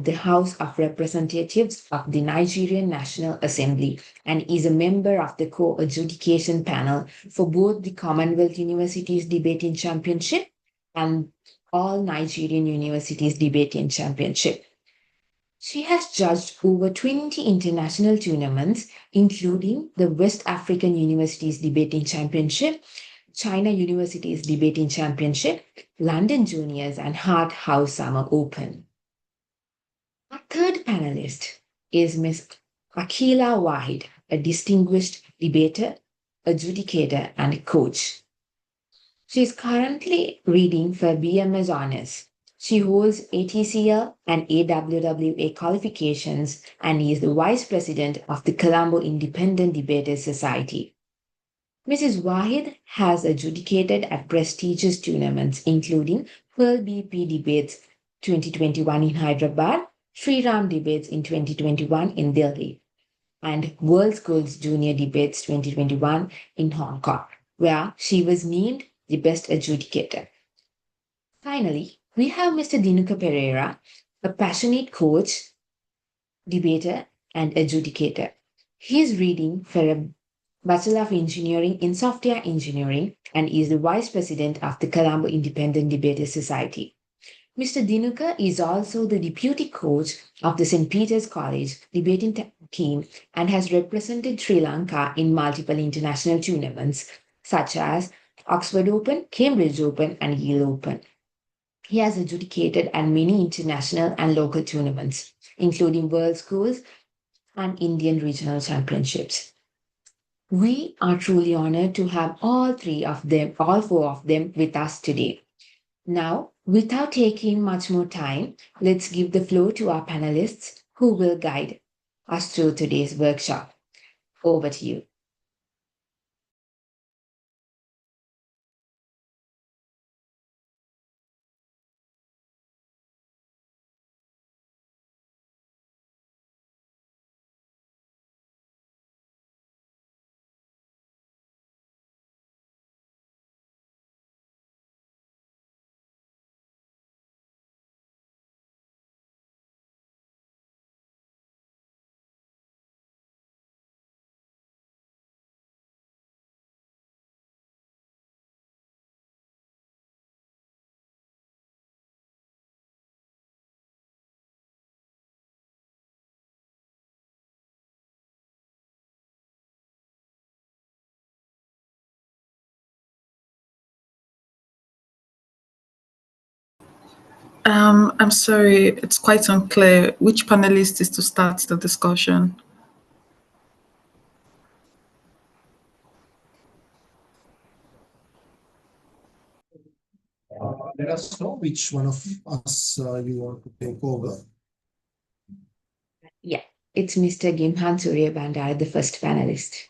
the House of Representatives of the Nigerian National Assembly and is a member of the co-adjudication panel for both the Commonwealth Universities Debating Championship and All Nigerian Universities Debating Championship. She has judged over 20 international tournaments, including the West African Universities Debating Championship, China Universities Debating Championship, London Juniors, and Hart House Summer Open. Our third panelist is Ms. Akila Wahid, a distinguished debater, adjudicator, and coach. She is currently reading for BMS Honors. She holds ATCL and AWWA qualifications and is the Vice President of the Colombo Independent Debaters Society. Mrs. Wahid has adjudicated at prestigious tournaments including World BP Debates 2021 in Hyderabad, Sri Ram Debates in 2021 in Delhi, and World Schools Junior Debates 2021 in Hong Kong, where she was named the Best Adjudicator. Finally, we have Mr. Dinuka Pereira, a passionate coach, debater, and adjudicator. He is reading for a Bachelor of Engineering in Software Engineering and is the Vice President of the Colombo Independent Debaters Society. Mr. Dinuka is also the Deputy Coach of the St. Peter's College debating team and has represented Sri Lanka in multiple international tournaments such as Oxford Open, Cambridge Open, and Yale Open. He has adjudicated at many international and local tournaments, including World Schools and Indian Regional Championships. We are truly honored to have all four of them with us today. Now, without taking much more time, let's give the floor to our panelists who will guide us through today's workshop. Over to you. I'm sorry, it's quite unclear which panelist is to start the discussion. Let us know which one of us you want to take over. Yeah, it's Mr. Gimhan Surya Bandar, the first panelist.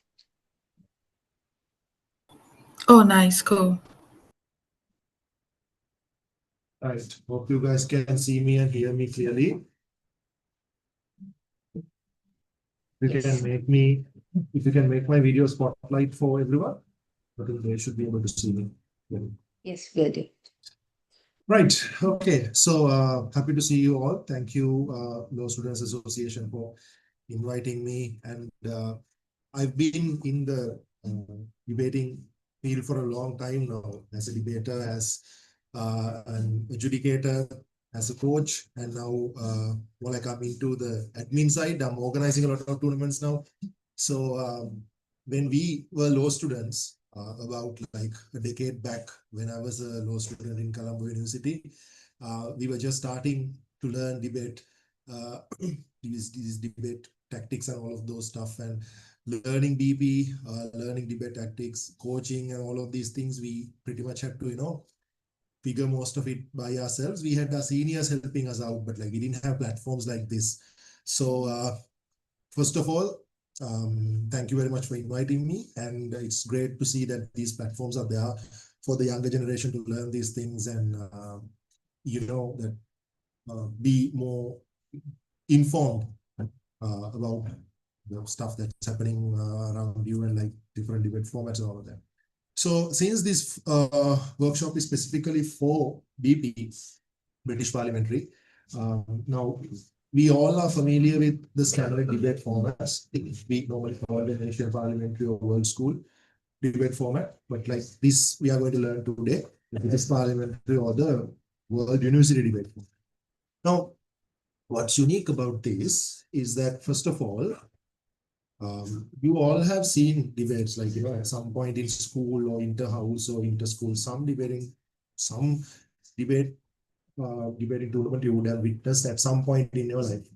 Oh, nice, cool. Right, hope you guys can see me and hear me clearly. If you can make my video spotlight for everyone, I think they should be able to see me. Yes, will do. Right, okay, so happy to see you all. Thank you, Law Students Association, for inviting me. And I've been in the debating field for a long time now, as a debater, as an adjudicator, as a coach, and now while I come into the admin side, I'm organizing a lot of tournaments now. So when we were law students, about like a decade back, when I was a law student in Colombo University, we were just starting to learn debate, these debate tactics and all of those stuff, and learning DP, learning debate tactics, coaching, and all of these things. We pretty much had to, figure most of it by ourselves. We had our seniors helping us out, but like we didn't have platforms like this. So first of all, thank you very much for inviting me, and it's great to see that these platforms are there for the younger generation to learn these things and that be more informed about the stuff that's happening around you, and like different debate formats and all of that. So since this workshop is specifically for BP, British Parliamentary, now we all are familiar with the standard debate formats. We normally call it Asian Parliamentary or World School debate format. But like this, we are going to learn today, the British Parliamentary or the World University debate. Now, what's unique about this is that, first of all, you all have seen debates like, at some point in school or inter-house or inter-school, some debate, debating tournament you would have witnessed at some point in your life.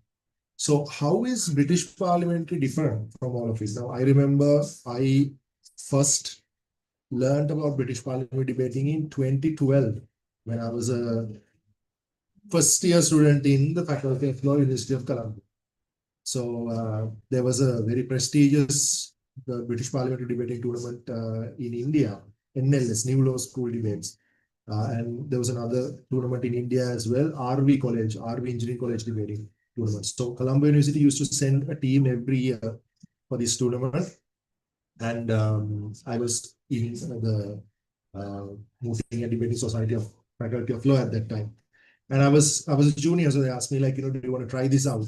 So how is British parliamentary different from all of it? Now, I remember I first learned about British parliamentary debating in 2012 when I was a first year student in the Faculty of Law, University of Columbia. So there was a very prestigious British Parliamentary debating tournament in India, NLS, New Law School Debates. And there was another tournament in India as well, RV Engineering College debating tournament. So Columbia University used to send a team every year for this tournament. And I was in the Moving and Debating Society of Faculty of Law at that time. And I was a junior, so they asked me like, do you want to try this out?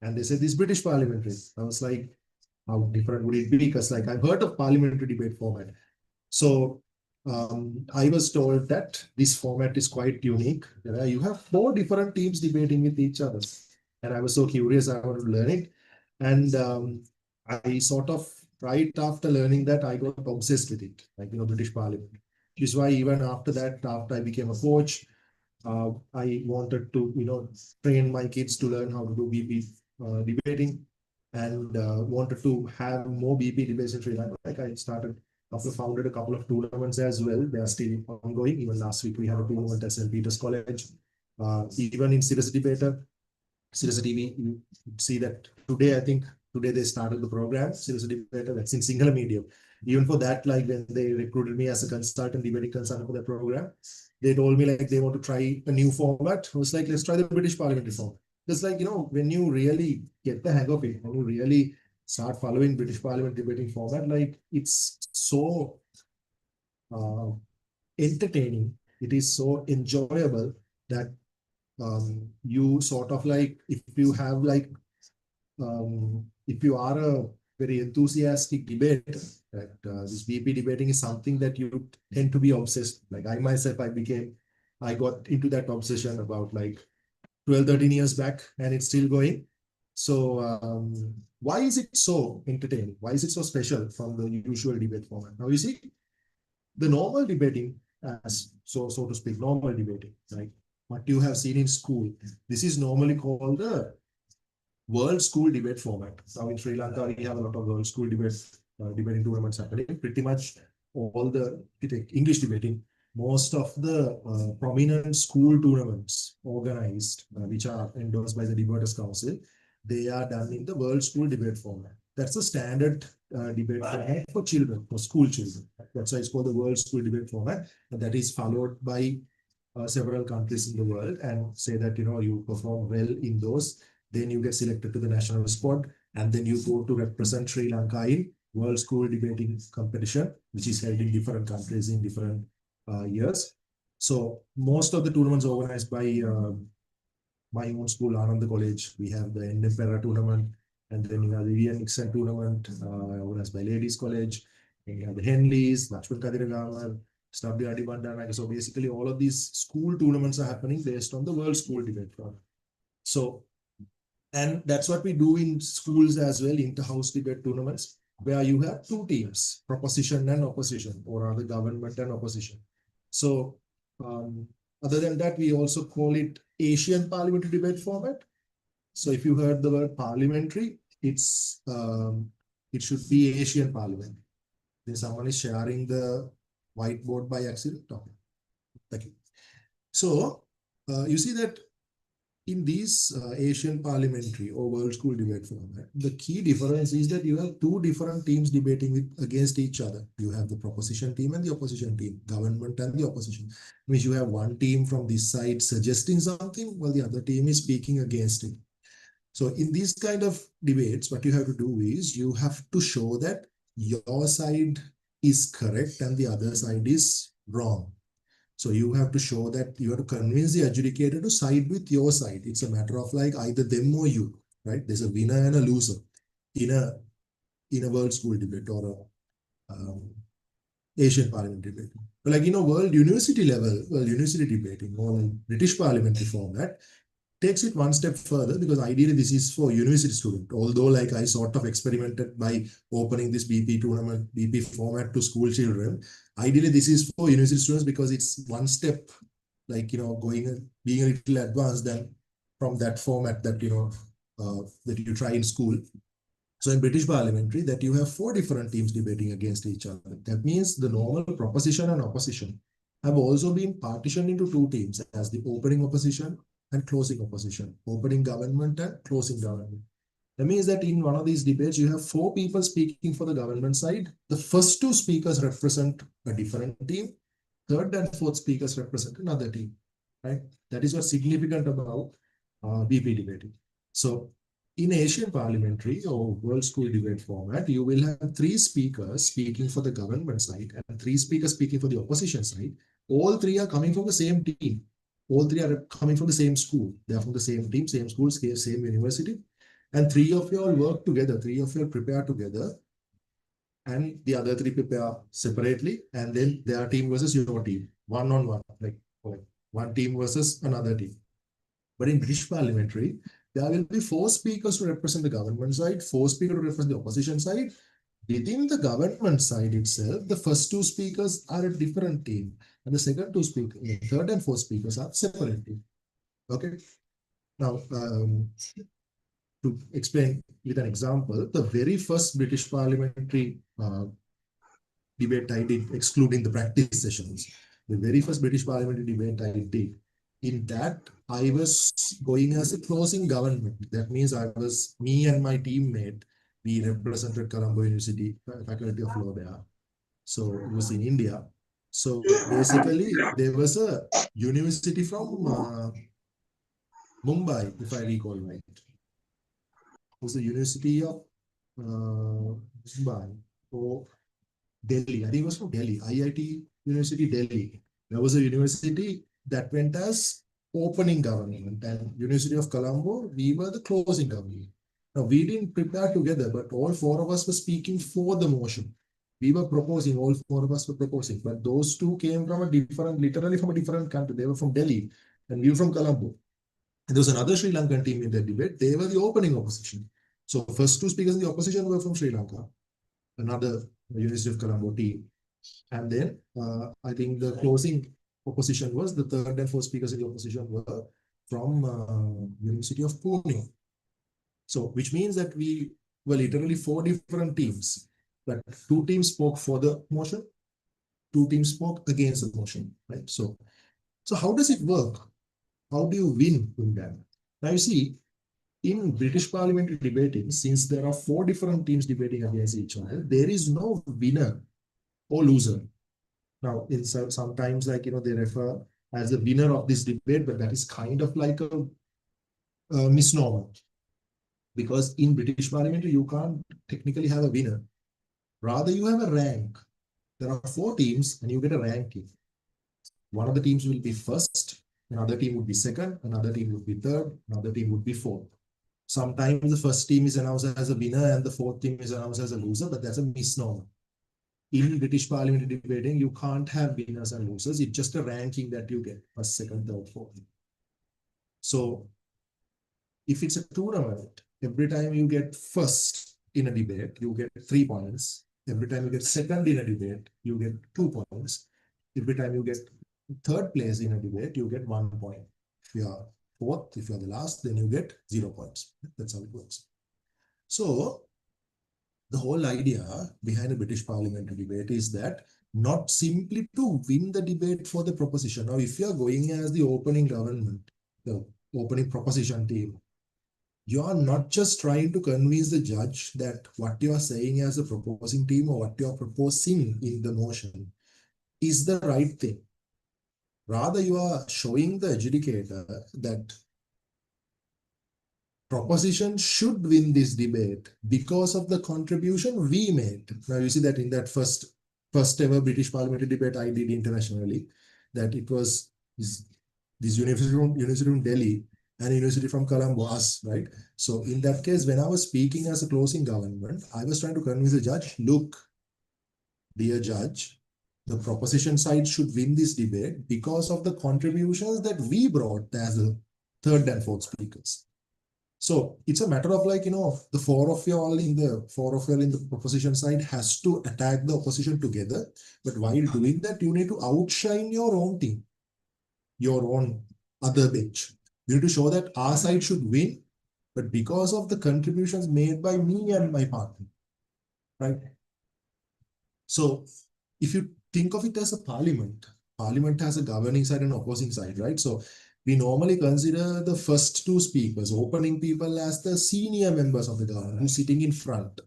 And they said this British parliamentary. I was like, how different would it be? Because like I've heard of parliamentary debate format. So I was told that this format is quite unique. You have 4 different teams debating with each other. And I was so curious, I wanted to learn it. And I sort of, right after learning that, I got obsessed with it, like, British Parliament. Which is why even after that, after I became a coach, I wanted to, train my kids to learn how to do BP debating and wanted to have more BP debates in Sri Lanka. Like I founded a couple of tournaments as well. They are still ongoing. Even last week we had a tournament at St. Peter's College. Even in Serious Debater, Serious TV, you see that today, I think today they started the program, Serious Debater, that's in single medium. Even for that, like when they recruited me as a consultant, debating consultant for the program, they told me like they want to try a new format. I was like, let's try the British parliamentary format. Just like, when you really get the hang of it, when you really start following British parliament debating format, like it's so uh, entertaining. It is so enjoyable that you sort of like, if you are a very enthusiastic debater, that this BP debating is something that you tend to be obsessed. Like I myself, I got into that obsession about like 12, 13 years back, and it's still going. So why is it so entertaining? Why is it so special from the usual debate format? Now you see, the normal debating, as so to speak, normal debating, like what you have seen in school, this is normally called the World School Debate format. Now in Sri Lanka, we have a lot of World School debating tournaments happening. Pretty much all the English debating, most of the prominent school tournaments organized, which are endorsed by the Debaters Council, they are done in the World School Debate format. That's the standard debate format for children, for school children. That's why it's called the World School Debate format. And that is followed by several countries in the world, and say that, you perform well in those, then you get selected to the national squad, and then you go to represent Sri Lanka in World School Debating Competition, which is held in different countries in different years. So most of the tournaments organized by my own school, Ananda College. We have the Endempera tournament, and then you have the Vivian Nixon tournament, organized by Ladies College. And you have the Henleys, Lakshman Kadiragama, Stabdi Bandana. So basically, all of these school tournaments are happening based on the World School Debate Format. So, and that's what we do in schools as well, inter-house debate tournaments, where you have 2 teams, proposition and opposition, or rather government and opposition. So, other than that, we also call it Asian parliamentary debate format. So if you heard the word parliamentary, it should be Asian parliament. Then someone is sharing the whiteboard by accident. Okay. Thank you. So you see that in these Asian parliamentary or World School debate format, the key difference is that you have 2 different teams debating against each other. You have the proposition team and the opposition team, government and the opposition. Which you have one team from this side suggesting something, while the other team is speaking against it. So in these kind of debates, what you have to do is you have to show that your side is correct and the other side is wrong. So you have to show that you have to convince the adjudicator to side with your side. It's a matter of like either them or you, right? There's a winner and a loser in a world school debate or a Asian parliamentary debate. But like world university level, university debating or British parliamentary format takes it one step further, because ideally this is for university student. Although like I sort of experimented by opening this BP tournament, BP format to school children. Ideally this is for university students because it's one step like, being a little advanced than from that format that, that you try in school. So in British parliamentary, that you have 4 different teams debating against each other. That means the normal proposition and opposition have also been partitioned into 2 teams as the opening opposition and closing opposition, opening government and closing government. That means that in one of these debates, you have 4 people speaking for the government side. The first 2 speakers represent a different team. Third and fourth speakers represent another team, right? That is what's significant about BP debating. So in Asian parliamentary or world school debate format, you will have 3 speakers speaking for the government side and 3 speakers speaking for the opposition side. All 3 are coming from the same team. All 3 are coming from the same school. They are from the same team, same school, same university. And 3 of you all work together. 3 of you all prepare together. And the other 3 prepare separately. And then their team versus your team. One on one. Like one team versus another team. But in British parliamentary, there will be 4 speakers to represent the government side, 4 speakers to represent the opposition side. Within the government side itself, the first 2 speakers are a different team, and the second 2 speakers, the third and fourth speakers are separate team. Okay. Now, to explain with an example, the very first British parliamentary debate I did, excluding the practice sessions, the very first British parliamentary debate I did, in that I was going as a closing government. That means me and my teammate, we represented Colombo University Faculty of Law there. So it was in India. So basically there was a university from Mumbai, if I recall right. It was the University of Mumbai or Delhi. I think it was from Delhi, IIT University Delhi. There was a university that went as opening government, and University of Colombo, we were the closing government. Now, we didn't prepare together, but all 4 of us were speaking for the motion. We were proposing, all 4 of us were proposing, but those 2 came from literally from a different country. They were from Delhi and we were from Colombo. And there was another Sri Lankan team in the debate. They were the opening opposition. So first 2 speakers in the opposition were from Sri Lanka, another University of Colombo team. And then I think the closing opposition was the third and fourth speakers in the opposition were from University of Pune. So which means that we were literally 4 different teams. But 2 teams spoke for the motion, 2 teams spoke against the motion, right? So how does it work? How do you win in that? Now you see, in British parliamentary debating, since there are 4 different teams debating against each other, there is no winner or loser. Now, sometimes like, they refer as the winner of this debate, but that is kind of like a misnomer. Because in British parliamentary, you can't technically have a winner. Rather, you have a rank. There are 4 teams and you get a ranking. One of the teams will be first, another team would be second, another team would be third, another team would be fourth. Sometimes the first team is announced as a winner and the fourth team is announced as a loser, but that's a misnomer. In British parliamentary debating, you can't have winners and losers. It's just a ranking that you get, first, second, third, fourth. So if it's a tournament, every time you get first in a debate, you get 3 points. Every time you get second in a debate, you get 2 points. Every time you get third place in a debate, you get 1 point. If you are fourth, if you are the last, then you get 0 points. That's how it works. So the whole idea behind a British parliamentary debate is that not simply to win the debate for the proposition. Now, if you are going as the opening government, the opening proposition team, you are not just trying to convince the judge that what you are saying as a proposing team or what you are proposing in the motion is the right thing. Rather, you are showing the adjudicator that proposition should win this debate because of the contribution we made. Now, you see that in that first ever British parliamentary debate I did internationally, that it was this university from Delhi and university from Colombo, us, right? So in that case, when I was speaking as a closing government, I was trying to convince the judge, look, dear judge, the proposition side should win this debate because of the contributions that we brought as the third and fourth speakers. So it's a matter of like, the four of you all in the proposition side has to attack the opposition together. But while doing that, you need to outshine your own team, your own other bench. You need to show that our side should win, but because of the contributions made by me and my partner, right? So if you think of it as a parliament has a governing side and opposing side, right? So we normally consider the first two speakers, opening people, as the senior members of the government who's sitting in front.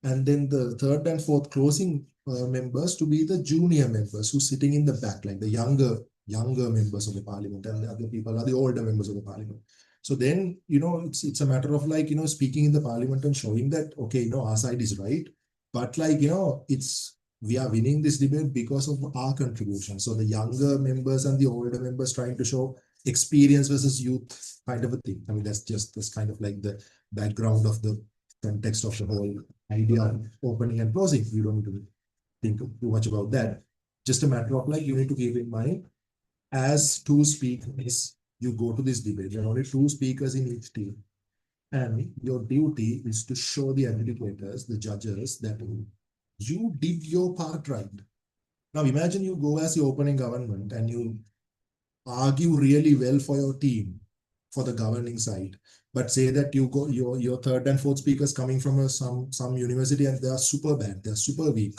And then the third and fourth closing members to be the junior members who's sitting in the back, like the younger members of the parliament, and the other people are the older members of the parliament. So then, it's a matter of like, speaking in the parliament and showing that, okay, our side is right. But like, we are winning this debate because of our contribution. So the younger members and the older members trying to show experience versus youth kind of a thing. I mean, that's just this kind of like the background of the context of the whole idea of opening and closing. You don't need to think too much about that. Just a matter of like, you need to keep in mind, as two speakers, you go to this debate. There are only two speakers in each team. And your duty is to show the adjudicators, the judges, that you did your part right. Now imagine you go as the opening government and you argue really well for your team, for the governing side, but say that you go your third and fourth speakers coming from some university and they are super bad, they're super weak.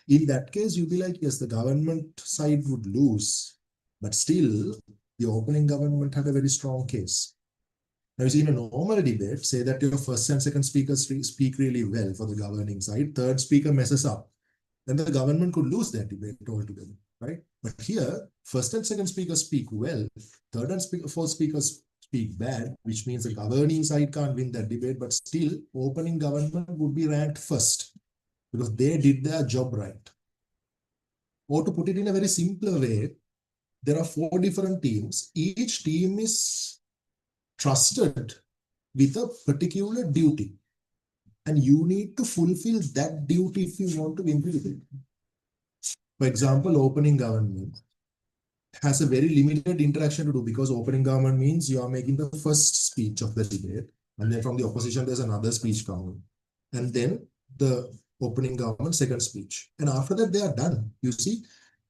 In that case, you'd be like, yes, the government side would lose, but still the opening government had a very strong case. Now, you see, in a normal debate, say that your first and second speakers speak really well for the governing side, third speaker messes up, then the government could lose that debate altogether, right? But here, first and second speakers speak well, third and fourth speakers speak bad, which means the governing side can't win that debate, but still, opening government would be ranked first because they did their job right. Or to put it in a very simpler way, there are 4 different teams. Each team is trusted with a particular duty. And you need to fulfill that duty if you want to win the debate. For example, opening government has a very limited interaction to do because opening government means you are making the first speech of the debate. And then from the opposition, there's another speech coming. And then the opening government second speech. And after that, they are done. You see,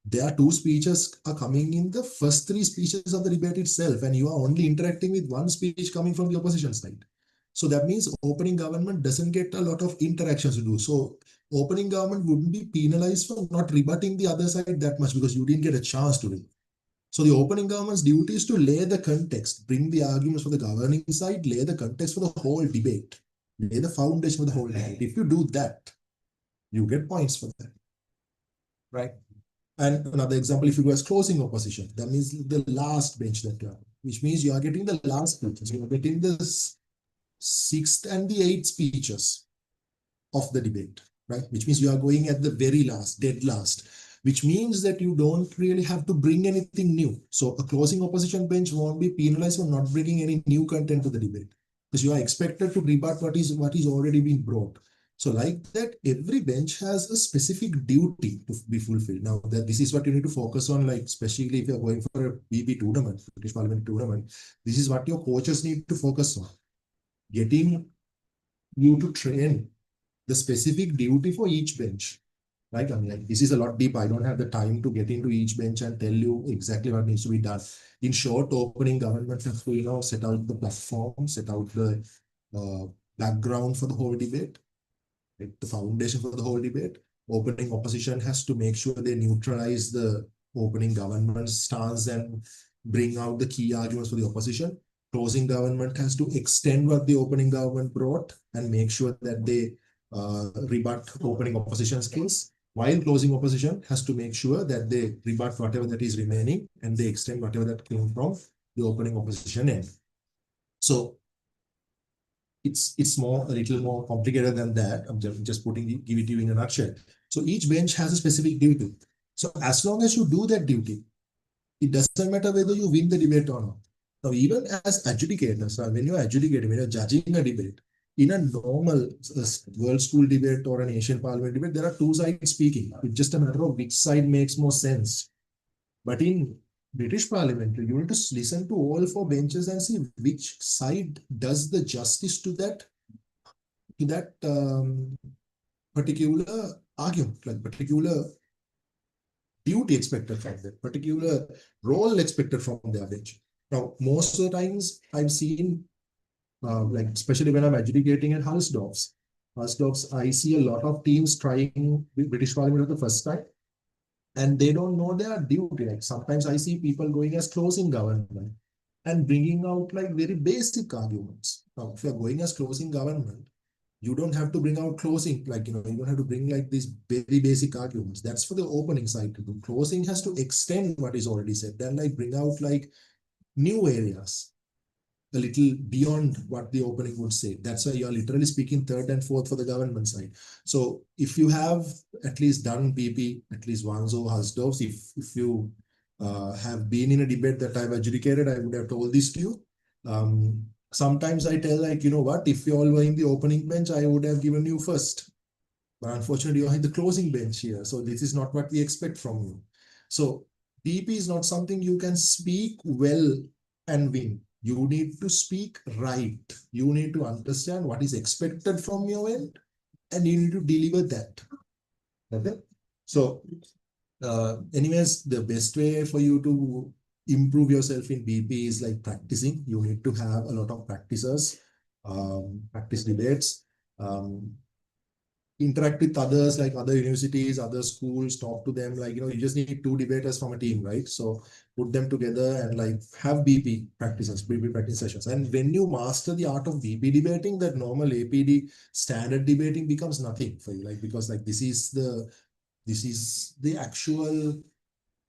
there are 2 speeches are coming in the first 3 speeches of the debate itself. And you are only interacting with 1 speech coming from the opposition side. So that means opening government doesn't get a lot of interactions to do. So opening government wouldn't be penalized for not rebutting the other side that much because you didn't get a chance to do it. So the opening government's duty is to lay the context, bring the arguments for the governing side, lay the context for the whole debate, lay the foundation for the whole debate. If you do that, you get points for that, right? And another example, if you go as closing opposition, that means the last bench that you have, which means you are getting the last speeches. You are getting the 6th and the 8th speeches of the debate, right? Which means you are going at the very last, dead last, which means that you don't really have to bring anything new. So a closing opposition bench won't be penalized for not bringing any new content to the debate because you are expected to rebut what is already been brought. So like that, every bench has a specific duty to be fulfilled. Now, this is what you need to focus on, like especially if you're going for a BB tournament, British Parliament tournament, this is what your coaches need to focus on. Getting you to train the specific duty for each bench, right? I mean, like, this is a lot deep. I don't have the time to get into each bench and tell you exactly what needs to be done. In short, opening government has to, set out the platform, set out the background for the whole debate, the foundation for the whole debate. Opening opposition has to make sure they neutralize the opening government stance and bring out the key arguments for the opposition. Closing government has to extend what the opening government brought and make sure that they rebut opening opposition's case, while closing opposition has to make sure that they rebut whatever that is remaining and they extend whatever that came from the opening opposition end. So it's a little more complicated than that. I'm just give it to you in a nutshell. So each bench has a specific duty. So as long as you do that duty, it doesn't matter whether you win the debate or not. Now, even as adjudicators, when you're adjudicating, when you're judging a debate, in a normal world school debate or an Asian parliament debate, there are two sides speaking. It's just a matter of which side makes more sense. But in British parliament, you need to listen to all four benches and see which side does the justice to that particular argument, like particular duty expected from them, particular role expected from their bench. Now, most of the times I've seen, like especially when I'm adjudicating at Hulsdorf's, I see a lot of teams trying British Parliament for the first time, and they don't know their duty. Like sometimes I see people going as closing government and bringing out like very basic arguments. Now, if you're going as closing government, you don't have to bring out closing, like, you don't have to bring like these very basic arguments. That's for the opening side to do. Closing has to extend what is already said, then like bring out like new areas a little beyond what the opening would say. That's why you're literally speaking third and fourth for the government side. So if you have at least done PP at least once or Hasdorf, if you have been in a debate that I've adjudicated, I would have told this to you. Sometimes I tell, like, you know what, if you all were in the opening bench, I would have given you first. But unfortunately, you're in the closing bench here. So this is not what we expect from you. So PP is not something you can speak well and win. You need to speak right. You need to understand what is expected from your end, and you need to deliver that. Okay. So, anyways, the best way for you to improve yourself in BP is like practicing. You need to have a lot of practices, practice debates, interact with others, like other universities, other schools, talk to them. Like, you just need two debaters from a team, right? So put them together and like have BP practices, BP practice sessions. And when you master the art of BP debating, that normal APD standard debating becomes nothing for you. Like, because like this is the actual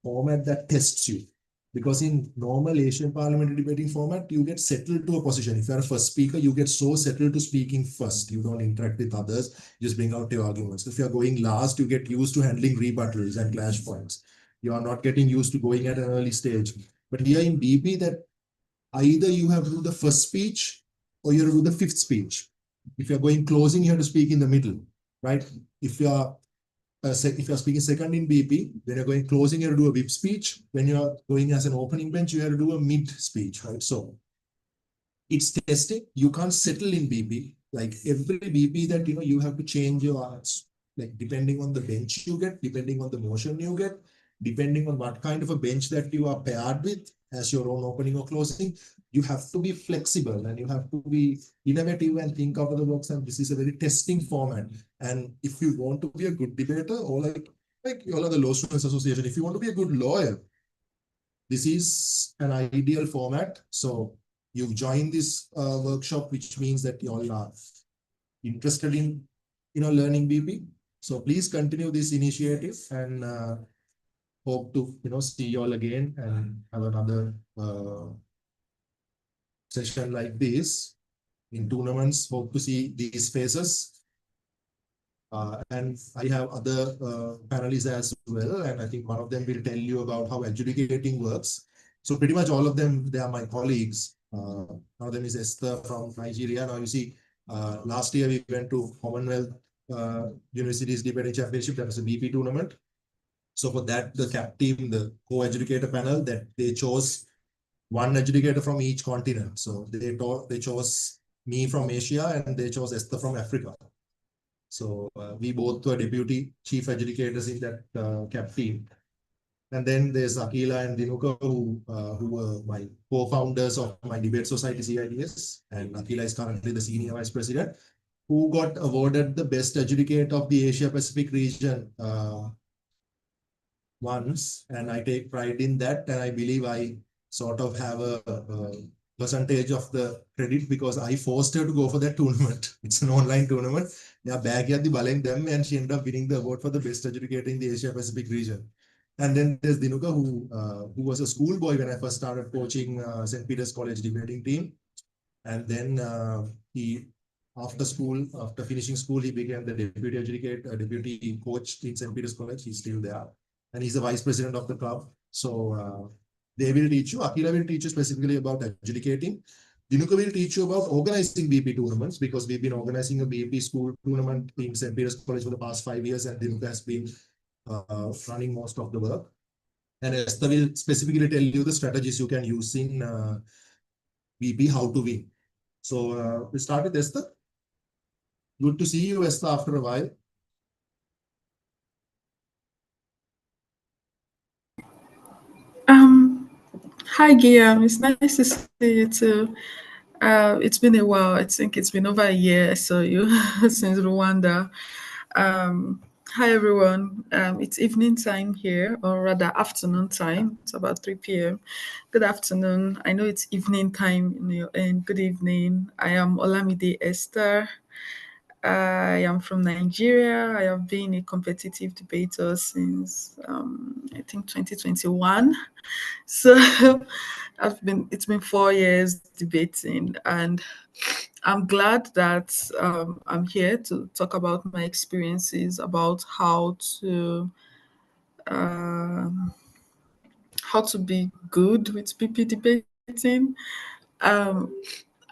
format that tests you. Because in normal Asian parliamentary debating format, you get settled to a position. If you're a first speaker, you get so settled to speaking first. You don't interact with others, you just bring out your arguments. If you're going last, you get used to handling rebuttals and clash points. You are not getting used to going at an early stage. But here in BP, that either you have to do the first speech or you have to do the fifth speech. If you're going closing, you have to speak in the middle, right? If you're speaking second in BP, when you're going closing, you have to do a whip speech. When you're going as an opening bench, you have to do a mid speech, right? So it's testing. You can't settle in BP. Like every BP that, you have to change your arts, like depending on the bench you get, depending on the motion you get, depending on what kind of a bench that you are paired with as your own opening or closing. You have to be flexible and you have to be innovative and think out of the box. And this is a very testing format. And if you want to be a good debater, or like you all are the Law Students Association, if you want to be a good lawyer, this is an ideal format. So you've joined this workshop, which means that you all are interested in learning BP. So please continue this initiative, and hope to see you all again and have another session like this in tournaments. Hope to see these faces. And I have other panelists as well, and I think one of them will tell you about how adjudicating works. So pretty much all of them, they are my colleagues. One of them is Esther from Nigeria. Now you see, last year we went to Commonwealth Universities Debating Championship. That was a BP tournament. So for that, the CAP team, the co-adjudicator panel, that they chose one adjudicator from each continent. So they chose me from Asia and they chose Esther from Africa. So we both were deputy chief adjudicators in that CAP team. And then there's Akila and Dinuka, who were my co-founders of my debate society, CIDS. And Akila is currently the senior vice president, who got awarded the best adjudicator of the Asia Pacific region once. And I take pride in that. And I believe I sort of have a percentage of the credit because I forced her to go for that tournament. It's an online tournament. Yeah, back at the Baleng them, and she ended up winning the award for the best adjudicator in the Asia Pacific region. And then there's Dinuka, who was a schoolboy when I first started coaching St. Peter's College debating team. And then after finishing school, he became the deputy coach in St. Peter's College. He's still there. And he's the vice president of the club. So They will teach you. Akila will teach you specifically about adjudicating. Dinuka will teach you about organizing BP tournaments, because we've been organizing a BP school tournament in St. Peter's College for the past 5 years, and Dinuka has been running most of the work. And Esther will specifically tell you the strategies you can use in BP, how to win. So we start with Esther. Good to see you, Esther, after a while. Hi, Guillaume. It's nice to see you too. It's been a while. I think it's been over a year I saw you since Rwanda. Hi, everyone. It's evening time here, or rather afternoon time. It's about 3 p.m. Good afternoon. I know it's evening time in your end. Good evening. I am Olamide Esther. I am from Nigeria. I have been a competitive debater since I think 2021. So it's been 4 years debating, and I'm glad that I'm here to talk about my experiences about um, how to be good with PP debating. Um,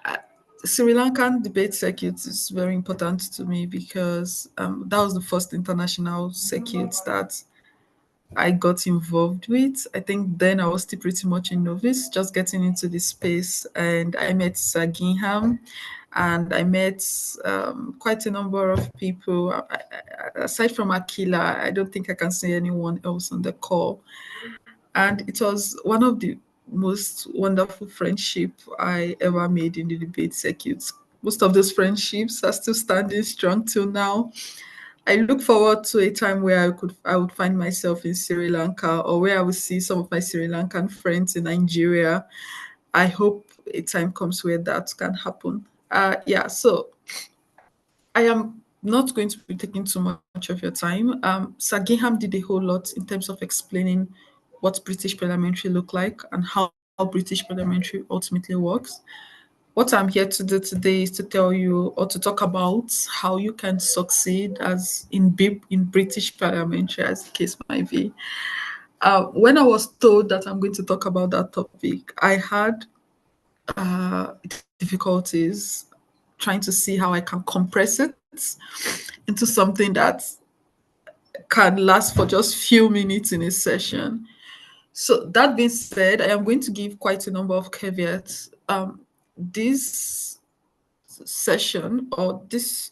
I- Sri Lankan debate circuit is very important to me because that was the first international circuit that I got involved with. I think then I was still pretty much a novice, just getting into this space, and I met Sir Gingham, and I met quite a number of people. Aside from Akila, I don't think I can say anyone else on the call. And it was one of the most wonderful friendship I ever made in the debate circuit. Most of those friendships are still standing strong till now. I look forward to a time where I would find myself in Sri Lanka, or where I would see some of my Sri Lankan friends in Nigeria. I hope a time comes where that can happen. Yeah, so I am not going to be taking too much of your time. Sir Giham did a whole lot in terms of explaining what British parliamentary look like and how British parliamentary ultimately works. What I'm here to do today is to tell you, or to talk about, how you can succeed as in British parliamentary, as the case might be. When I was told that I'm going to talk about that topic, I had difficulties trying to see how I can compress it into something that can last for just few minutes in a session. So that being said, I am going to give quite a number of caveats. This session, or this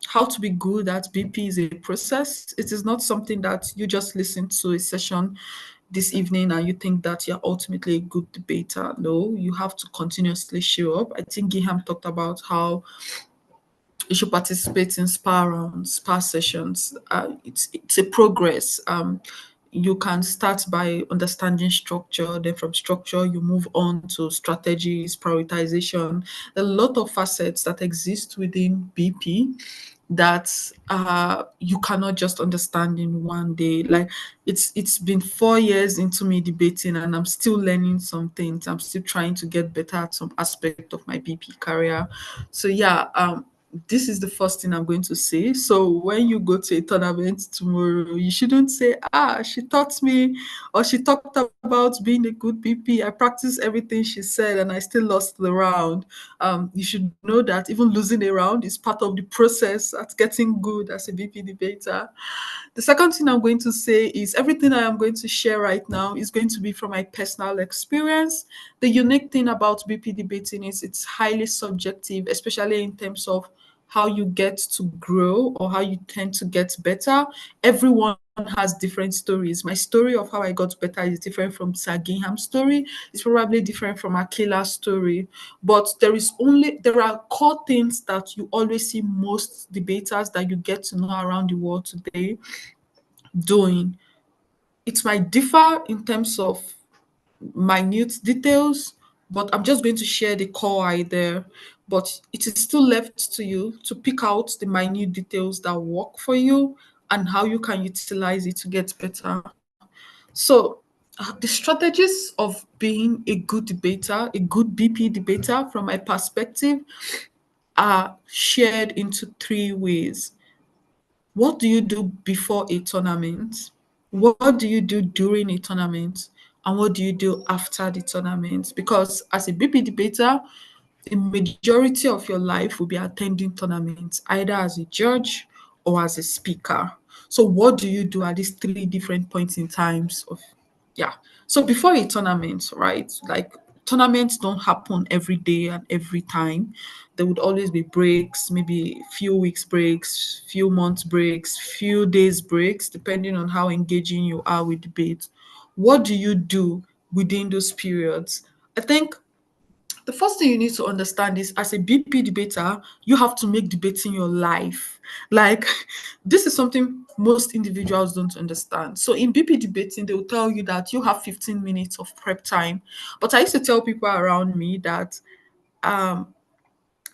how to be good at BP, is a process. It is not something that you just listen to a session this evening and you think that you're ultimately a good debater. No, you have to continuously show up. I think Giham talked about how you should participate in spar rounds, spar sessions. It's a progress. You can start by understanding structure, then from structure you move on to strategies, prioritization. A lot of facets that exist within BP that you cannot just understand in one day. Like, it's been 4 years into me debating, and I'm still learning some things. I'm still trying to get better at some aspect of my BP career. So yeah, this is the first thing I'm going to say. So when you go to a tournament tomorrow, you shouldn't say, she taught me, or she talked about being a good BP. I practiced everything she said and I still lost the round. You should know that even losing a round is part of the process at getting good as a BP debater. The second thing I'm going to say is everything I am going to share right now is going to be from my personal experience. The unique thing about BP debating is it's highly subjective, especially in terms of how you get to grow or how you tend to get better. Everyone has different stories. My story of how I got better is different from Sir Gingham's story. It's probably different from Akila's story. But there are core things that you always see most debaters that you get to know around the world today doing. It might differ in terms of minute details, but I'm just going to share the core idea. But it is still left to you to pick out the minute details that work for you and how you can utilize it to get better. So, the strategies of being a good debater, a good BP debater, from my perspective, are shared into three ways. What do you do before a tournament? What do you do during a tournament? and what do you do after the tournament? Because as a BP debater, the majority of your life will be attending tournaments, either as a judge or as a speaker. So what do you do at these three different points in times of, yeah. So before a tournament, right? Like tournaments don't happen every day and every time. There would always be breaks, maybe few weeks breaks, few months breaks, few days breaks, depending on how engaging you are with debate. What do you do within those periods? I think the first thing you need to understand is as a BP debater, you have to make debating your life. Like, this is something most individuals don't understand. So, in BP debating, they will tell you that you have 15 minutes of prep time. But I used to tell people around me that um,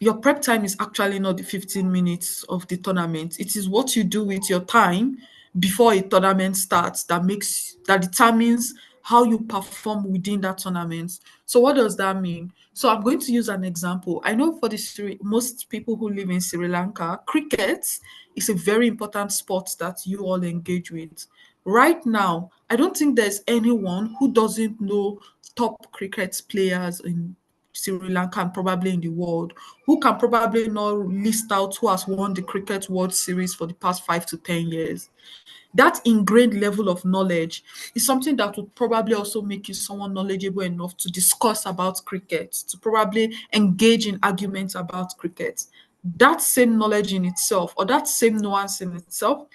your prep time is actually not the 15 minutes of the tournament. It is what you do with your time before a tournament starts that determines how you perform within that tournament. So what does that mean? So I'm going to use an example. I know for most people who live in Sri Lanka, cricket is a very important sport that you all engage with. Right now, I don't think there's anyone who doesn't know top cricket players in Sri Lanka and probably in the world, who can probably not list out who has won the Cricket World Series for the past 5 to 10 years. That ingrained level of knowledge is something that would probably also make you someone knowledgeable enough to discuss about cricket, to probably engage in arguments about cricket. That same knowledge in itself, or that same nuance in itself,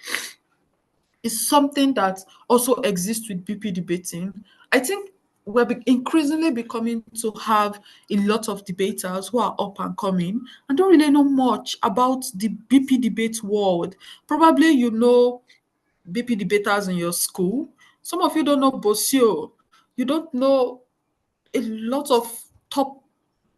is something that also exists with BP debating. I think we're increasingly becoming to have a lot of debaters who are up and coming and don't really know much about the BP debate world. Probably you know BP debaters in your school. Some of you don't know Bosio. You don't know a lot of top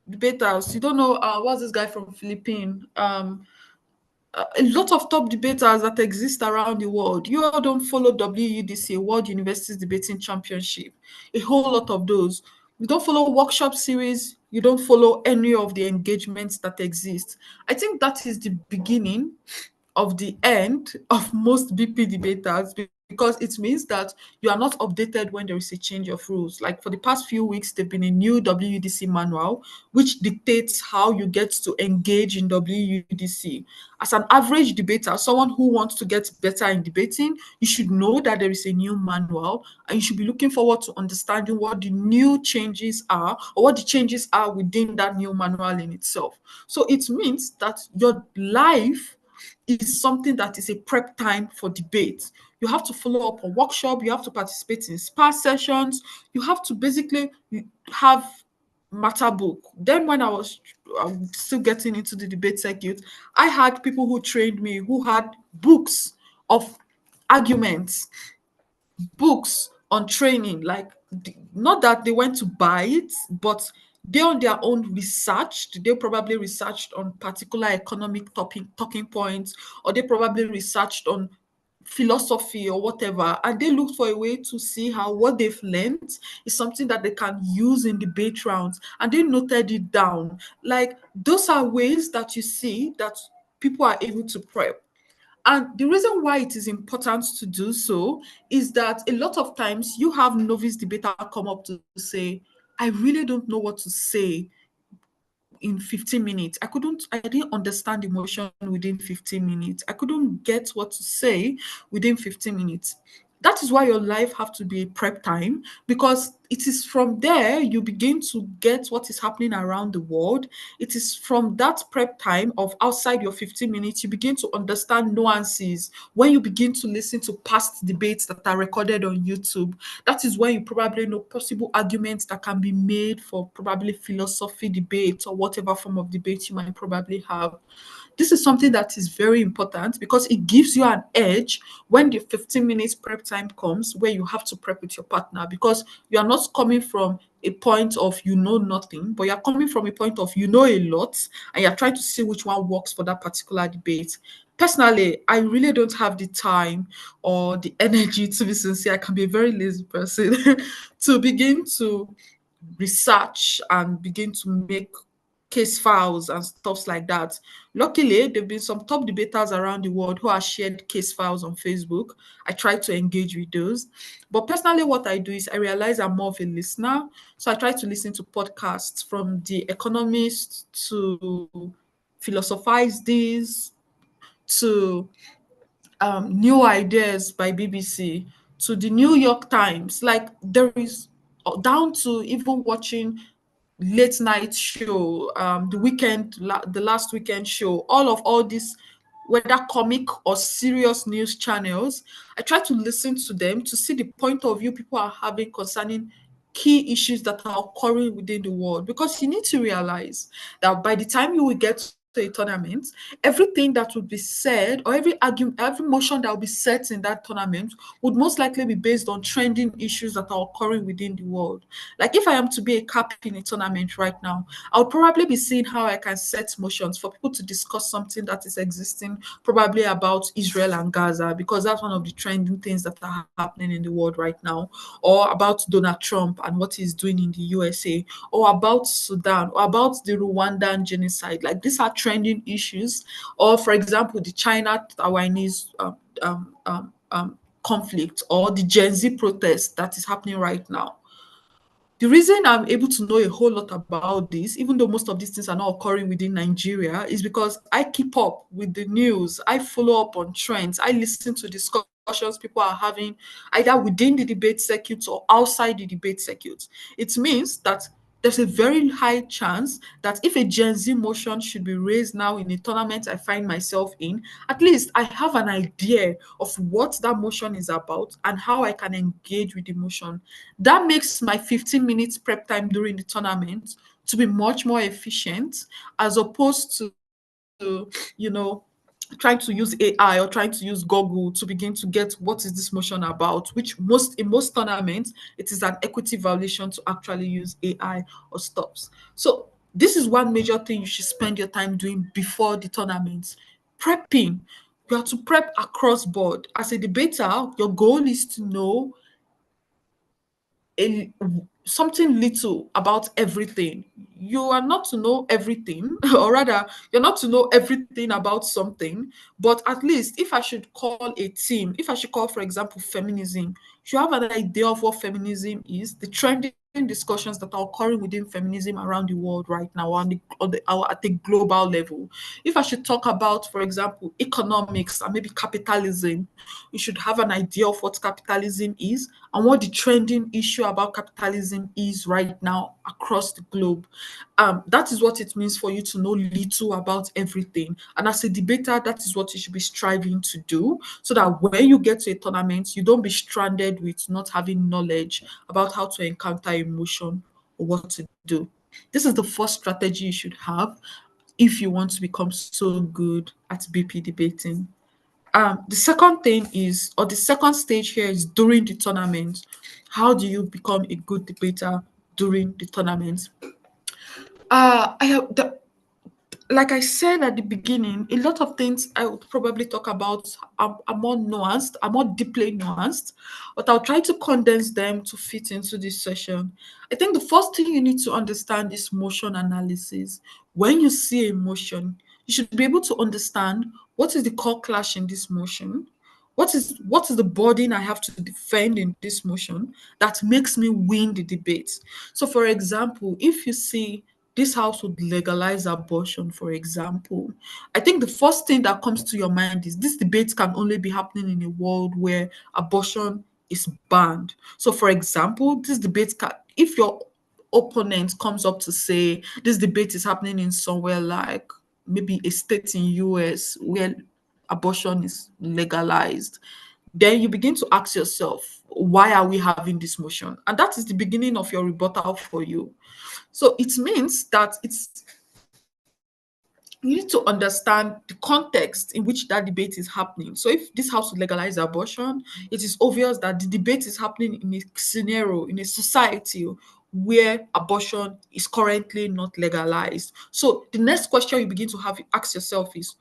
debaters. You don't know what's this guy from Philippines? A lot of top debaters that exist around the world. You all don't follow WUDC, World Universities Debating Championship, a whole lot of those. You don't follow workshop series. You don't follow any of the engagements that exist. I think that is the beginning of the end of most BP debaters because it means that you are not updated when there is a change of rules. Like for the past few weeks, there's been a new WUDC manual which dictates how you get to engage in WUDC. As an average debater, someone who wants to get better in debating, you should know that there is a new manual and you should be looking forward to understanding what the new changes are or what the changes are within that new manual in itself. So it means that your life is something that is a prep time for debate. You have to follow up on workshop, you have to participate in spa sessions, you have to basically have matter book. Then when I was still getting into the debate circuit, I had people who trained me who had books of arguments, books on training, like not that they went to buy it, but they on their own researched. They probably researched on particular economic talking points, or they probably researched on philosophy or whatever, and they looked for a way to see how what they've learned is something that they can use in debate rounds, and they noted it down. Like those are ways that you see that people are able to prep. And the reason why it is important to do so is that a lot of times you have novice debater come up to say, I really don't know what to say in 15 minutes. I didn't understand emotion within 15 minutes. I couldn't get what to say within 15 minutes. That is why your life have to be a prep time, because it is from there you begin to get what is happening around the world. It is from that prep time of outside your 15 minutes you begin to understand nuances. When you begin to listen to past debates that are recorded on YouTube, that is when you probably know possible arguments that can be made for probably philosophy debates or whatever form of debate you might probably have. This is something that is very important because it gives you an edge when the 15 minutes prep time comes, where you have to prep with your partner, because you are not coming from a point of you know nothing, but you're coming from a point of you know a lot and you're trying to see which one works for that particular debate. Personally, I really don't have the time or the energy, to be sincere. I can be a very lazy person to begin to research and begin to make case files and stuff like that. Luckily, there have been some top debaters around the world who have shared case files on Facebook. I try to engage with those. But personally, what I do is I realize I'm more of a listener. So I try to listen to podcasts from The Economist to Philosophize This to New Ideas by BBC to the New York Times. Like there is down to even watching late night show, the last weekend show, all these, whether comic or serious news channels. I try to listen to them to see the point of view people are having concerning key issues that are occurring within the world. Because you need to realize that by the time you will get to a tournament, everything that would be said or every argument, every motion that will be set in that tournament would most likely be based on trending issues that are occurring within the world. Like if I am to be a cap in a tournament right now, I'll probably be seeing how I can set motions for people to discuss something that is existing, probably about Israel and Gaza, because that's one of the trending things that are happening in the world right now, or about Donald Trump and what he's doing in the USA, or about Sudan, or about the Rwandan genocide. Like these are trending issues. Or, for example, the China-Taiwanese conflict, or the Gen Z protest that is happening right now. The reason I'm able to know a whole lot about this, even though most of these things are not occurring within Nigeria, is because I keep up with the news. I follow up on trends. I listen to discussions people are having either within the debate circuit or outside the debate circuit. It means that there's a very high chance that if a Gen Z motion should be raised now in a tournament I find myself in, at least I have an idea of what that motion is about and how I can engage with the motion. That makes my 15 minutes prep time during the tournament to be much more efficient, as opposed to, you know, trying to use AI or trying to use Google to begin to get what is this motion about, which most tournaments, it is an equity violation to actually use AI or stops. So this is one major thing you should spend your time doing before the tournaments. Prepping. You have to prep across board. As a debater, your goal is to know a, something little about everything. You are not to know everything, or rather, you're not to know everything about something. But at least, if I should call a team, if I should call, for example, feminism, you have an idea of what feminism is, the trending discussions that are occurring within feminism around the world right now, at the global level. If I should talk about, for example, economics and maybe capitalism, you should have an idea of what capitalism is and what the trending issue about capitalism is right now across the globe. That is what it means for you to know little about everything. And as a debater, that is what you should be striving to do, so that when you get to a tournament, you don't be stranded with not having knowledge about how to encounter emotion or what to do. This is the first strategy you should have if you want to become so good at BP debating. The second thing is, or the second stage here is during the tournament. How do you become a good debater during the tournament? I have like I said at the beginning, a lot of things I would probably talk about are more nuanced, are more deeply nuanced, but I'll try to condense them to fit into this session. I think the first thing you need to understand is motion analysis. When you see a motion, you should be able to understand what is the core clash in this motion. What is the burden I have to defend in this motion that makes me win the debate? So, for example, if you see this house would legalize abortion, for example, I think the first thing that comes to your mind is this debate can only be happening in a world where abortion is banned. So, for example, this debate can, if your opponent comes up to say this debate is happening in somewhere like maybe a state in US where abortion is legalized, then you begin to ask yourself, why are we having this motion? And that is the beginning of your rebuttal for you. So it means that you need to understand the context in which that debate is happening. So if this house would legalize abortion, it is obvious that the debate is happening in a scenario, in a society where abortion is currently not legalized. So the next question you begin to have ask yourself is,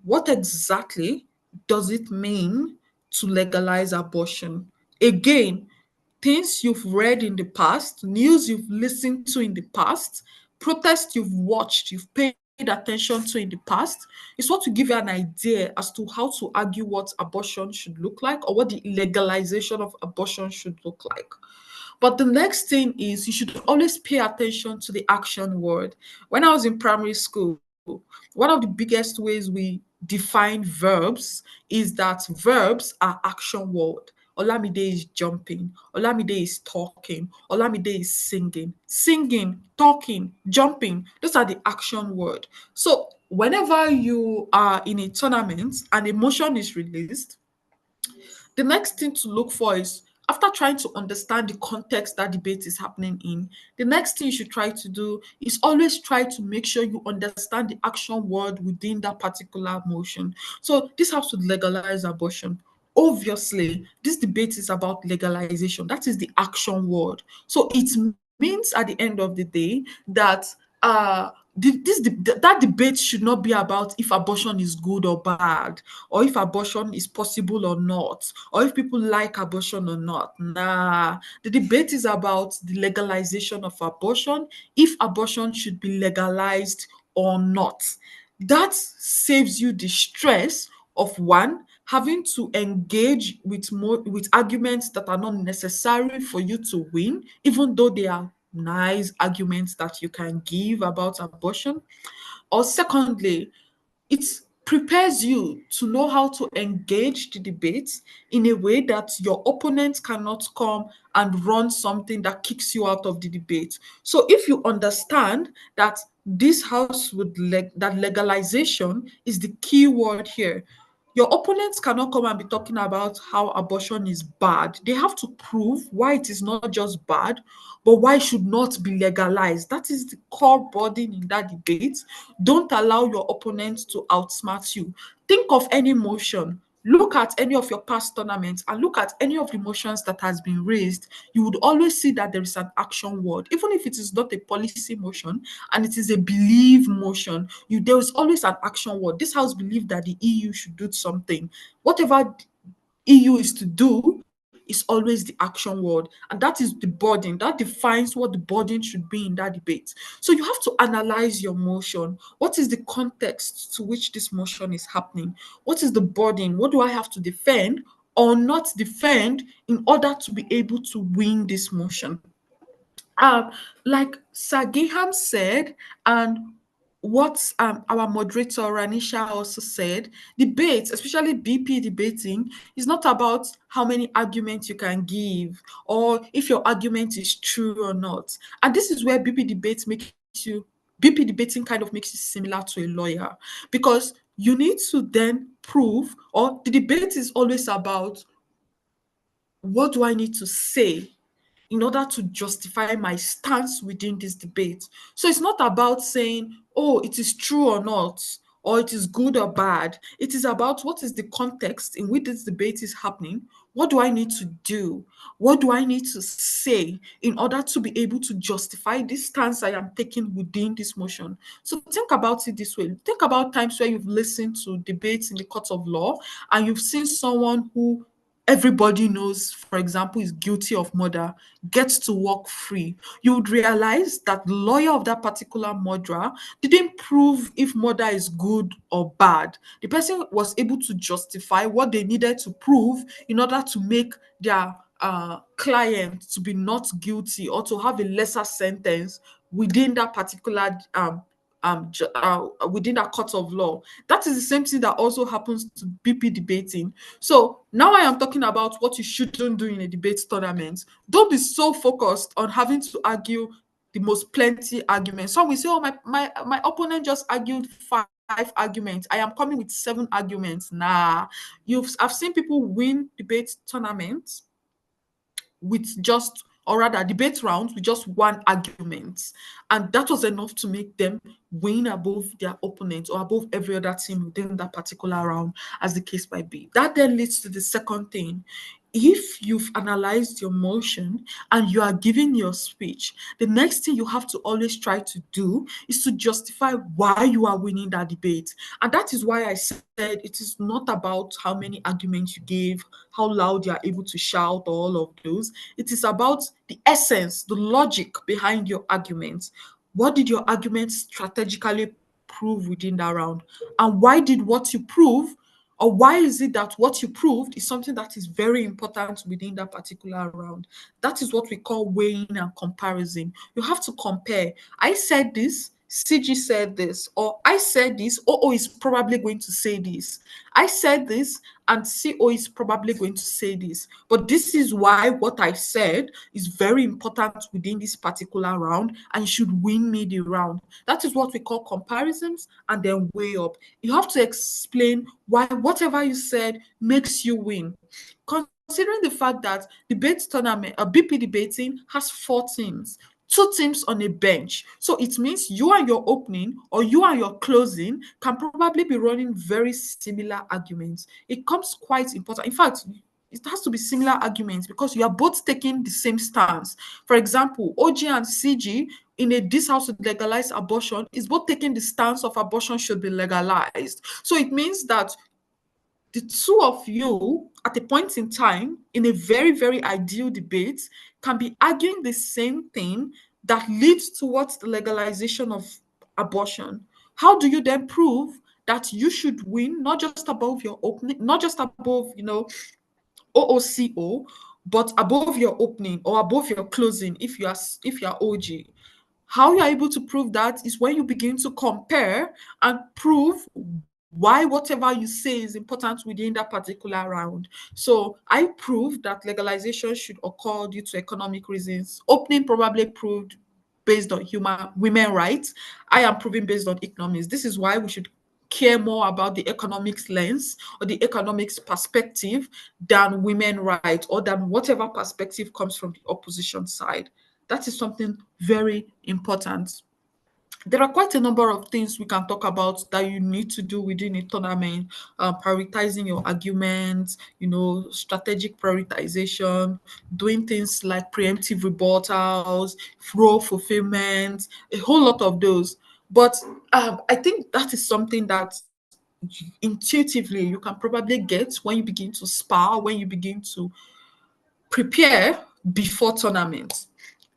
what exactly does it mean to legalize abortion? Again, things you've read in the past, news you've listened to in the past, protest you've watched, you've paid attention to in the past, is what to give you an idea as to how to argue what abortion should look like or what the legalization of abortion should look like. But the next thing is you should always pay attention to the action word. When I was in primary school, one of the biggest ways we define verbs is that verbs are action word. Olamide is jumping. Olamide is talking. Olamide is singing. Singing, talking, jumping. Those are the action word. So whenever you are in a tournament and a motion is released, the next thing to look for is, after trying to understand the context that debate is happening in, the next thing you should try to do is always try to make sure you understand the action word within that particular motion. So this has to legalize abortion. Obviously, this debate is about legalization. That is the action word. So it means at the end of the day that that debate should not be about if abortion is good or bad, or if abortion is possible or not, or if people like abortion or not. Nah, the debate is about the legalization of abortion, if abortion should be legalized or not. That saves you the stress of one having to engage with arguments that are not necessary for you to win, even though they are nice arguments that you can give about abortion. Or secondly, it prepares you to know how to engage the debate in a way that your opponent cannot come and run something that kicks you out of the debate. So if you understand that this house that legalization is the key word here, your opponents cannot come and be talking about how abortion is bad. They have to prove why it is not just bad, but why it should not be legalized. That is the core burden in that debate. Don't allow your opponent to outsmart you. Think of any motion. Look at any of your past tournaments and look at any of the motions that has been raised. You would always see that there is an action word, even if it is not a policy motion and it is a belief motion. There is always an action word. This house believe that the EU should do something. Whatever EU is to do is always the action word. And that is the burden. That defines what the burden should be in that debate. So you have to analyze your motion. What is the context to which this motion is happening? What is the burden? What do I have to defend or not defend in order to be able to win this motion? Um, like Sir Gaham said, and what our moderator Ranisha also said, debates, especially BP debating, is not about how many arguments you can give or if your argument is true or not. And this is where BP debating kind of makes you similar to a lawyer, because you need to then prove, or the debate is always about, what do I need to say in order to justify my stance within this debate? So it's not about saying, oh, it is true or not, or it is good or bad. It is about what is the context in which this debate is happening. What do I need to do? What do I need to say in order to be able to justify this stance I am taking within this motion? So think about it this way. Think about times where you've listened to debates in the court of law and you've seen someone who everybody knows, for example, is guilty of murder, gets to walk free. You would realize that the lawyer of that particular murderer didn't prove if murder is good or bad. The person was able to justify what they needed to prove in order to make their client to be not guilty or to have a lesser sentence within that particular within that court of law. That is the same thing that also happens to BP debating. So now I am talking about what you shouldn't do in a debate tournament. Don't be so focused on having to argue the most plenty arguments. Some will say, oh, my opponent just argued five arguments. I am coming with 7 arguments. Nah, I've seen people win debate tournaments with just, or rather debate rounds with just one argument, and that was enough to make them win above their opponent or above every other team within that particular round, as the case might be. That then leads to the second thing. If you've analyzed your motion and you are giving your speech, the next thing you have to always try to do is to justify why you are winning that debate. And that is why I said it is not about how many arguments you give, how loud you are able to shout, or all of those. It is about the essence, the logic behind your arguments. What did your argument strategically prove within that round? And why did what you prove, or why is it that what you proved is something that is very important within that particular round? That is what we call weighing and comparison. You have to compare. I said this, CG said this, or I said this, OO is probably going to say this. I said this, and CO is probably going to say this. But this is why what I said is very important within this particular round and should win me the round. That is what we call comparisons and then weigh up. You have to explain why whatever you said makes you win. Considering the fact that debate tournament, BP debating has 4 teams, 2 teams on a bench. So it means you and your opening or you and your closing can probably be running very similar arguments. It comes quite important. In fact, it has to be similar arguments because you are both taking the same stance. For example, OG and CG in a this house to legalize abortion is both taking the stance of abortion should be legalized. So it means that the two of you at a point in time in a very, very ideal debate can be arguing the same thing that leads towards the legalization of abortion. How do you then prove that you should win, not just above your opening, not just above, OOCO, but above your opening or above your closing if you are OG? How you are able to prove that is when you begin to compare and prove why whatever you say is important within that particular round. So I proved that legalization should occur due to economic reasons. Opening probably proved based on women rights. I am proving based on economics. This is why we should care more about the economics lens or the economics perspective than women rights or than whatever perspective comes from the opposition side. That is something very important. There are quite a number of things we can talk about that you need to do within a tournament. Prioritizing your arguments, strategic prioritization, doing things like preemptive rebuttals, role fulfillment, a whole lot of those. But I think that is something that intuitively you can probably get when you begin to spar, when you begin to prepare before tournament.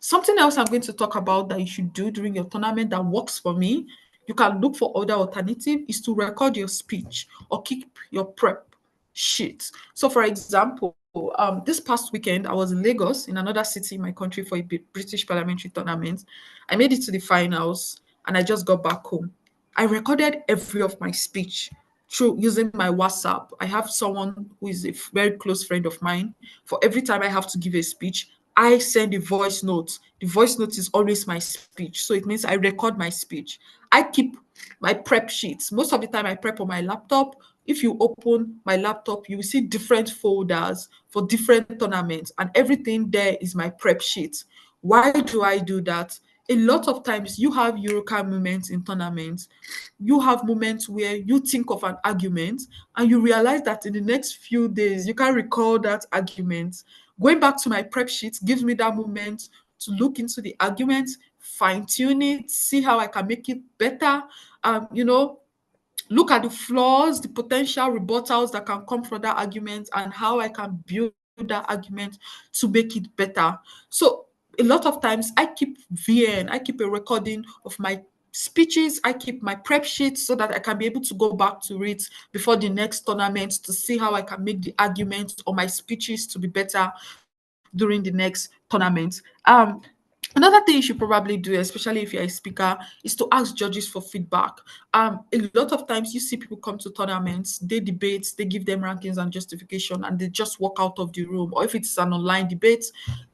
Something else I'm going to talk about that you should do during your tournament that works for me, you can look for other alternative, is to record your speech or keep your prep sheet. So for example, this past weekend, I was in Lagos, in another city in my country, for a British parliamentary tournament. I made it to the finals and I just got back home. I recorded every of my speech through using my WhatsApp. I have someone who is a very close friend of mine. For every time I have to give a speech, I send a voice note. The voice note is always my speech. So it means I record my speech. I keep my prep sheets. Most of the time I prep on my laptop. If you open my laptop, you will see different folders for different tournaments, and everything there is my prep sheet. Why do I do that? A lot of times you have Eureka moments in tournaments. You have moments where you think of an argument and you realize that in the next few days you can recall that argument. Going back to my prep sheet gives me that moment to look into the argument, fine tune it, see how I can make it better. Look at the flaws, the potential rebuttals that can come from that argument, and how I can build that argument to make it better. So a lot of times I keep VN, I keep a recording of my speeches, I keep my prep sheets so that I can be able to go back to it before the next tournament to see how I can make the arguments or my speeches to be better during the next tournament. Another thing you should probably do, especially if you're a speaker, is to ask judges for feedback. A lot of times you see people come to tournaments, they debate, they give them rankings and justification, and they just walk out of the room. Or if it's an online debate,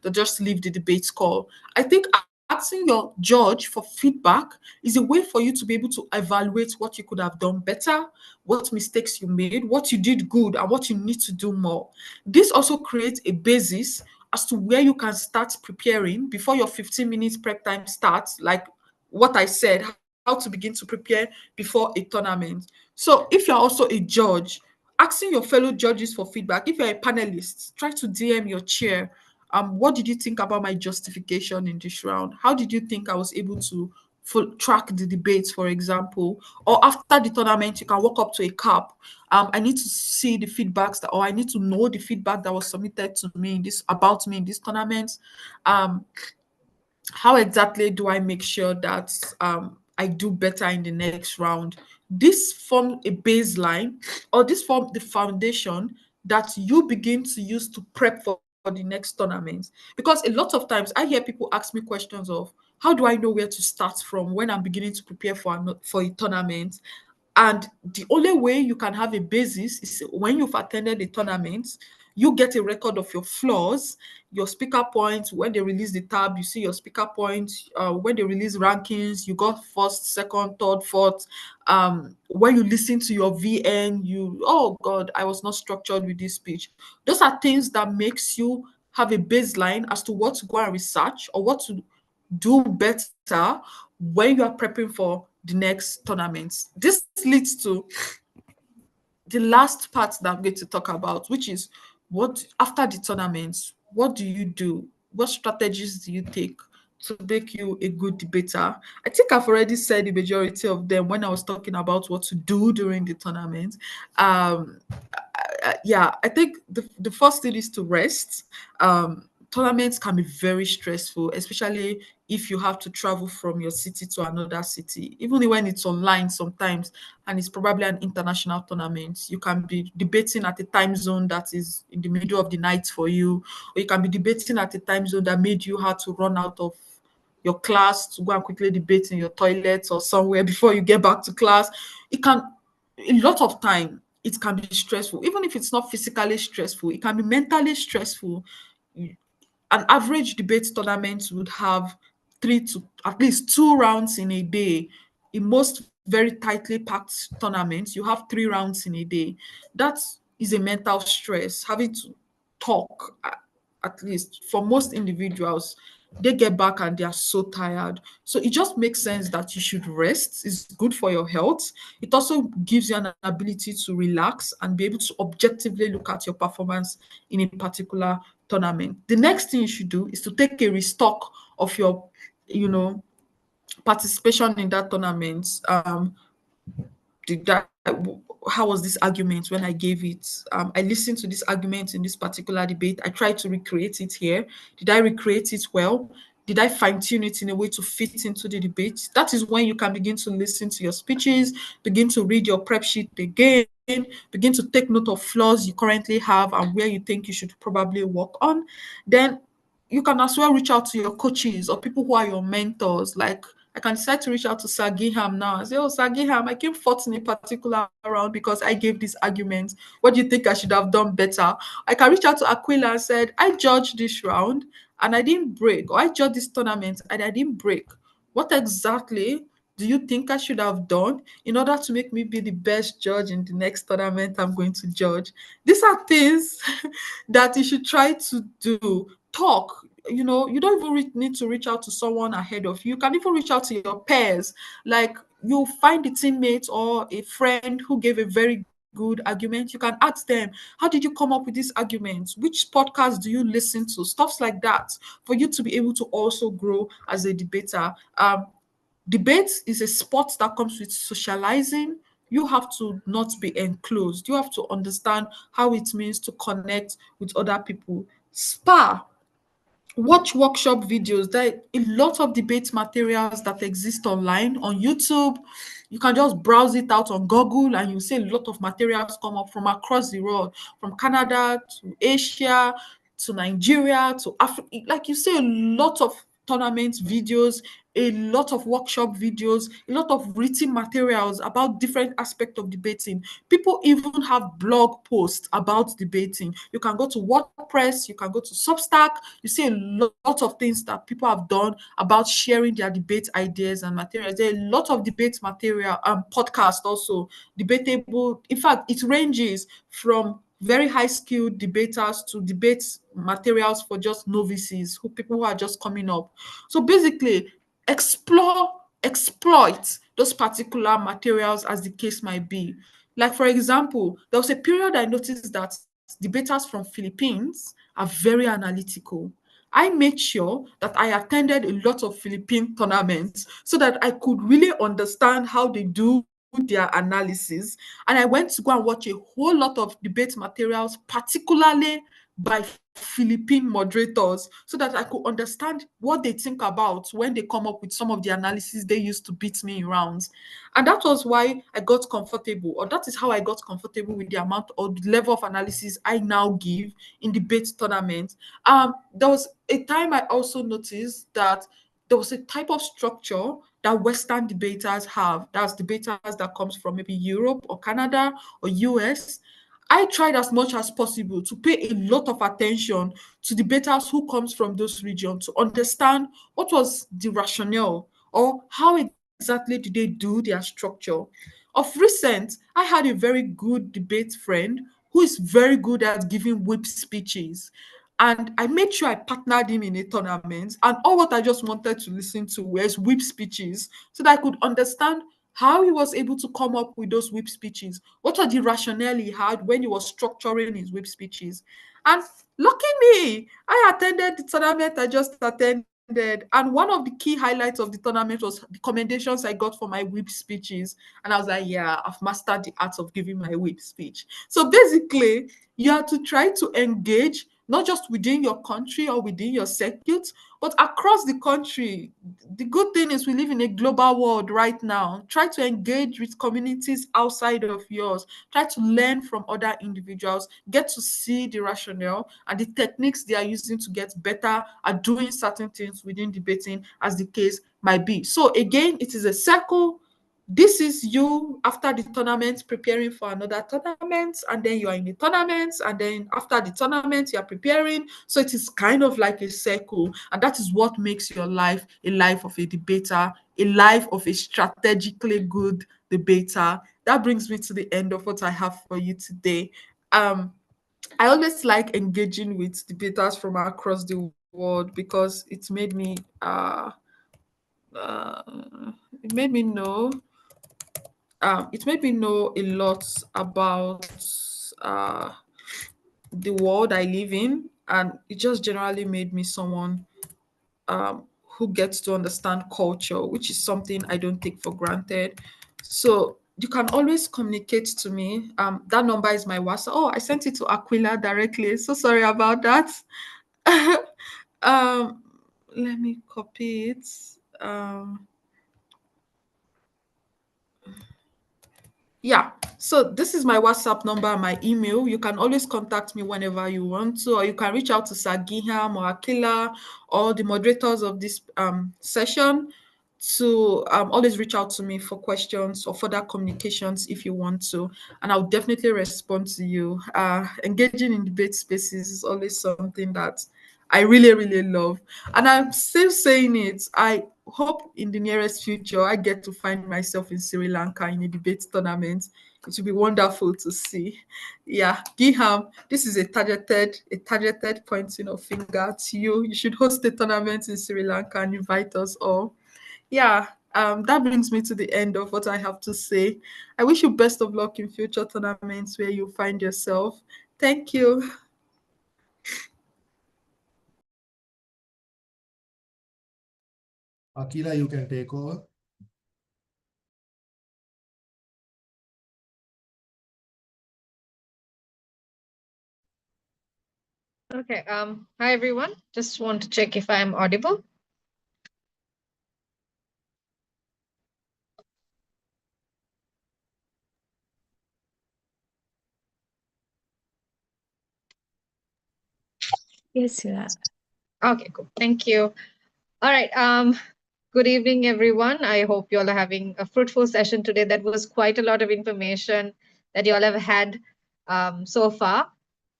they just leave the debate call. I think asking your judge for feedback is a way for you to be able to evaluate what you could have done better, what mistakes you made, what you did good, and what you need to do more. This also creates a basis as to where you can start preparing before your 15 minutes prep time starts, like what I said, how to begin to prepare before a tournament. So if you're also a judge, asking your fellow judges for feedback. If you're a panelist, try to DM your chair. What did you think about my justification in this round? How did you think I was able to track the debates, for example? Or after the tournament, you can walk up to a cap. I need to see the feedbacks or I need to know the feedback that was submitted to me in this about me in this tournament. Um, how exactly do I make sure that I do better in the next round? This form a baseline, or this form the foundation that you begin to use to prep for the next tournament. Because a lot of times I hear people ask me questions of, how do I know where to start from when I'm beginning to prepare for a tournament? And the only way you can have a basis is when you've attended a tournament, you get a record of your flaws, your speaker points. When they release the tab, you see your speaker points. When they release rankings, you got first, second, third, fourth. When you listen to your VN, oh God, I was not structured with this speech. Those are things that makes you have a baseline as to what to go and research or what to do better when you are prepping for the next tournaments. This leads to the last part that I'm going to talk about, which is what after the tournaments, what do you do? What strategies do you take to make you a good debater? I think I've already said the majority of them when I was talking about what to do during the tournament. Um, yeah, I think the first thing is to rest. Tournaments can be very stressful, especially if you have to travel from your city to another city, even when it's online sometimes, and it's probably an international tournament. You can be debating at a time zone that is in the middle of the night for you, or you can be debating at a time zone that made you have to run out of your class to go and quickly debate in your toilet or somewhere before you get back to class. It can, a lot of time, it can be stressful. Even if it's not physically stressful, it can be mentally stressful. An average debate tournament would have 3 to at least 2 rounds in a day. In most very tightly packed tournaments, you have 3 rounds in a day. That is a mental stress. Having to talk, at least for most individuals, they get back and they are so tired. So it just makes sense that you should rest. It's good for your health. It also gives you an ability to relax and be able to objectively look at your performance in a particular tournament. The next thing you should do is to take a restock of your, you know, participation in that tournament. Did that How was this argument when I gave it? I listened to this argument in this particular debate. I tried to recreate it here. Did I recreate it well? Did I fine tune it in a way to fit into the debate? That is when you can begin to listen to your speeches, begin to read your prep sheet again, begin to take note of flaws you currently have and where you think you should probably work on. Then you can as well reach out to your coaches or people who are your mentors. Like, I can decide to reach out to Sir Giham now and say, oh, Sir Giham, I came fourth in a particular round because I gave this argument. What do you think I should have done better? I can reach out to Aquila and said, I judged this round and I didn't break, or I judged this tournament and I didn't break. What exactly do you think I should have done in order to make me be the best judge in the next tournament I'm going to judge? These are things that you should try to do. Talk. You don't even need to reach out to someone ahead of you. You can even reach out to your peers. Like, you find a teammate or a friend who gave a very good argument. You can ask them, how did you come up with this argument? Which podcast do you listen to? Stuffs like that, for you to be able to also grow as a debater. Debate is a sport that comes with socializing. You have to not be enclosed. You have to understand how it means to connect with other people. Spa, watch workshop videos. There are a lot of debate materials that exist online on YouTube. You can just browse it out on Google and you see a lot of materials come up from across the world, from Canada to Asia to Nigeria to Africa. Like, you see a lot of tournament videos, a lot of workshop videos, a lot of written materials about different aspects of debating. People even have blog posts about debating. You can go to WordPress, you can go to Substack. You see a lot of things that people have done about sharing their debate ideas and materials. There are a lot of debate material and podcast also, debatable. In fact, it ranges from very high skilled debaters to debate materials for just novices, people who are just coming up. So basically, explore, exploit those particular materials as the case might be. Like, for example, there was a period I noticed that debaters from Philippines are very analytical. I made sure that I attended a lot of Philippine tournaments so that I could really understand how they do their analysis. And I went to go and watch a whole lot of debate materials, particularly by Philippine moderators so that I could understand what they think about when they come up with some of the analysis they used to beat me in rounds. And that was why I got comfortable, or that is how I got comfortable with the amount or the level of analysis I now give in debate tournaments. There was a time I also noticed that there was a type of structure that Western debaters have. That's debaters that comes from maybe Europe or Canada or US. I tried as much as possible to pay a lot of attention to debaters who comes from those regions to understand what was the rationale or how exactly did they do their structure. Of recent, I had a very good debate friend who is very good at giving whip speeches. And I made sure I partnered him in a tournament. And all what I just wanted to listen to was whip speeches so that I could understand how he was able to come up with those whip speeches. What are the rationale he had when he was structuring his whip speeches? And lucky me, I attended the tournament I just attended. And one of the key highlights of the tournament was the commendations I got for my whip speeches. And I was like, yeah, I've mastered the art of giving my whip speech. So basically, you have to try to engage not just within your country or within your circuit, but across the country. The good thing is we live in a global world right now. Try to engage with communities outside of yours. Try to learn from other individuals, get to see the rationale and the techniques they are using to get better at doing certain things within debating, as the case might be. So again, it is a circle. This is you after the tournament preparing for another tournament, and then you are in the tournament, and then after the tournament you are preparing. So it is kind of like a circle, and that is what makes your life a life of a debater, a life of a strategically good debater. That brings me to the end of what I have for you today. I always like engaging with debaters from across the world because uh, it made me know it made me know a lot about uh, the world I live in, and it just generally made me someone who gets to understand culture, which is something I don't take for granted. So you can always communicate to me. That number is my WhatsApp. Oh, I sent it to Aquila directly. So sorry about that. um, Let me copy it. Yeah, so this is my WhatsApp number and my email. You can always contact me whenever you want to, or you can reach out to Sagiham or Akila or the moderators of this session to always reach out to me for questions or further communications if you want to, and I'll definitely respond to you. Engaging in debate spaces is always something that I really, really love. And I'm still saying it. I hope in the nearest future I get to find myself in Sri Lanka in a debate tournament. It will be wonderful to see. Yeah, Giham, this is a targeted pointing of finger to you. You should host a tournament in Sri Lanka and invite us all. Yeah, that brings me to the end of what I have to say. I wish you best of luck in future tournaments where you find yourself. Thank you. Akila, you can take over. Okay. Hi everyone. Just want to check if I'm audible. Yes, you are. Okay, cool. Thank you. All right. Good evening, everyone. I hope you all are having a fruitful session today. That was quite a lot of information that you all have had so far.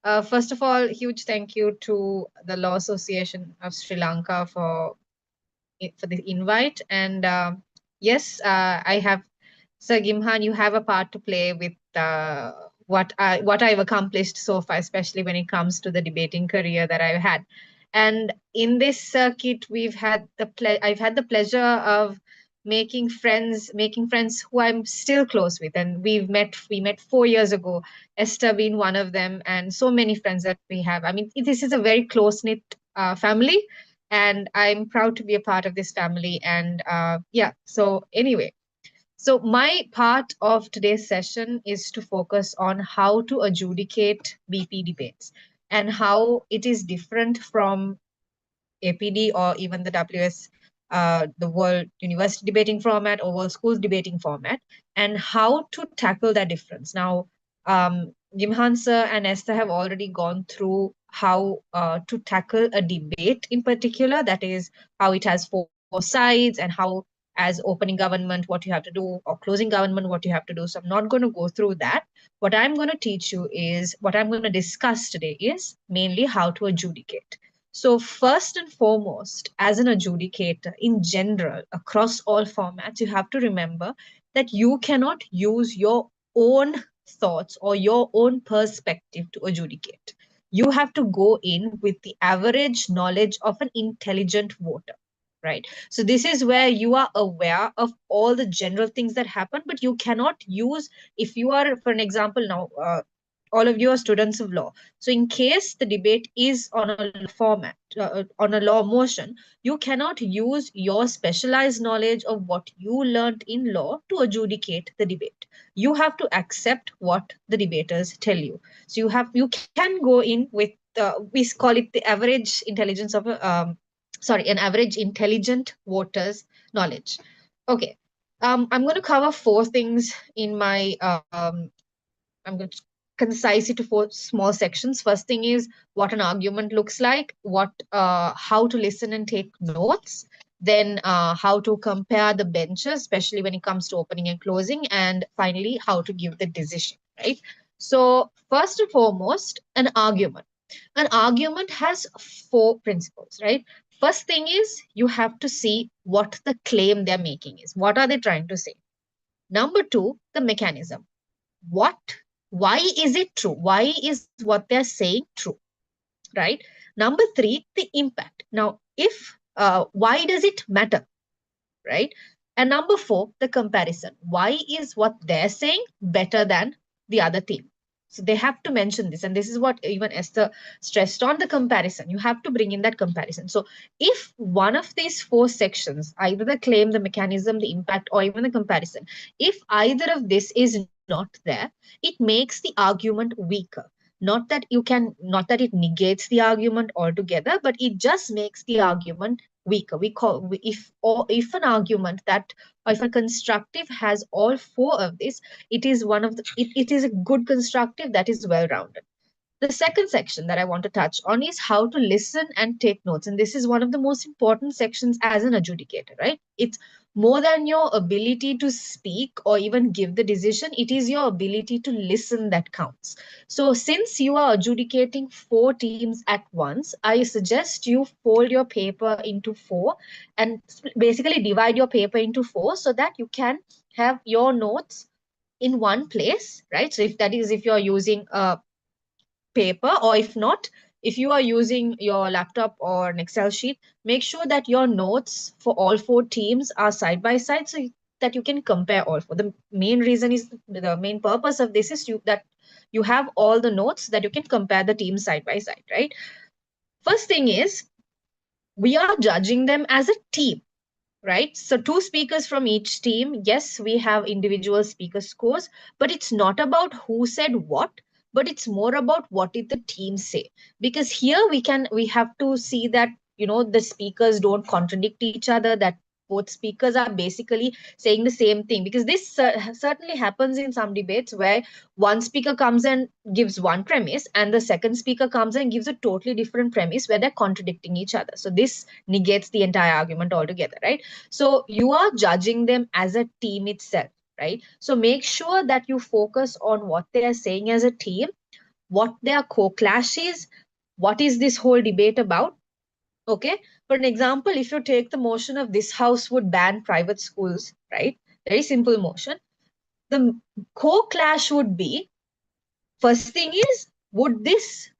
First of all, huge thank you to the Law Association of Sri Lanka for the invite. And yes, I have, Sir Gimhan, you have a part to play with what I've accomplished so far, especially when it comes to the debating career that I've had. And in this circuit, I've had the pleasure of making friends who I'm still close with, and we met 4 years ago. Esther being one of them, and so many friends that we have. I mean, this is a very close knit family, and I'm proud to be a part of this family. And yeah, so anyway, so my part of today's session is to focus on how to adjudicate BP debates. and how it is different from APD or even the WS, the World University Debating Format or World Schools Debating Format, and how to tackle that difference. Now, Gimhan sir and Esther have already gone through how to tackle a debate in particular, that is how it has four sides and how as opening government what you have to do or closing government what you have to do. So I'm not going to go through that. What I'm going to teach you is, what I'm going to discuss today is mainly how to adjudicate. So first and foremost, as an adjudicator in general, across all formats, you have to remember that you cannot use your own thoughts or your own perspective to adjudicate. You have to go in with the average knowledge of an intelligent voter, right? So this is where you are aware of all the general things that happen, but you cannot use, if you are, for an example now, all of you are students of law. So in case the debate is on a format, on a law motion, you cannot use your specialized knowledge of what you learned in law to adjudicate the debate. You have to accept what the debaters tell you. So you can go in with, we call it the average intelligence of a, an average intelligent voter's knowledge. Okay. I'm going to cover four things in my, I'm going to concise it to four small sections. First thing is what an argument looks like, how to listen and take notes, then how to compare the benches, especially when it comes to opening and closing, and finally how to give the decision, right? So first and foremost, an argument. An argument has four principles, right? First thing is you have to see what the claim they're making is. What are they trying to say? Number two, the mechanism. What, why is it true? Why is what they're saying true? Right? Number three, the impact. Now, if why does it matter? Right? And number four, the comparison. Why is what they're saying better than the other team? So they have to mention this. And this is what even Esther stressed on, the comparison. You have to bring in that comparison. So if one of these four sections, either the claim, the mechanism, the impact, or even the comparison, if either of this is not there, it makes the argument weaker. Not that it negates the argument altogether, but it just makes the argument weaker. If an argument that, or if a constructive has all four of this, it is it is a good constructive that is well rounded. The second section that I want to touch on is how to listen and take notes. And this is one of the most important sections as an adjudicator, right? It's more than your ability to speak or even give the decision, it is your ability to listen that counts. So since you are adjudicating four teams at once, I suggest you fold your paper into four and basically divide your paper into four so that you can have your notes in one place, right? So if you're using a paper, or if not, if you are using your laptop or an Excel sheet, make sure that your notes for all four teams are side by side so that you can compare all four. The main reason is, the main purpose of this is that you have all the notes that you can compare the teams side by side, right? First thing is, we are judging them as a team, right? So two speakers from each team. Yes, we have individual speaker scores, but it's not about who said what, but it's more about what did the team say. Because here we have to see that, the speakers don't contradict each other, that both speakers are basically saying the same thing. Because this certainly happens in some debates where one speaker comes and gives one premise and the second speaker comes and gives a totally different premise where they're contradicting each other. So this negates the entire argument altogether, right? So you are judging them as a team itself, right? So make sure that you focus on what they are saying as a team, what their co-clash is, what is this whole debate about. Okay. For an example, if you take the motion of this house would ban private schools, right? Very simple motion. The co-clash would be, first thing is, would this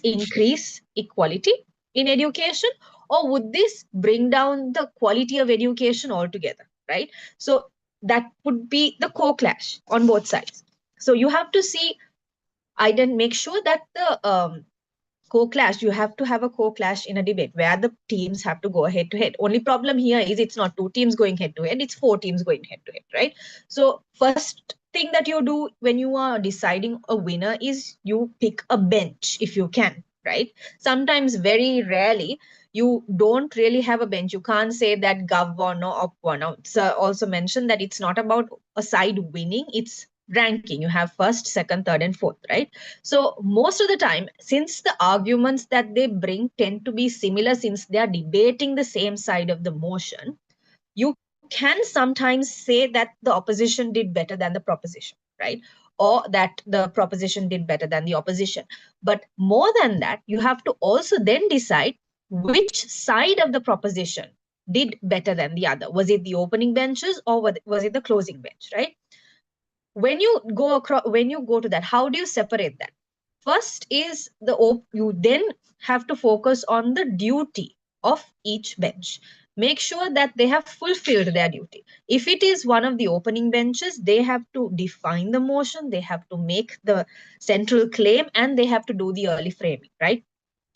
increase equality in education, or would this bring down the quality of education altogether, right? So that would be the co-clash on both sides. So you have to see, make sure that the co-clash, you have to have a co-clash in a debate where the teams have to go head to head. Only problem here is it's not two teams going head to head, it's four teams going head to head, right? So first thing that you do when you are deciding a winner is you pick a bench if you can, right? Sometimes, very rarely, you don't really have a bench. You can't say that Gov won or Op won. It's also mentioned that it's not about a side winning, it's ranking. You have first, second, third, and fourth, right? So most of the time, since the arguments that they bring tend to be similar, since they are debating the same side of the motion, you can sometimes say that the opposition did better than the proposition, right? Or that the proposition did better than the opposition. But more than that, you have to also then decide which side of the proposition did better than the other. Was it the opening benches or was it the closing bench, right? When you go across, when you go to that, how do you separate that? First is you then have to focus on the duty of each bench. Make sure that they have fulfilled their duty. If it is one of the opening benches, they have to define the motion, they have to make the central claim, and they have to do the early framing, right?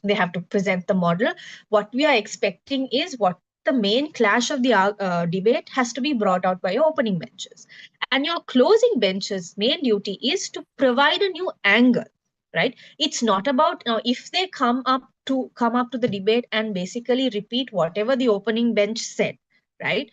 They have to present the model. What we are expecting is what the main clash of the debate has to be brought out by your opening benches. And your closing benches' main duty is to provide a new angle, right? It's not about now if they come up to the debate and basically repeat whatever the opening bench said, right?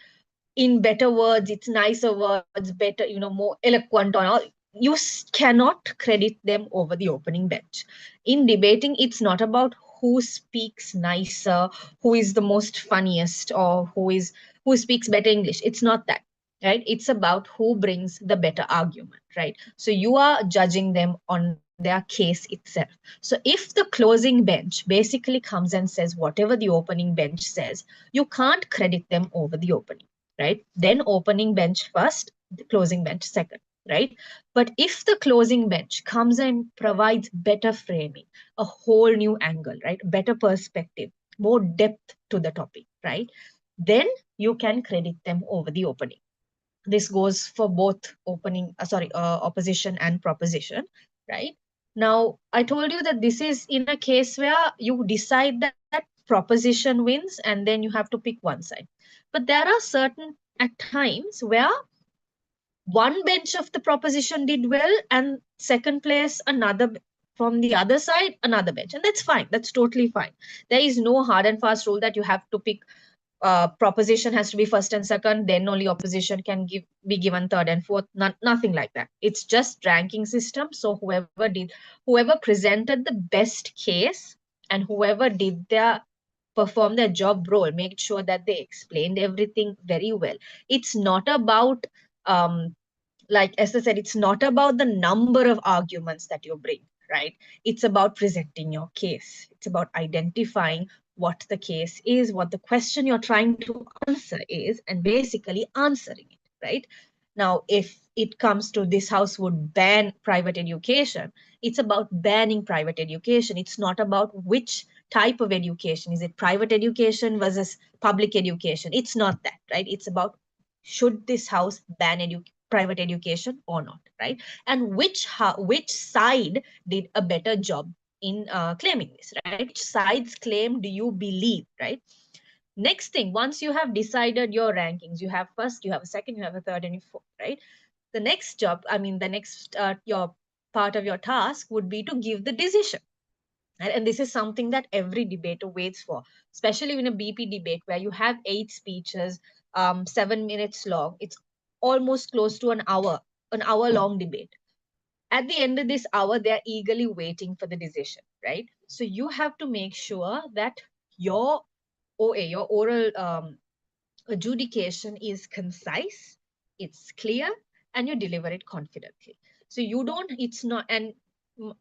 In better words, it's nicer words, better, more eloquent on all. You cannot credit them over the opening bench. In debating, it's not about who speaks nicer, who is the most funniest, or who speaks better English. It's not that, right? It's about who brings the better argument, right? So you are judging them on their case itself. So if the closing bench basically comes and says whatever the opening bench says, you can't credit them over the opening, right? Then opening bench first, the closing bench second, right? But if the closing bench comes and provides better framing, a whole new angle, right? Better perspective, more depth to the topic, right? Then you can credit them over the opening. This goes for both opposition and proposition, right? Now, I told you that this is in a case where you decide that proposition wins and then you have to pick one side. But there are certain at times where one bench of the proposition did well and second place another from the other side another bench, and that's fine, that's totally fine. There is no hard and fast rule that you have to pick proposition has to be first and second, then only opposition can be given third and fourth. Nothing like that. It's just ranking system. So whoever presented the best case and whoever did perform their job role, make sure that they explained everything very well. It's not about like Esther said, it's not about the number of arguments that you bring, right? It's about presenting your case. It's about identifying what the case is, what the question you're trying to answer is, and basically answering it, right? Now, if it comes to this house would ban private education, it's about banning private education. It's not about which type of education. Is it private education versus public education? It's not that, right? It's about should this house ban private education or not, right? And which side did a better job in claiming this, right? Which side's claim do you believe, right? Next thing, once you have decided your rankings, you have first, you have a second, you have a third, and you fourth, right? The next job, the next your part of your task would be to give the decision. And this is something that every debater waits for, especially in a BP debate where you have 8 speeches, 7 minutes long. It's almost close to an hour long debate. At the end of this hour, they're eagerly waiting for the decision, right? So you have to make sure that your your oral adjudication is concise, it's clear, and you deliver it confidently. So it's not, and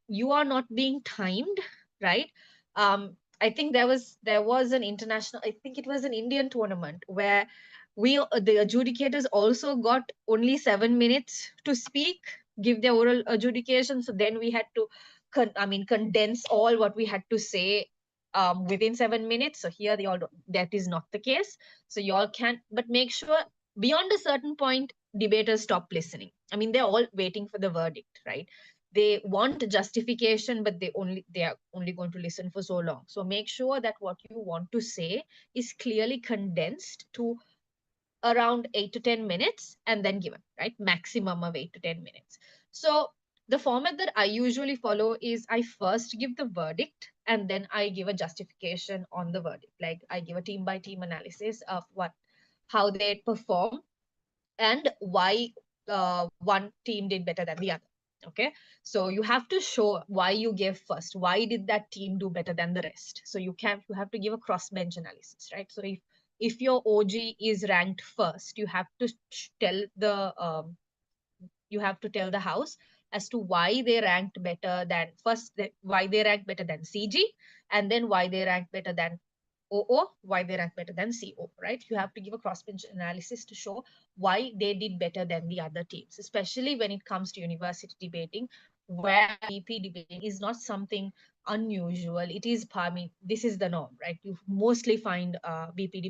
you are not being timed, right? I think there was an international, I think it was an Indian tournament where the adjudicators also got only 7 minutes to speak, give their oral adjudication. So then we had to condense all what we had to say within 7 minutes. So here that is not the case. So y'all can, but make sure beyond a certain point, debaters stop listening. They're all waiting for the verdict, right? They want justification, but they are only going to listen for so long. So make sure that what you want to say is clearly condensed to around 8 to 10 minutes and then given, right? Maximum of 8 to 10 minutes. So the format that I usually follow is I first give the verdict and then I give a justification on the verdict. Like I give a team by team analysis of how they perform and why one team did better than the other. Okay, so you have to show why you gave first. Why did that team do better than the rest? So you have to give a cross bench analysis, right? So if your OG is ranked first, you have to tell the house as to why they ranked better than why they ranked better than CG, and then why they ranked better than OO, why they rank better than CO, right? You have to give a cross-bench analysis to show why they did better than the other teams, especially when it comes to university debating, where BP debating is not something unusual. It is, I mean, this is the norm, right? You mostly find BP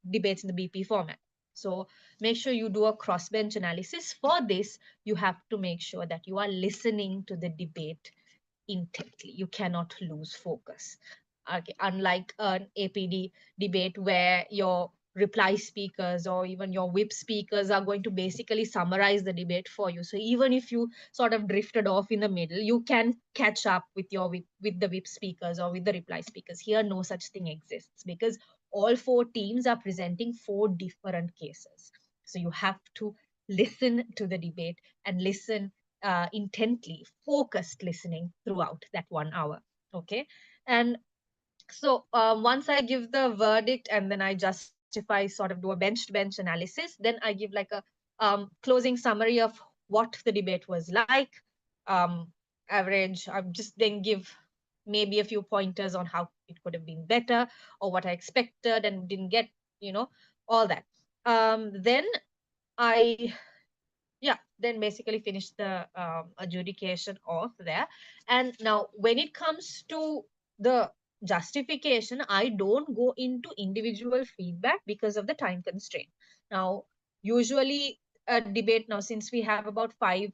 debates in the BP format. So make sure you do a cross-bench analysis. For this, you have to make sure that you are listening to the debate intently. You cannot lose focus. Okay, unlike an APD debate where your reply speakers or even your whip speakers are going to basically summarize the debate for you. So even if you sort of drifted off in the middle, you can catch up with with the whip speakers or with the reply speakers. Here, no such thing exists because all four teams are presenting four different cases. So you have to listen to the debate and listen intently, focused listening throughout that 1 hour. Okay. And so once I give the verdict and then I justify, sort of do a bench to bench analysis, then I give like a closing summary of what the debate was like, um, average. I just then give maybe a few pointers on how it could have been better or what I expected and didn't get, all that. Then I then basically finish the adjudication off there. And now when it comes to the justification, I don't go into individual feedback because of the time constraint. Now usually a debate, now since we have about 5-6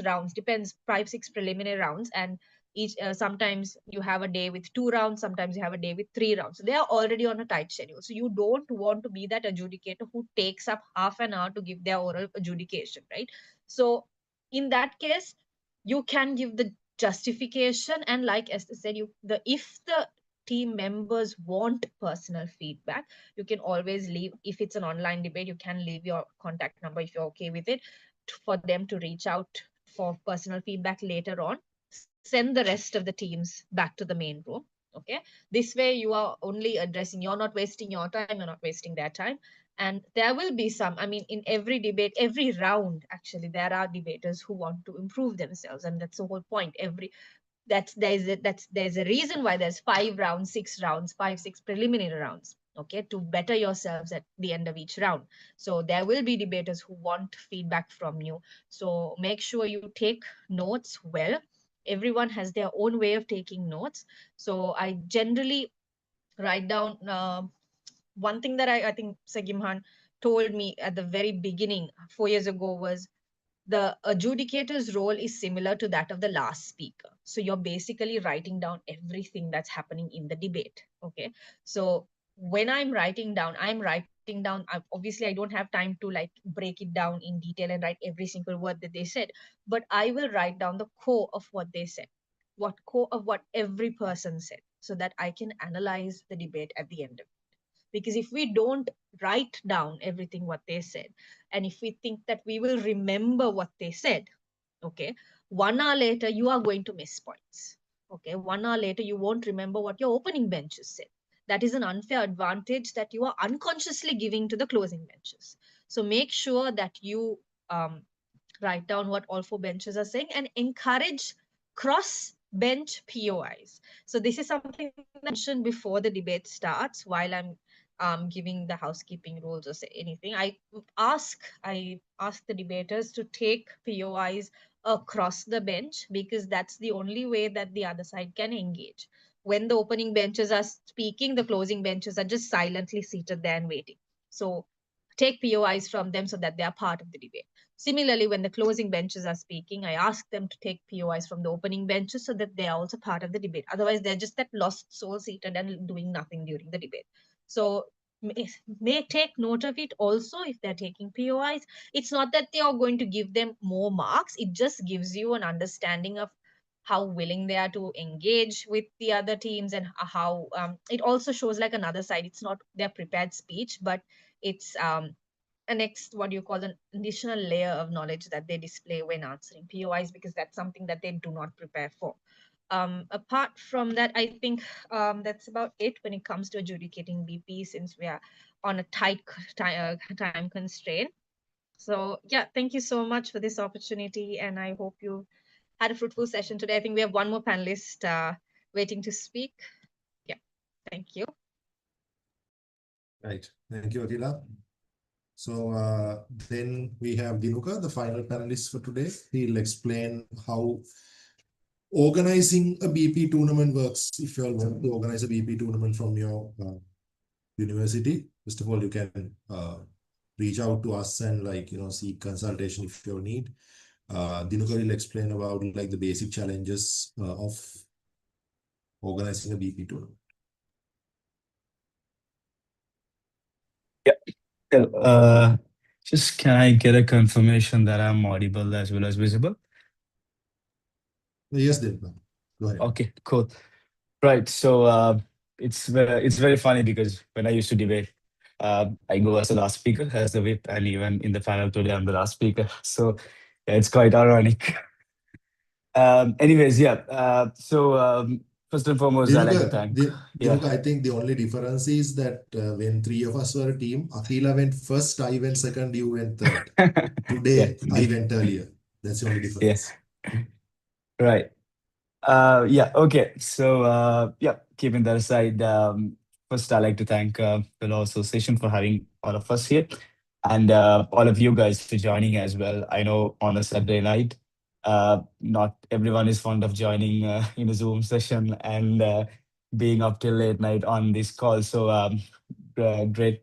rounds, depends, 5-6 preliminary rounds, and each sometimes you have a day with 2 rounds, sometimes you have a day with 3 rounds, so they are already on a tight schedule. So you don't want to be that adjudicator who takes up half an hour to give their oral adjudication, right? So in that case, you can give the justification, and like Esther said, if the team members want personal feedback, you can always leave. If it's an online debate, you can leave your contact number if you're okay with it, for them to reach out for personal feedback later on. Send the rest of the teams back to the main room. Okay, this way you are only addressing, you're not wasting your time, you're not wasting their time. And there will be some, I mean, in every debate, every round, actually, there are debaters who want to improve themselves, and that's the whole point. There's a reason why there's 5 rounds, 6 rounds, 5-6 preliminary rounds, okay, to better yourselves at the end of each round. So there will be debaters who want feedback from you, so make sure you take notes well. Everyone has their own way of taking notes, so I generally write down one thing that I think Sagimhan told me at the very beginning 4 years ago was the adjudicator's role is similar to that of the last speaker. So you're basically writing down everything that's happening in the debate. Okay. So when I'm writing down, obviously I don't have time to like break it down in detail and write every single word that they said, but I will write down the core of what they said, core of what every person said, so that I can analyze the debate at the end of it. Because if we don't write down everything what they said, and if we think that we will remember what they said, okay, 1 hour later you are going to miss points. Okay, 1 hour later you won't remember what your opening benches said. That is an unfair advantage that you are unconsciously giving to the closing benches. So make sure that you write down what all four benches are saying and encourage cross bench POIs. So this is something I mentioned before the debate starts, while I'm giving the housekeeping rules or say anything. I ask the debaters to take POIs across the bench, because that's the only way that the other side can engage. When the opening benches are speaking, the closing benches are just silently seated there and waiting. So take POIs from them so that they are part of the debate. Similarly, when the closing benches are speaking, I ask them to take POIs from the opening benches so that they are also part of the debate. Otherwise, they're just that lost soul seated and doing nothing during the debate. So may take note of it also if they're taking POIs. It's not that they are going to give them more marks, it just gives you an understanding of how willing they are to engage with the other teams, and how it also shows like another side. It's not their prepared speech, but it's an next, what do you call, an additional layer of knowledge that they display when answering POIs, because that's something that they do not prepare for. Apart from that, I think that's about it when it comes to adjudicating BP, since we are on a tight time constraint. So yeah, thank you so much for this opportunity, and I hope you had a fruitful session today. I think we have one more panelist waiting to speak. Yeah, thank you. Right. Thank you, Akila. So then we have Dinuka, the final panelist for today. He'll explain how organizing a BP tournament works. If you all want to organize a BP tournament from your university, first of all, you can reach out to us and seek consultation if you need. Dinuka will explain about like the basic challenges of organizing a BP tournament. Yeah. Hello. Just can I get a confirmation that I'm audible as well as visible? Yes, Dinuka. Go ahead. Okay, cool. Right. So it's very funny because when I used to debate, I go as the last speaker, as the whip, and even in the panel today, I'm the last speaker. So yeah, it's quite ironic. Anyways, yeah. First and foremost, I like to thank. Yeah. Dinuka, I think the only difference is that when three of us were a team, Akila went first, I went second, you went third. Today, I went earlier. That's the only difference. Yeah. Right. Yeah, okay. So, yeah, keeping that aside, first I'd like to thank the Law Association for having all of us here, and all of you guys for joining as well. I know on a Saturday night, not everyone is fond of joining in a Zoom session and being up till late night on this call. So, great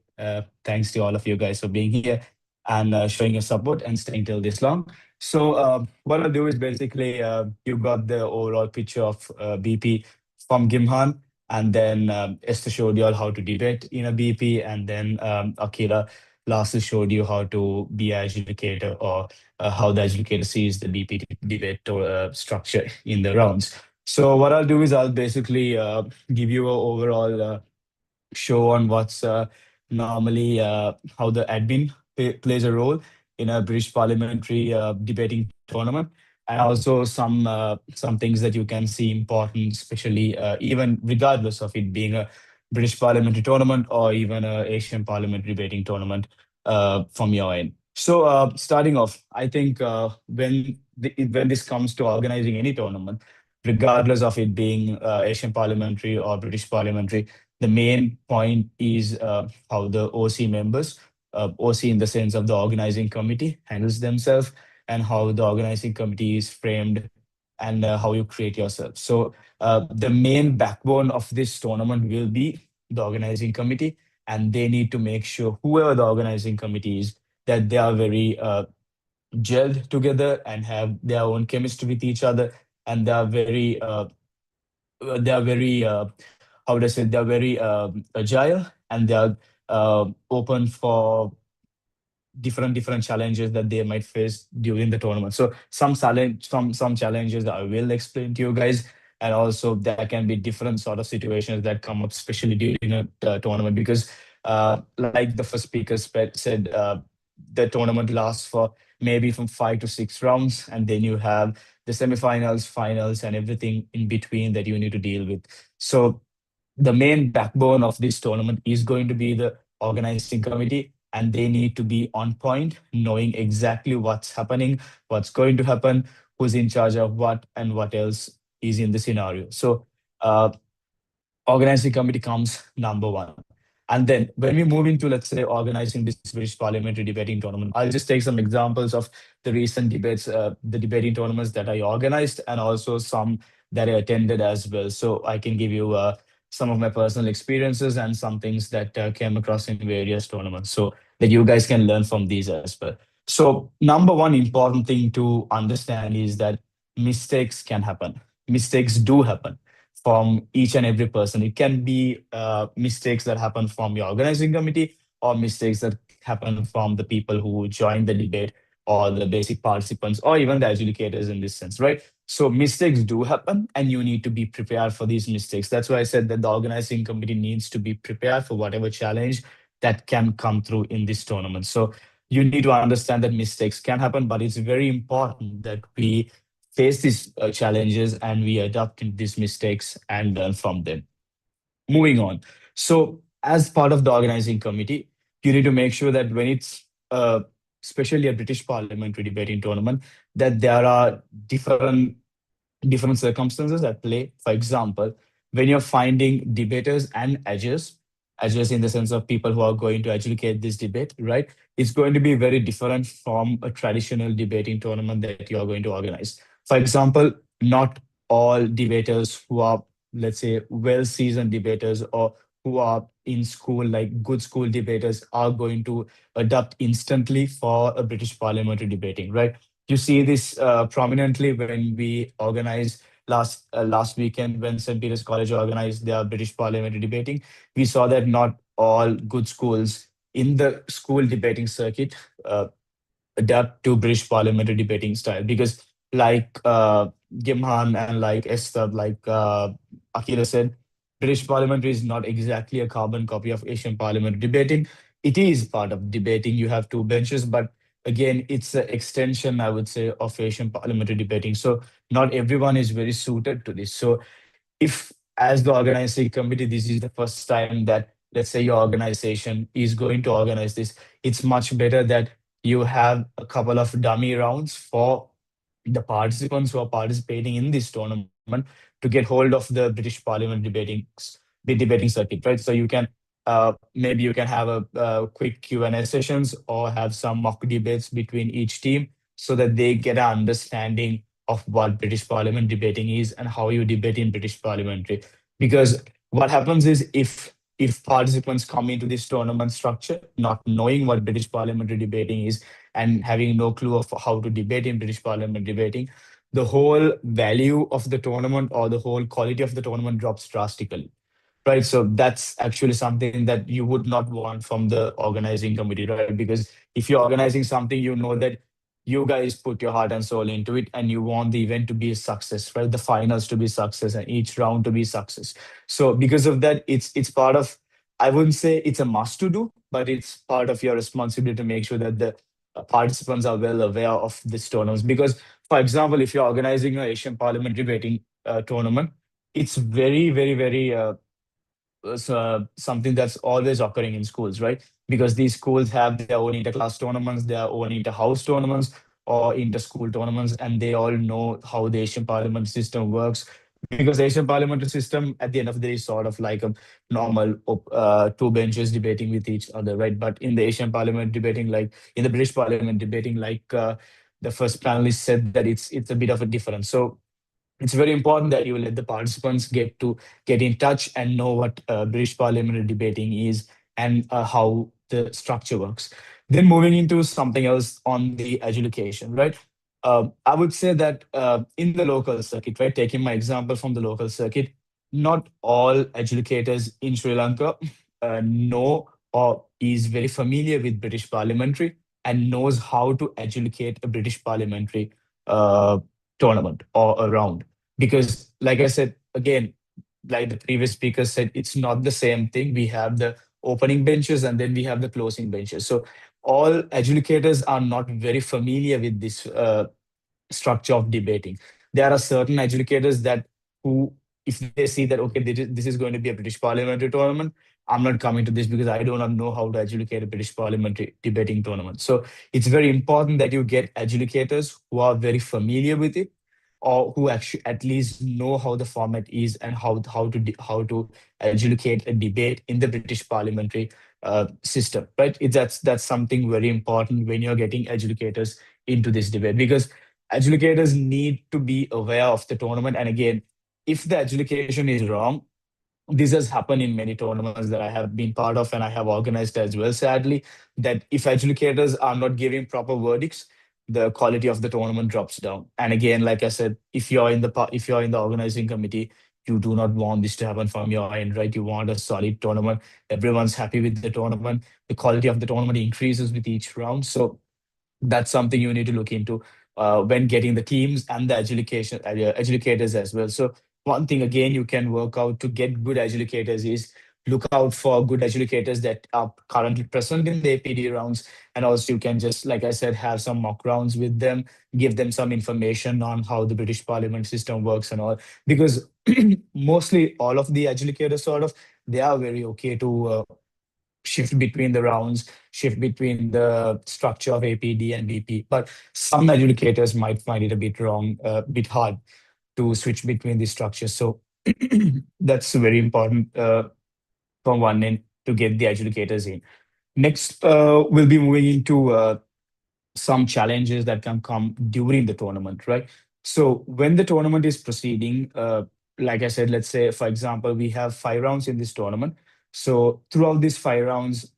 thanks to all of you guys for being here and showing your support and staying till this long. So what I'll do is basically you got the overall picture of BP from Gimhan, and then Esther showed you all how to debate in a BP, and then Akira lastly showed you how to be an adjudicator, or how the adjudicator sees the BP debate or structure in the rounds. So what I'll do is I'll basically give you an overall show on what's normally how the admin plays a role in a British parliamentary debating tournament, and also some things that you can see important, especially even regardless of it being a British parliamentary tournament or even a Asian parliamentary debating tournament from your end. So starting off, I think when this comes to organizing any tournament, regardless of it being Asian parliamentary or British parliamentary, the main point is how the OC members, OC in the sense of the organizing committee, handles themselves, and how the organizing committee is framed, and how you create yourself. So the main backbone of this tournament will be the organizing committee, and they need to make sure whoever the organizing committee is, that they are very gelled together and have their own chemistry with each other, and they are very how would I say, they're very agile, and they are open for different challenges that they might face during the tournament. So some challenges that I will explain to you guys, and also there can be different sort of situations that come up, especially during a tournament, because like the first speaker said, the tournament lasts for maybe from 5 to 6 rounds, and then you have the semifinals, finals, and everything in between that you need to deal with. So the main backbone of this tournament is going to be the organizing committee, and they need to be on point, knowing exactly what's happening, what's going to happen, who's in charge of what, and what else is in the scenario. So organizing committee comes number one. And then when we move into, let's say, organizing this British parliamentary debating tournament, I'll just take some examples of the recent debates, the debating tournaments that I organized, and also some that I attended as well. So I can give you some of my personal experiences and some things that came across in various tournaments, so that you guys can learn from these as well. So number one important thing to understand is that mistakes can happen. Mistakes do happen. from each and every person. It can be mistakes that happen from your organizing committee, or mistakes that happen from the people who join the debate, or the basic participants, or even the educators in this sense, right? So mistakes do happen, and you need to be prepared for these mistakes. That's why I said that the organizing committee needs to be prepared for whatever challenge that can come through in this tournament. So you need to understand that mistakes can happen, but it's very important that we face these challenges and we adapt to these mistakes and learn from them. Moving on. So, as part of the organizing committee, you need to make sure that when it's especially a British parliamentary debating tournament, that there are different circumstances at play. For example, when you're finding debaters and edges in the sense of people who are going to educate this debate, right? It's going to be very different from a traditional debating tournament that you are going to organize. For example, not all debaters who are, let's say, well seasoned debaters, or who are in school, like good school debaters, are going to adapt instantly for a British parliamentary debating, right? You see this prominently when we organized last weekend, when St. Peter's College organized their British parliamentary debating. We saw that not all good schools in the school debating circuit uh, adapt to British parliamentary debating style, because like Gimhan and like Esther, like Akira said, British parliamentary is not exactly a carbon copy of Asian parliamentary debating. It is part of debating. You have two benches, but again, it's an extension, I would say, of Asian parliamentary debating. So not everyone is very suited to this. So if, as the organizing committee, this is the first time that, let's say, your organization is going to organize this, it's much better that you have a couple of dummy rounds for the participants who are participating in this tournament, to get hold of the British Parliament debating circuit, right? So you can maybe you can have a, quick Q&A sessions, or have some mock debates between each team, so that they get an understanding of what British Parliament debating is and how you debate in British parliamentary. Because what happens is, if participants come into this tournament structure not knowing what British parliamentary debating is, and having no clue of how to debate in British parliament debating, the whole value of the tournament, or the whole quality of the tournament, drops drastically. Right. So that's actually something that you would not want from the organizing committee, right? Because if you're organizing something, you know that you guys put your heart and soul into it, and you want the event to be a success, right? The finals to be success, and each round to be success. So because of that, it's part of, I wouldn't say it's a must to do, but it's part of your responsibility to make sure that the participants are well aware of this tournament. Because, for example, if you're organizing an Asian Parliament debating tournament, it's very, something that's always occurring in schools, right? Because these schools have their own interclass tournaments, their own inter-house tournaments, or inter-school tournaments, and they all know how the Asian Parliament system works. Because the Asian parliamentary system, at the end of the day, is sort of like a normal two benches debating with each other, right? But in the Asian Parliament debating, like in the British Parliament debating, like the first panelist said, that it's a bit of a difference. So it's very important that you let the participants get in touch and know what British parliamentary debating is, and how the structure works. Then moving into something else on the education, right? I would say that in the local circuit, right, taking my example from the local circuit, not all educators in Sri Lanka know, or is very familiar with British parliamentary, and knows how to educate a British parliamentary uh, tournament or a round. Because, like I said, again, like the previous speaker said, it's not the same thing. We have the opening benches, and then we have the closing benches. So all educators are not very familiar with this structure of debating. There are certain educators that, who, if they see that, okay, this is going to be a British parliamentary tournament, I'm not coming to this because I do not know how to educate a British parliamentary debating tournament. So it's very important that you get educators who are very familiar with it, or who actually at least know how the format is, and how to educate a debate in the British parliamentary system, right? That's something very important when you're getting educators into this debate, because educators need to be aware of the tournament. And again, if the education is wrong, this has happened in many tournaments that I have been part of and I have organized as well, sadly, that if educators are not giving proper verdicts, the quality of the tournament drops down. And again, like I said, if you're in the organizing committee, you do not want this to happen from your end, right? You want a solid tournament. Everyone's happy with the tournament. The quality of the tournament increases with each round. So that's something you need to look into when getting the teams and the education educators as well. So one thing again you can work out to get good educators is look out for good educators that are currently present in the APD rounds, and also you can just, like I said, have some mock rounds with them, give them some information on how the British Parliament system works and all, because mostly all of the educators sort of, they are very okay to shift between the rounds, shift between the structure of APD and BP. But some educators might find it a bit wrong, a bit hard to switch between the structures. So that's very important from one end to get the educators in. Next, we'll be moving into some challenges that can come during the tournament, right? So when the tournament is proceeding, like I said, let's say, for example, we have 5 rounds in this tournament. So throughout these 5 rounds,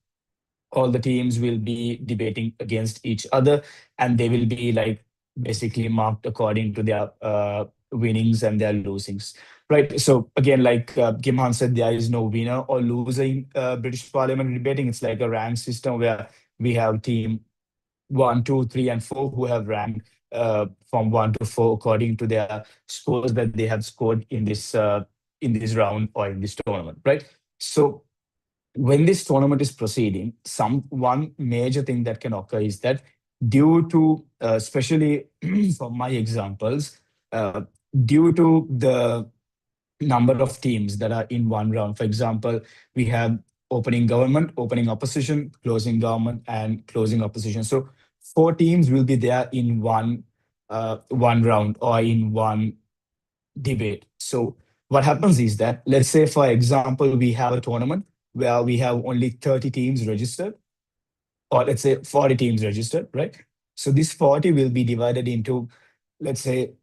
all the teams will be debating against each other, and they will be like basically marked according to their winnings and their losings, right? So again, like Gimhan said, there is no winner or loser in British Parliament debating. It's like a rank system where we have team 1, 2, 3, and 4 who have ranked from 1 to 4 according to their scores that they have scored in this round or in this tournament, right? So when this tournament is proceeding, some one major thing that can occur is that due to, especially for my examples, uh, due to the number of teams that are in one round. For example, we have opening government, opening opposition, closing government, and closing opposition. So 4 teams will be there in one round or in one debate. So what happens is that, let's say, for example, we have a tournament where we have only 30 teams registered, or let's say 40 teams registered, right? So this 40 will be divided into, let's say,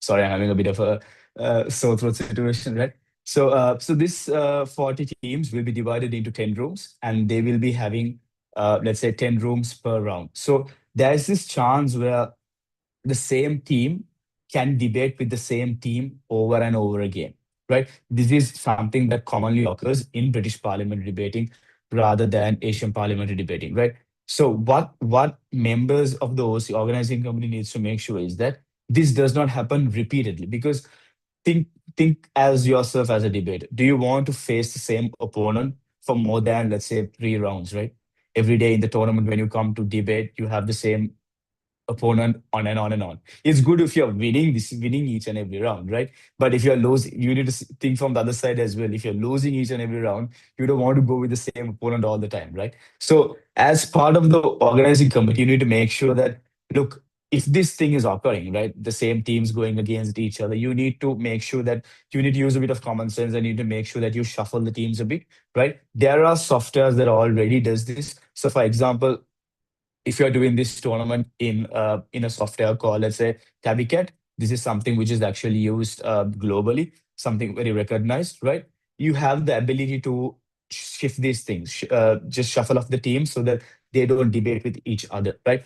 sorry, I'm having a bit of a sore throat situation, right? So this 40 teams will be divided into 10 rooms, and they will be having, let's say, 10 rooms per round. So there is this chance where the same team can debate with the same team over and over again, right? This is something that commonly occurs in British Parliament debating rather than Asian parliamentary debating, right? So what members of the OC organizing committee needs to make sure is that this does not happen repeatedly, because think think as yourself as a debater. Do you want to face the same opponent for more than, let's say, 3 rounds, right? Every day in the tournament, when you come to debate, you have the same opponent on and on and on. It's good if you're winning each and every round, right? But if you're losing, you need to think from the other side as well. If you're losing each and every round, you don't want to go with the same opponent all the time, right? So as part of the organizing committee, you need to make sure that, look, if this thing is occurring, right, the same teams going against each other, you need to make sure that you need to use a bit of common sense, and you need to make sure that you shuffle the teams a bit, right? There are softwares that already does this. So for example, if you're doing this tournament in a software called, let's say, Tabicat, this is something which is actually used globally, something very recognized, right? You have the ability to shift these things, just shuffle off the teams so that they don't debate with each other, right?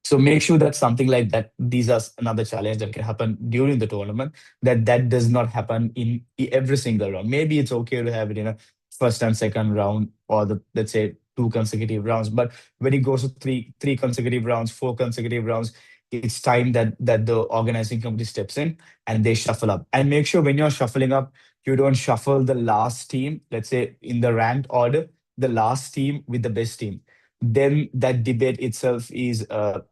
So make sure that something like that, these are another challenge that can happen during the tournament, that does not happen in every single round. Maybe it's okay to have it in a first and second round, or the, let's say, 2 consecutive rounds. But when it goes to three consecutive rounds, 4 consecutive rounds, it's time that the organizing committee steps in and they shuffle up. And make sure when you're shuffling up, you don't shuffle the last team, let's say in the ranked order, the last team with the best team. Then that debate itself is a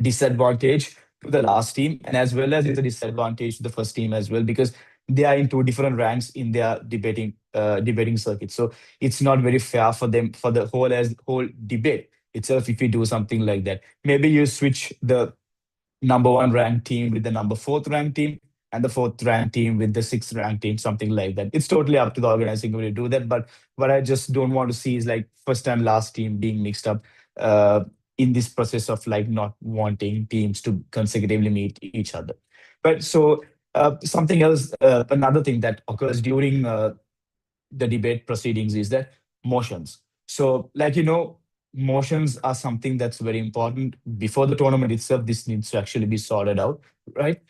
disadvantage to the last team, and as well as it's a disadvantage to the first team as well, because they are in 2 different ranks in their debating circuit. So it's not very fair for them, for the whole debate itself, if you do something like that. Maybe you switch the number one ranked team with the number fourth ranked team, and the fourth ranked team with the sixth ranked team, something like that. It's totally up to the organizing committee to do that. But what I just don't want to see is like first and last team being mixed up uh, in this process of like not wanting teams to consecutively meet each other. But so something else, another thing that occurs during the debate proceedings is that motions. So, like, motions are something that's very important before the tournament itself. This needs to actually be sorted out, right?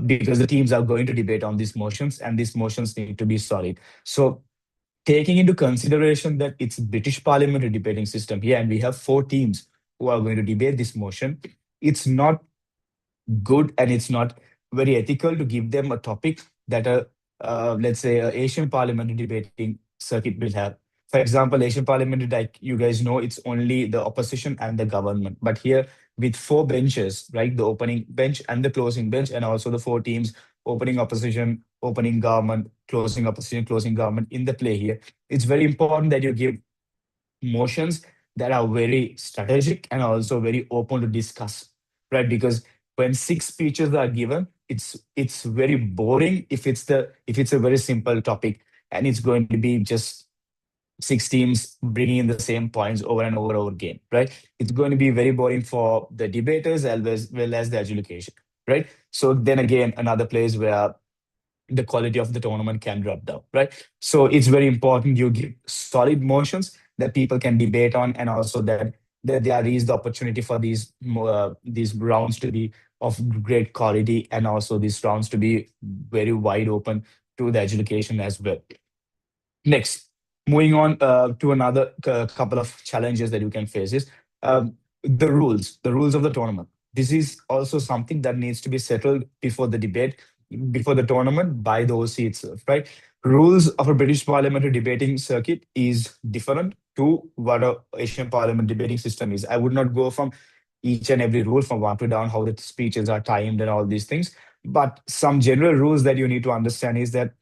because the teams are going to debate on these motions, and these motions need to be solid. So taking into consideration that it's British parliamentary debating system here, and we have four teams who are going to debate this motion, it's not good and it's not very ethical to give them a topic that let's say a Asian parliamentary debating circuit will have. For example, Asian parliamentary, like you guys know, it's only the opposition and the government. But here with four benches, right, the opening bench and the closing bench, and also the four teams, opening opposition, opening government, closing opposition, closing government in the play here, it's very important that you give motions that are very strategic and also very open to discuss, right? Because when six speeches are given, it's very boring if it's a very simple topic, and it's going to be just six teams bringing in the same points over again, right? It's going to be very boring for the debaters as well as the education, right? So then again, another place where the quality of the tournament can drop down, right? So it's very important you give solid motions that people can debate on, and also that there is the opportunity for these rounds to be of great quality, and also these rounds to be very wide open to the education as well. Next, moving on to another couple of challenges that you can face is the rules of the tournament. This is also something that needs to be settled before the debate, before the tournament by the OC itself, right? Rules of a British parliamentary debating circuit is different to what a Asian parliament debating system is. I would not go from each and every rule from one to down, how the speeches are timed and all these things. But some general rules that you need to understand is that,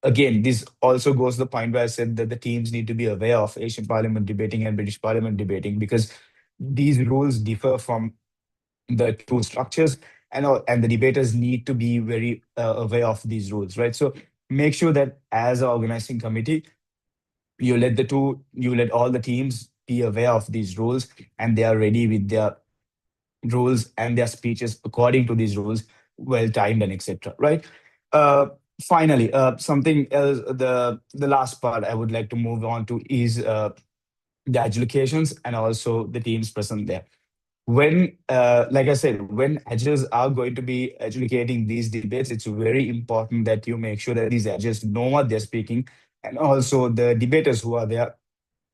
again, this also goes to the point where I said that the teams need to be aware of Asian Parliament debating and British Parliament debating, because these rules differ from the two structures, and the debaters need to be very aware of these rules, right? So make sure that as an organizing committee, you let all the teams be aware of these rules, and they are ready with their rules and their speeches according to these rules, well timed and etc. Right. Uh, Finally, something else. The last part I would like to move on to is the adjudications and also the teams present there. When, like I said, when judges are going to be adjudicating these debates, it's very important that you make sure that these judges know what they're speaking, and also the debaters who are there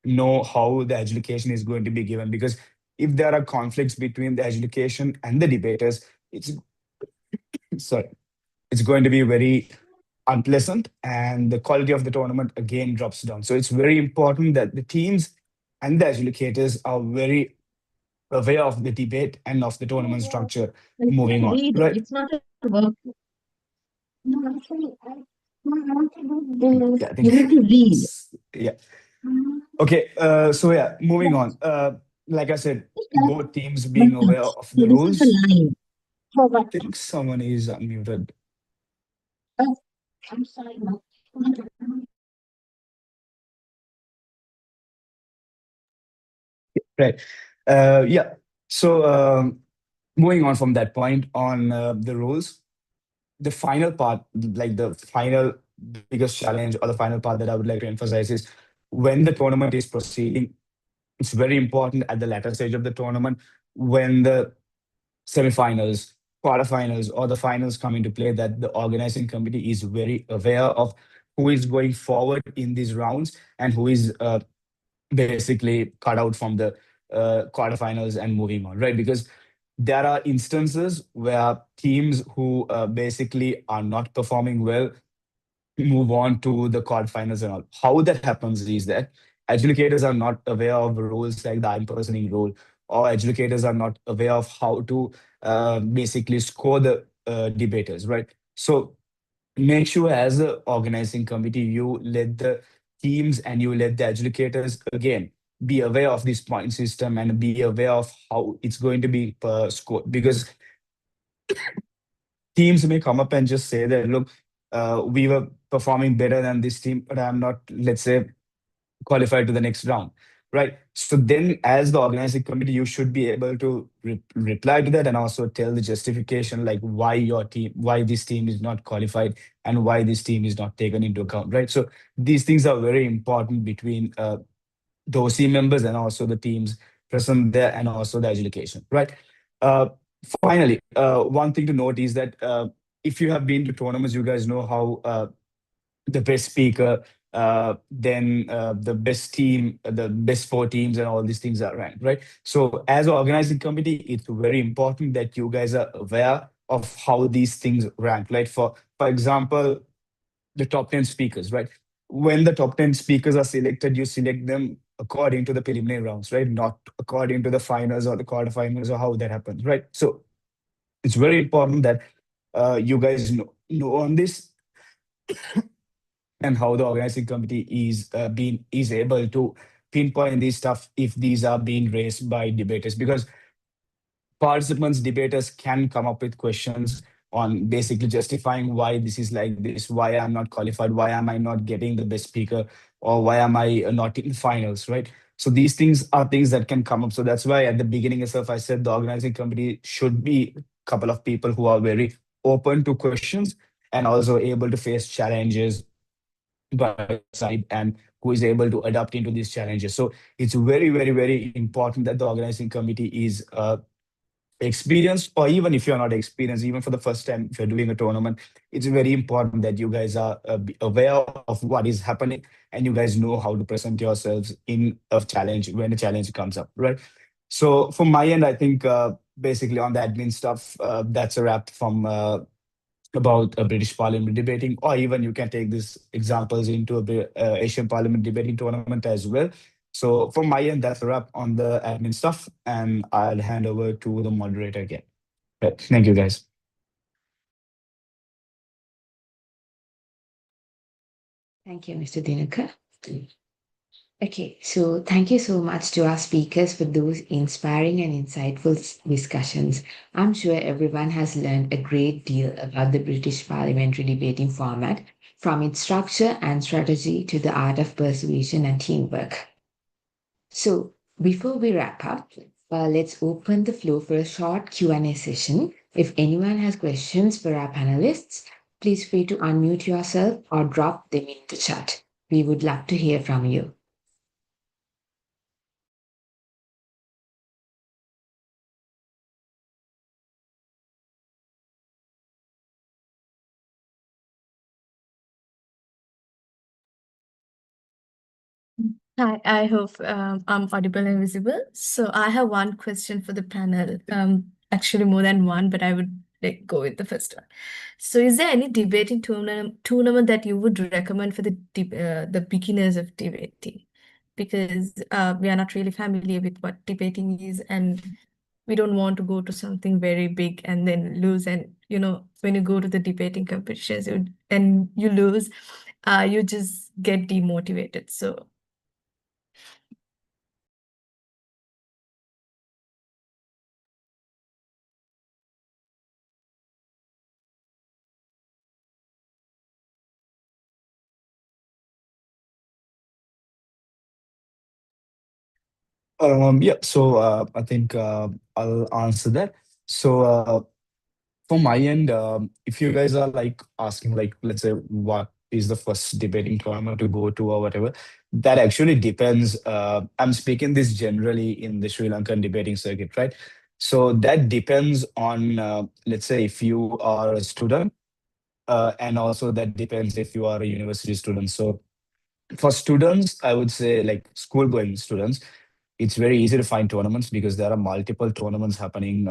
know how the adjudication is going to be given. Because if there are conflicts between the adjudication and the debaters, it's sorry, it's going to be very unpleasant, and the quality of the tournament again drops down. So it's very important that the teams and the adjudicators are very aware of the debate and of the tournament structure moving on, Read. right? It's not a work. No, actually, I want to do Yeah, I this. think You need to read. yeah. Okay, so yeah, moving on. Like I said, both teams But being aware of the this is rules. a line. For what? I think someone is unmuted. Oh, I'm sorry. No. Right. Yeah. So moving on from that point on the rules, the final part, like the final biggest challenge or the final part that I would like to emphasize is when the tournament is proceeding, it's very important at the latter stage of the tournament when the semifinals, quarterfinals, or the finals come into play, that the organizing committee is very aware of who is going forward in these rounds and who is basically cut out from the quarterfinals and moving on, right? Because there are instances where teams who basically are not performing well move on to the quarterfinals and all. How that happens is that educators are not aware of rules like the impersonating rule, or educators are not aware of how to basically score the debaters, right? So make sure as a organizing committee you let the teams and you let the educators again be aware of this point system and be aware of how it's going to be scored, because teams may come up and just say that, look, we were performing better than this team, but I'm not, let's say, qualified to the next round, right? So then, as the organizing committee, you should be able to reply to that and also tell the justification, like why this team is not qualified and why this team is not taken into account, right? So these things are very important between the OC members and also the teams present there and also the education, right? Uh, Finally, one thing to note is that if you have been to tournaments, you guys know how the best speaker, then the best team, the best four teams, and all these things are ranked, right? So, as an organizing committee, it's very important that you guys are aware of how these things rank. Like for example, the top 10 speakers, right? When the top 10 speakers are selected, you select them according to the preliminary rounds, right? Not according to the finals or the quarterfinals or how that happens, right? So it's very important that you guys know on this, and how the organizing committee is able to pinpoint this stuff if these are being raised by debaters, because participants, debaters can come up with questions on basically justifying why this is like this, why I'm not qualified, why am I not getting the best speaker, or why am I not in finals, right? So these things are things that can come up. So that's why at the beginning itself, I said the organizing committee should be a couple of people who are very open to questions and also able to face challenges by your side, and who is able to adapt into these challenges. So it's very, very, very important that the organizing committee is experienced, or even if you're not experienced, even for the first time, if you're doing a tournament, it's very important that you guys are aware of what is happening, and you guys know how to present yourselves in a challenge when a challenge comes up, right? So from my end, I think basically on the admin stuff, that's a wrap from about a British Parliament debating, or even you can take these examples into Asian Parliament debating tournament as well. So from my end, that's a wrap on the admin stuff, and I'll hand over to the moderator again. Right. Thank you, guys. Thank you, Mr. Dinakar. Okay, so thank you so much to our speakers for those inspiring and insightful discussions. I'm sure everyone has learned a great deal about the British parliamentary debating format, from its structure and strategy to the art of persuasion and teamwork. So, before we wrap up, let's open the floor for a short Q&A session. If anyone has questions for our panelists, please feel free to unmute yourself or drop them in the chat. We would love to hear from you. Hi, I hope I'm audible and visible. So I have one question for the panel. Actually more than one, but I would like go with the first one. So is there any debating tournament that you would recommend for the beginners of debating? Because we are not really familiar with what debating is, and we don't want to go to something very big and then lose. And when you go to the debating competitions and you lose, you just get demotivated. So Yeah, so I think I'll answer that. So from my end, if you guys are like asking, like, let's say, what is the first debating tournament to go to or whatever, that actually depends. I'm speaking this generally in the Sri Lankan debating circuit, right? So that depends on, let's say, if you are a student, and also that depends if you are a university student. So for students, I would say, like school going students, it's very easy to find tournaments because there are multiple tournaments happening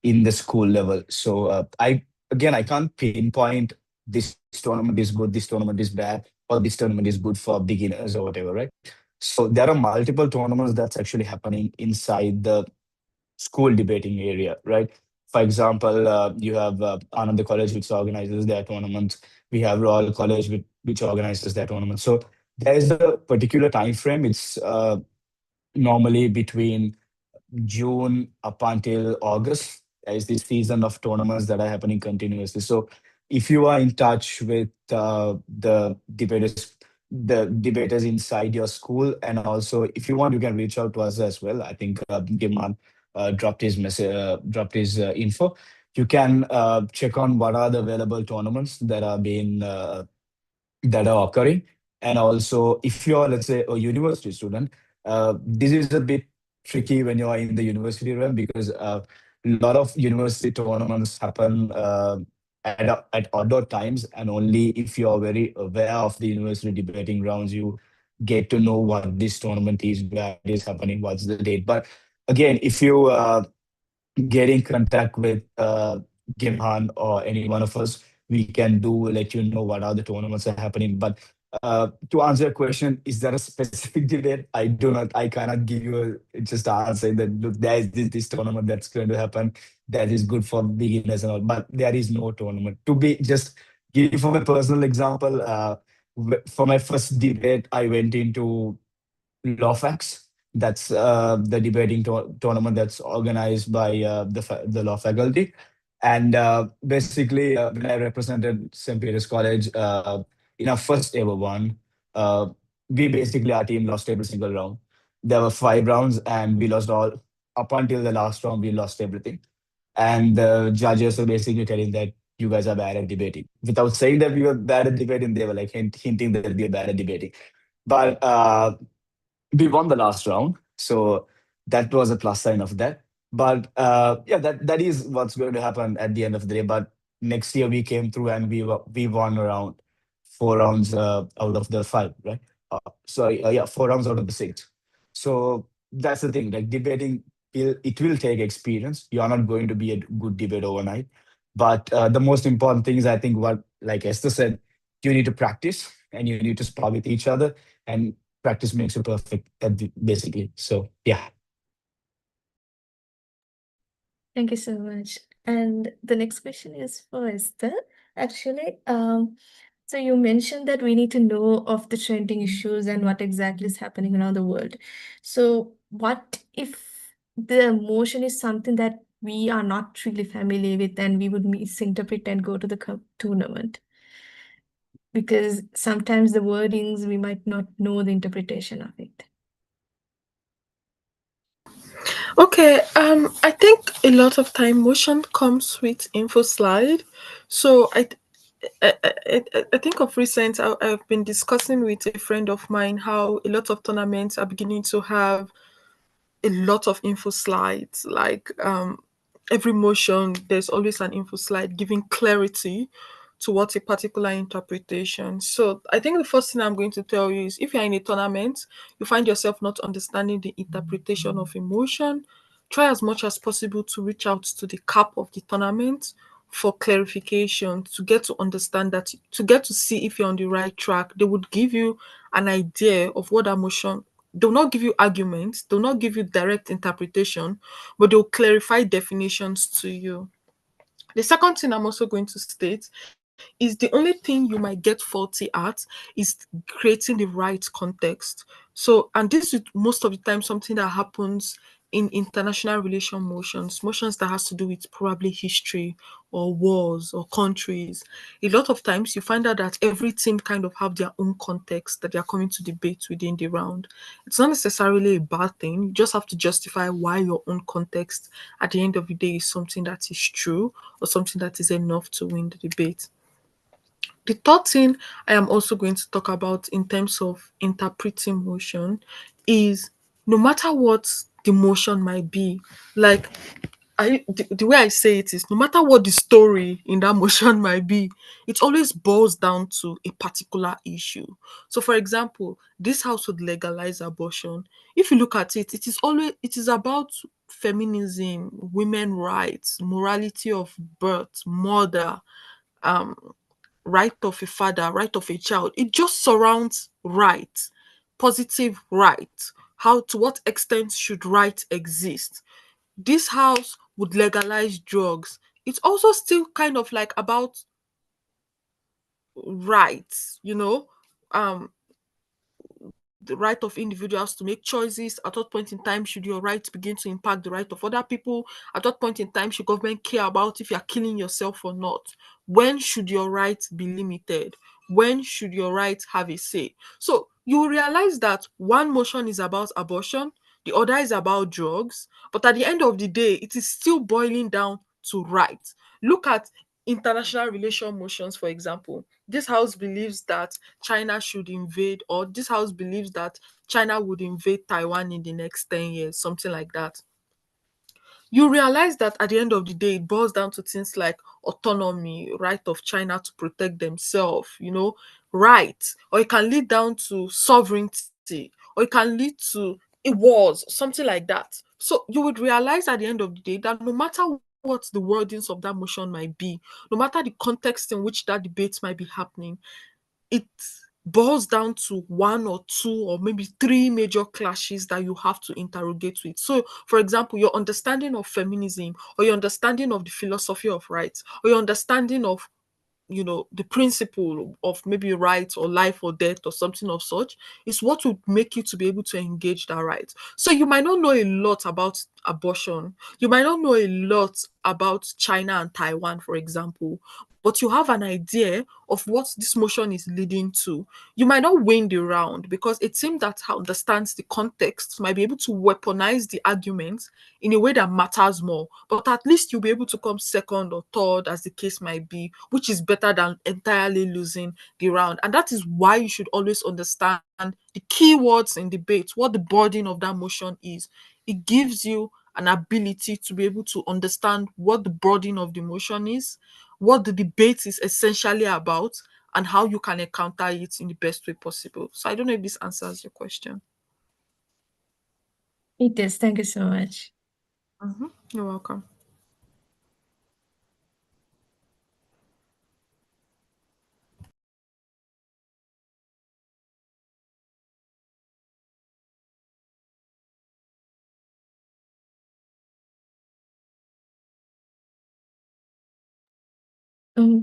in the school level. So I can't pinpoint this tournament is good, this tournament is bad, or this tournament is good for beginners or whatever, right? So there are multiple tournaments that's actually happening inside the school debating area, right? For example, you have Ananda College, which organizes their tournaments. We have Royal College, which organizes their tournament. So there is a particular time frame. It's normally between June up until August. There is this season of tournaments that are happening continuously. So if you are in touch with the debaters inside your school, and also if you want, you can reach out to us as well. I think Giman dropped his message, dropped his info. You can check on what are the available tournaments that are occurring. And also, if you're, let's say, a university student, this is a bit tricky when you're in the university realm, because a lot of university tournaments happen at other times, and only if you are very aware of the university debating grounds, you get to know what this tournament is, where it is happening, what's the date. But again, if you get in contact with Gimhan or any one of us, we can do let you know what are the tournaments are happening. But to answer your question, is there a specific debate? I do not. I cannot give you just an answer that look, there is this tournament that's going to happen that is good for beginners and all. But there is no tournament. To be just give you from a personal example, for my first debate, I went into LawFax. That's the debating tournament that's organized by the law faculty. And basically, when I represented St. Peter's College in our first ever one, uh, we basically, our team lost every single round. There were 5 rounds, and we lost all. Up until the last round, we lost everything. And the judges were basically telling that you guys are bad at debating. Without saying that we were bad at debating, they were like hinting that we are bad at debating. But we won the last round, so that was a plus sign of that. But yeah, that is what's going to happen at the end of the day. But next year we came through and we won around 4 rounds out of the 5, right? Sorry, yeah, 4 rounds out of the 6. So that's the thing. Like debating, it will take experience. You are not going to be a good debate overnight. But the most important thing is, I think, what like Esther said, you need to practice and you need to spar with each other, and practice makes you perfect basically. So yeah. Thank you so much. And the next question is for Esther. Actually, so you mentioned that we need to know of the trending issues and what exactly is happening around the world. So what if the motion is something that we are not really familiar with and we would misinterpret and go to the tournament? Because sometimes the wordings, we might not know the interpretation of it. Okay, I think a lot of time motion comes with info slide. So I think of recent, I've been discussing with a friend of mine how a lot of tournaments are beginning to have a lot of info slides. Like every motion, there's always an info slide giving clarity to what a particular interpretation. So I think the first thing I'm going to tell you is if you're in a tournament, you find yourself not understanding the interpretation of emotion, try as much as possible to reach out to the cap of the tournament for clarification, to get to understand that, to get to see if you're on the right track. They would give you an idea of what emotion. They'll not give you arguments, they'll not give you direct interpretation, but they'll clarify definitions to you. The second thing I'm also going to state is the only thing you might get faulty at is creating the right context. So, and this is most of the time something that happens in international relation motions, motions that has to do with probably history or wars or countries. A lot of times you find out that every team kind of have their own context that they are coming to debate within the round. It's not necessarily a bad thing. You just have to justify why your own context at the end of the day is something that is true or something that is enough to win the debate. The third thing I am also going to talk about in terms of interpreting motion is no matter what the motion might be, like the way I say it is no matter what the story in that motion might be, it always boils down to a particular issue. So for example, this house would legalize abortion. If you look at it, it is about feminism, women rights, morality of birth, murder, um right of a father, right of a child. It just surrounds right, positive right. How, to what extent should right exist? This house would legalize drugs. It's also still kind of like about rights, um, the right of individuals to make choices. At what point in time should your rights begin to impact the right of other people? At what point in time should government care about if you're killing yourself or not? When should your rights be limited? When should your rights have a say? So you will realize that one motion is about abortion, the other is about drugs, but at the end of the day, it is still boiling down to rights. Look at international relation motions, for example. This house believes that China should invade, or this house believes that China would invade Taiwan in the next 10 years, something like that. you realize that at the end of the day, it boils down to things like autonomy, right of China to protect themselves, right, or it can lead down to sovereignty, or it can lead to wars, something like that. So you would realize at the end of the day that no matter what the wordings of that motion might be, no matter the context in which that debate might be happening, it boils down to one or two or maybe three major clashes that you have to interrogate with. So, for example, your understanding of feminism, or your understanding of the philosophy of rights, or your understanding of the principle of maybe right or life or death or something of such is what would make you to be able to engage that right. So you might not know a lot about abortion, you might not know a lot about China and Taiwan, for example, but you have an idea of what this motion is leading to. You might not win the round because a team that understands the context might be able to weaponize the argument in a way that matters more. But at least you'll be able to come second or third, as the case might be, which is better than entirely losing the round. And that is why you should always understand the keywords in debate, what the burden of that motion is. It gives you an ability to be able to understand what the burden of the motion is, what the debate is essentially about, and how you can encounter it in the best way possible. So I don't know if this answers your question. It does. Thank you so much. You're welcome.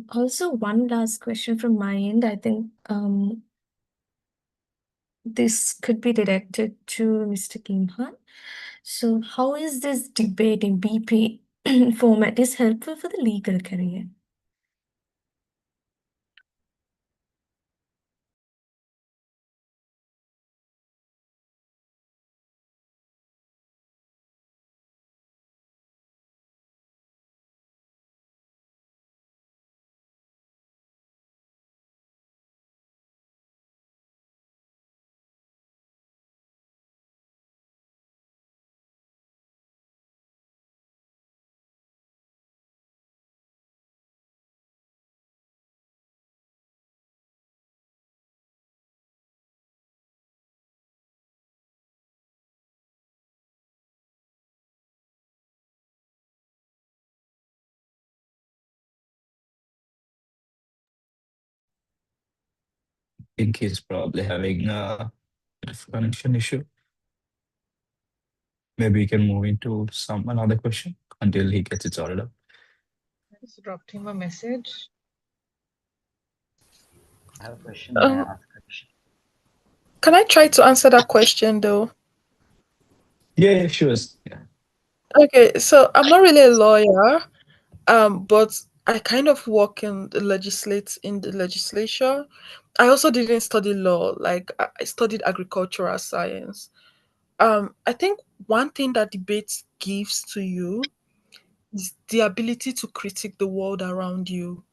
Also, one last question from my end. I think this could be directed to Mr. Kimhan. So, how is this debate in BP format is helpful for the legal career? think he's probably having a bit of connection issue. Maybe we can move into some another question until he gets it sorted out. I just dropped him a message. I have a question. May I ask a question? Can I try to answer that question though? Yeah, sure. Yeah. Okay, so I'm not really a lawyer, but I kind of work in the legislature. I also didn't study law, like I studied agricultural science. I think one thing that debate gives to you is the ability to critique the world around you.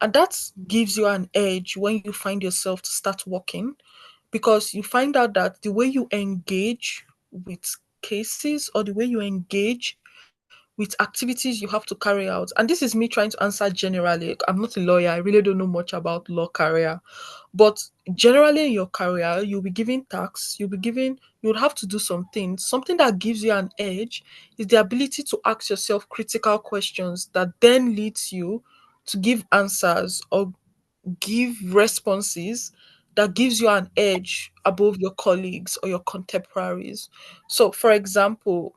And that gives you an edge when you find yourself to start working, because you find out that the way you engage with cases, or the way you engage with activities you have to carry out. And this is me trying to answer generally. I'm not a lawyer, I really don't know much about law career. But generally in your career, you'll be given tasks, you'll have to do something. Something that gives you an edge is the ability to ask yourself critical questions that then leads you to give answers or give responses that gives you an edge above your colleagues or your contemporaries. So for example,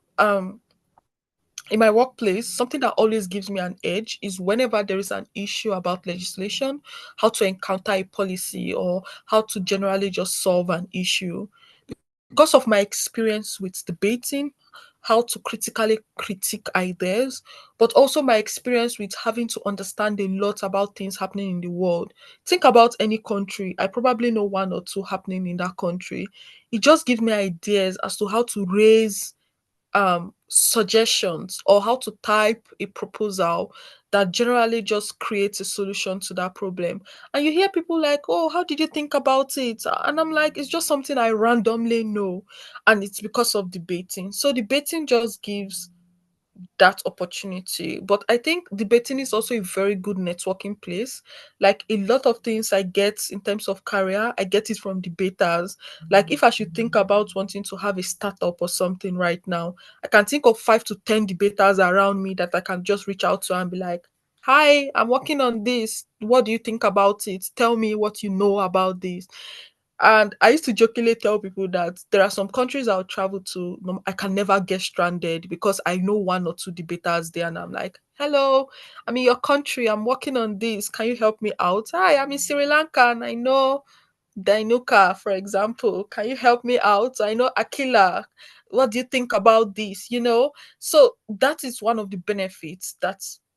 in my workplace, something that always gives me an edge is whenever there is an issue about legislation, how to encounter a policy, or how to generally just solve an issue. Because of my experience with debating, how to critically critique ideas, but also my experience with having to understand a lot about things happening in the world. Think about any country. I probably know one or two happening in that country. It just gives me ideas as to how to raise suggestions, or how to type a proposal that generally just creates a solution to that problem. And you hear people like, oh, how did you think about it? And I'm like, it's just something I randomly know. And it's because of debating. So debating just gives that opportunity. But I think debating is also a very good networking place. Like a lot of things I get in terms of career, I get it from debaters. Like if I should think about wanting to have a startup or something right now, I can think of 5 to 10 debaters around me that I can just reach out to and be like, hi, I'm working on this. What do you think about it? Tell me what you know about this. And I used to jokingly tell people that there are some countries I'll travel to, I can never get stranded because I know 1 or 2 debaters there, and I'm like, hello, I'm in your country, I'm working on this. Can you help me out? Hi, I'm in Sri Lanka and I know Dainuka, for example. Can you help me out? I know Akila. What do you think about this? So that is one of the benefits.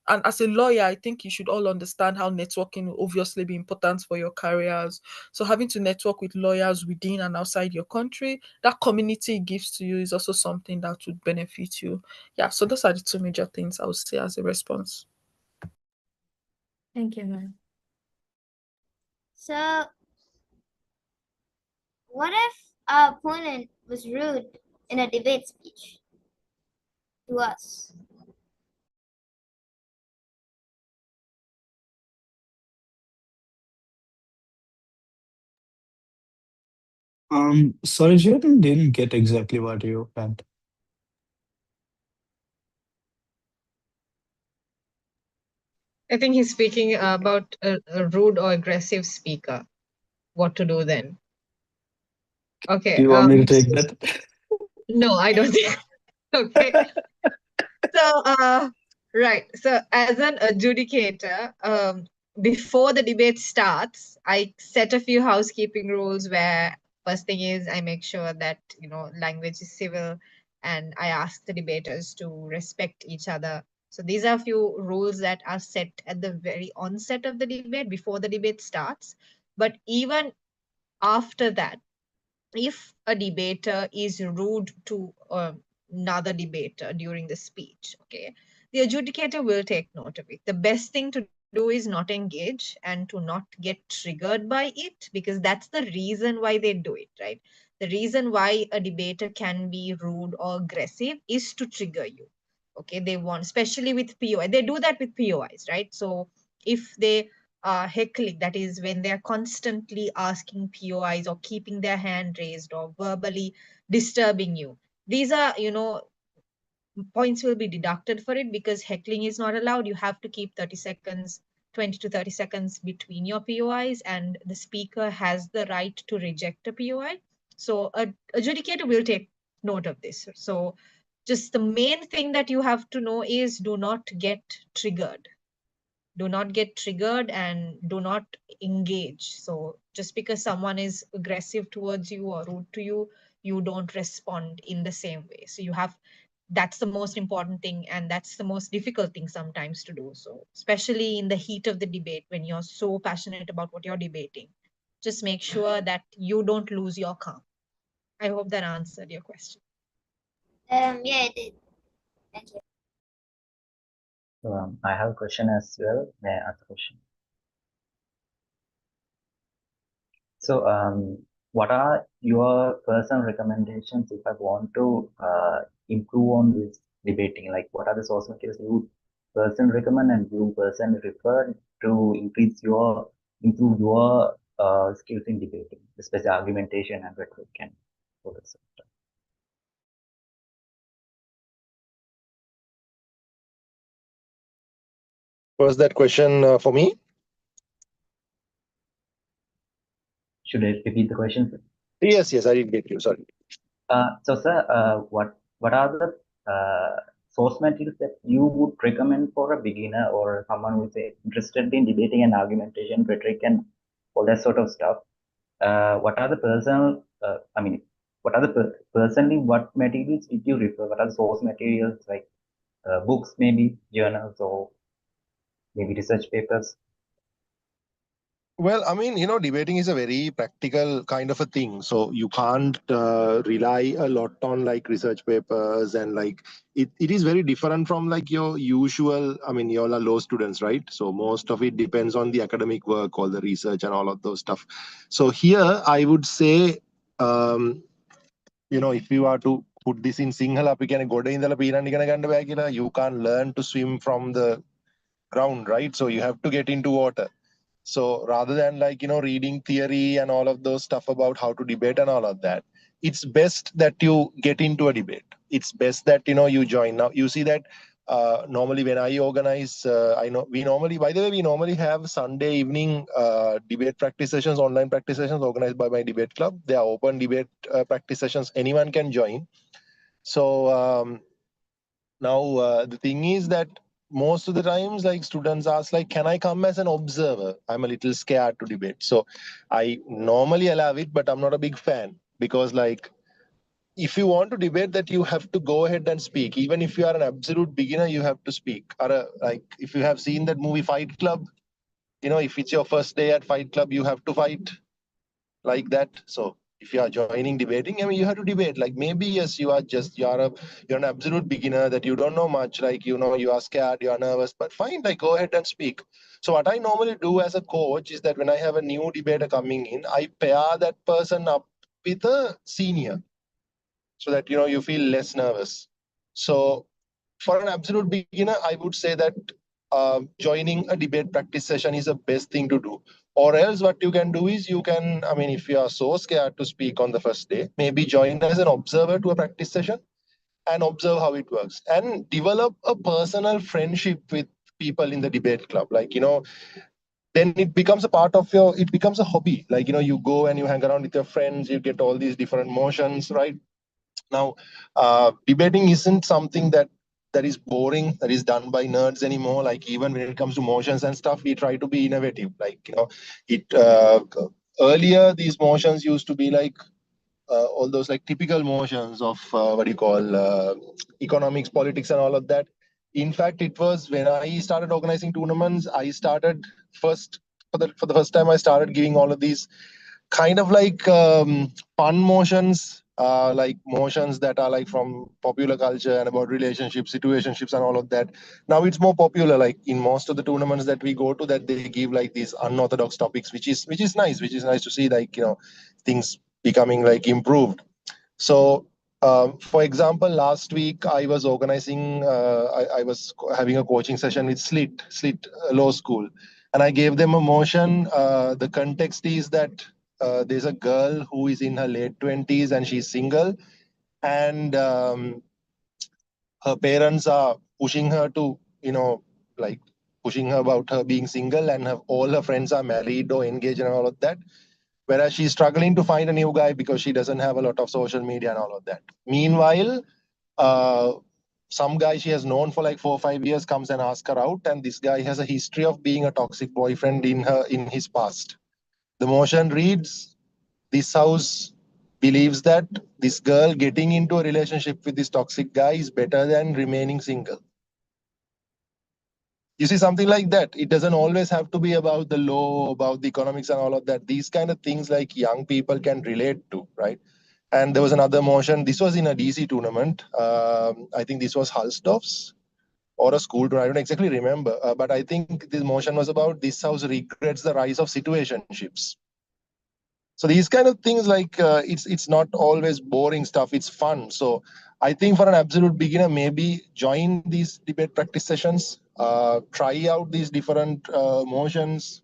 And as a lawyer, I think you should all understand how networking will obviously be important for your careers. So having to network with lawyers within and outside your country, that community it gives to you is also something that would benefit you. Yeah, so those are the 2 major things I would say as a response. Thank you, ma'am. So, what if our opponent was rude in a debate speech to us? Sorry, Jordan, didn't get exactly what you meant. I think he's speaking about a rude or aggressive speaker. What to do then? Do Okay. you want me to take that? No, I don't think. Okay. So, right. So, as an adjudicator, before the debate starts, I set a few housekeeping rules where first thing is I make sure that, language is civil, and I ask the debaters to respect each other. So these are a few rules that are set at the very onset of the debate before the debate starts. But even after that, if a debater is rude to another debater during the speech, okay, the adjudicator will take note of it. The best thing to do is not engage and to not get triggered by it, because that's the reason why they do it, right? The reason why a debater can be rude or aggressive is to trigger you. Okay, they want, especially with POI, they do that with POIs, right? So if they heckling, that is when they're constantly asking POIs or keeping their hand raised or verbally disturbing you. These are, points will be deducted for it because heckling is not allowed. You have to keep 30 seconds, 20 to 30 seconds between your POIs, and the speaker has the right to reject a POI. So a adjudicator will take note of this. So just the main thing that you have to know is do not get triggered. Do not get triggered and do not engage. So just because someone is aggressive towards you or rude to you, you don't respond in the same way. So that's the most important thing, and that's the most difficult thing sometimes to do. So especially in the heat of the debate, when you're so passionate about what you're debating, just make sure that you don't lose your calm. I hope that answered your question. Yeah, it did. Thank you. I have a question as well. May I ask a question? So, what are your personal recommendations if I want to improve on this debating? Like, what are the source materials you personally recommend and you personally refer to improve your skills in debating, especially argumentation and rhetoric and all that stuff? Was that question for me? Should I repeat the question? Yes, I didn't get you. Sorry. So, sir, what are the source materials that you would recommend for a beginner or someone who's interested in debating and argumentation, rhetoric, and all that sort of stuff? What are the personal? What are the personally? What materials did you refer? What are the source materials like books, maybe journals, or maybe research papers? Well, debating is a very practical kind of a thing. So you can't rely a lot on like research papers and like it is very different from like your usual. You all are law students, right? So most of it depends on the academic work, all the research and all of those stuff. So here I would say, if you are to put this in Sinhala, අපි කියන්නේ ගොඩ ඉඳලා පීනන්න ඉගෙන ගන්න බෑ කියලා. You can't learn to swim from the ground, right? So you have to get into water. So rather than like, reading theory and all of those stuff about how to debate and all of that, it's best that you get into a debate. It's best that, you join. Now, you see that normally when I organize, I know by the way, we normally have Sunday evening debate practice sessions, online practice sessions organized by my debate club. They are open debate practice sessions. Anyone can join. So now the thing is that most of the times like students ask like, can I come as an observer? I'm a little scared to debate, so I normally allow it, but I'm not a big fan, because like if you want to debate, that you have to go ahead and speak. Even if you are an absolute beginner, you have to speak. Or like if you have seen that movie Fight Club, if it's your first day at Fight Club, you have to fight like that. So if you are joining debating, I mean, you have to debate. Like maybe yes, you're an absolute beginner, that you don't know much. Like you are scared, you are nervous, but fine. Like go ahead and speak. So what I normally do as a coach is that when I have a new debater coming in, I pair that person up with a senior, so that you feel less nervous. So for an absolute beginner, I would say that joining a debate practice session is the best thing to do. Or else, what you can do is I mean, if you are so scared to speak on the first day, maybe join as an observer to a practice session and observe how it works, and develop a personal friendship with people in the debate club. Like, then it becomes a part of it becomes a hobby. Like, you go and you hang around with your friends, you get all these different motions, right? Now, debating isn't something that is boring, that is done by nerds anymore. Like even when it comes to motions and stuff, we try to be innovative. Like it earlier these motions used to be like all those like typical motions of what do you call economics, politics, and all of that. In fact, it was when I started organizing tournaments. I started first for the first time. I started giving all of these kind of like fun motions, like motions that are like from popular culture and about relationships, situationships, and all of that. Now it's more popular, like in most of the tournaments that we go to, that they give like these unorthodox topics, which is nice, to see, like things becoming like improved. So, for example, last week I was organizing, I was having a coaching session with Slit Law School, and I gave them a motion. The context is that there's a girl who is in her late 20s and she's single, and her parents are pushing her to, like pushing her about her being single, and all her friends are married or engaged and all of that, whereas she's struggling to find a new guy because she doesn't have a lot of social media and all of that. Meanwhile, uh, some guy she has known for like 4 or 5 years comes and asks her out, and this guy has a history of being a toxic boyfriend in his past. The motion reads: this house believes that this girl getting into a relationship with this toxic guy is better than remaining single. You see, something like that. It doesn't always have to be about the law, about the economics and all of that. These kind of things like young people can relate to, right? And there was another motion. This was in a DC tournament. I think this was Halsdorf's or a school tournament. I don't exactly remember. But I think this motion was about this house regrets the rise of situationships. So these kind of things, like it's not always boring stuff. It's fun. So I think for an absolute beginner, maybe join these debate practice sessions, try out these different motions,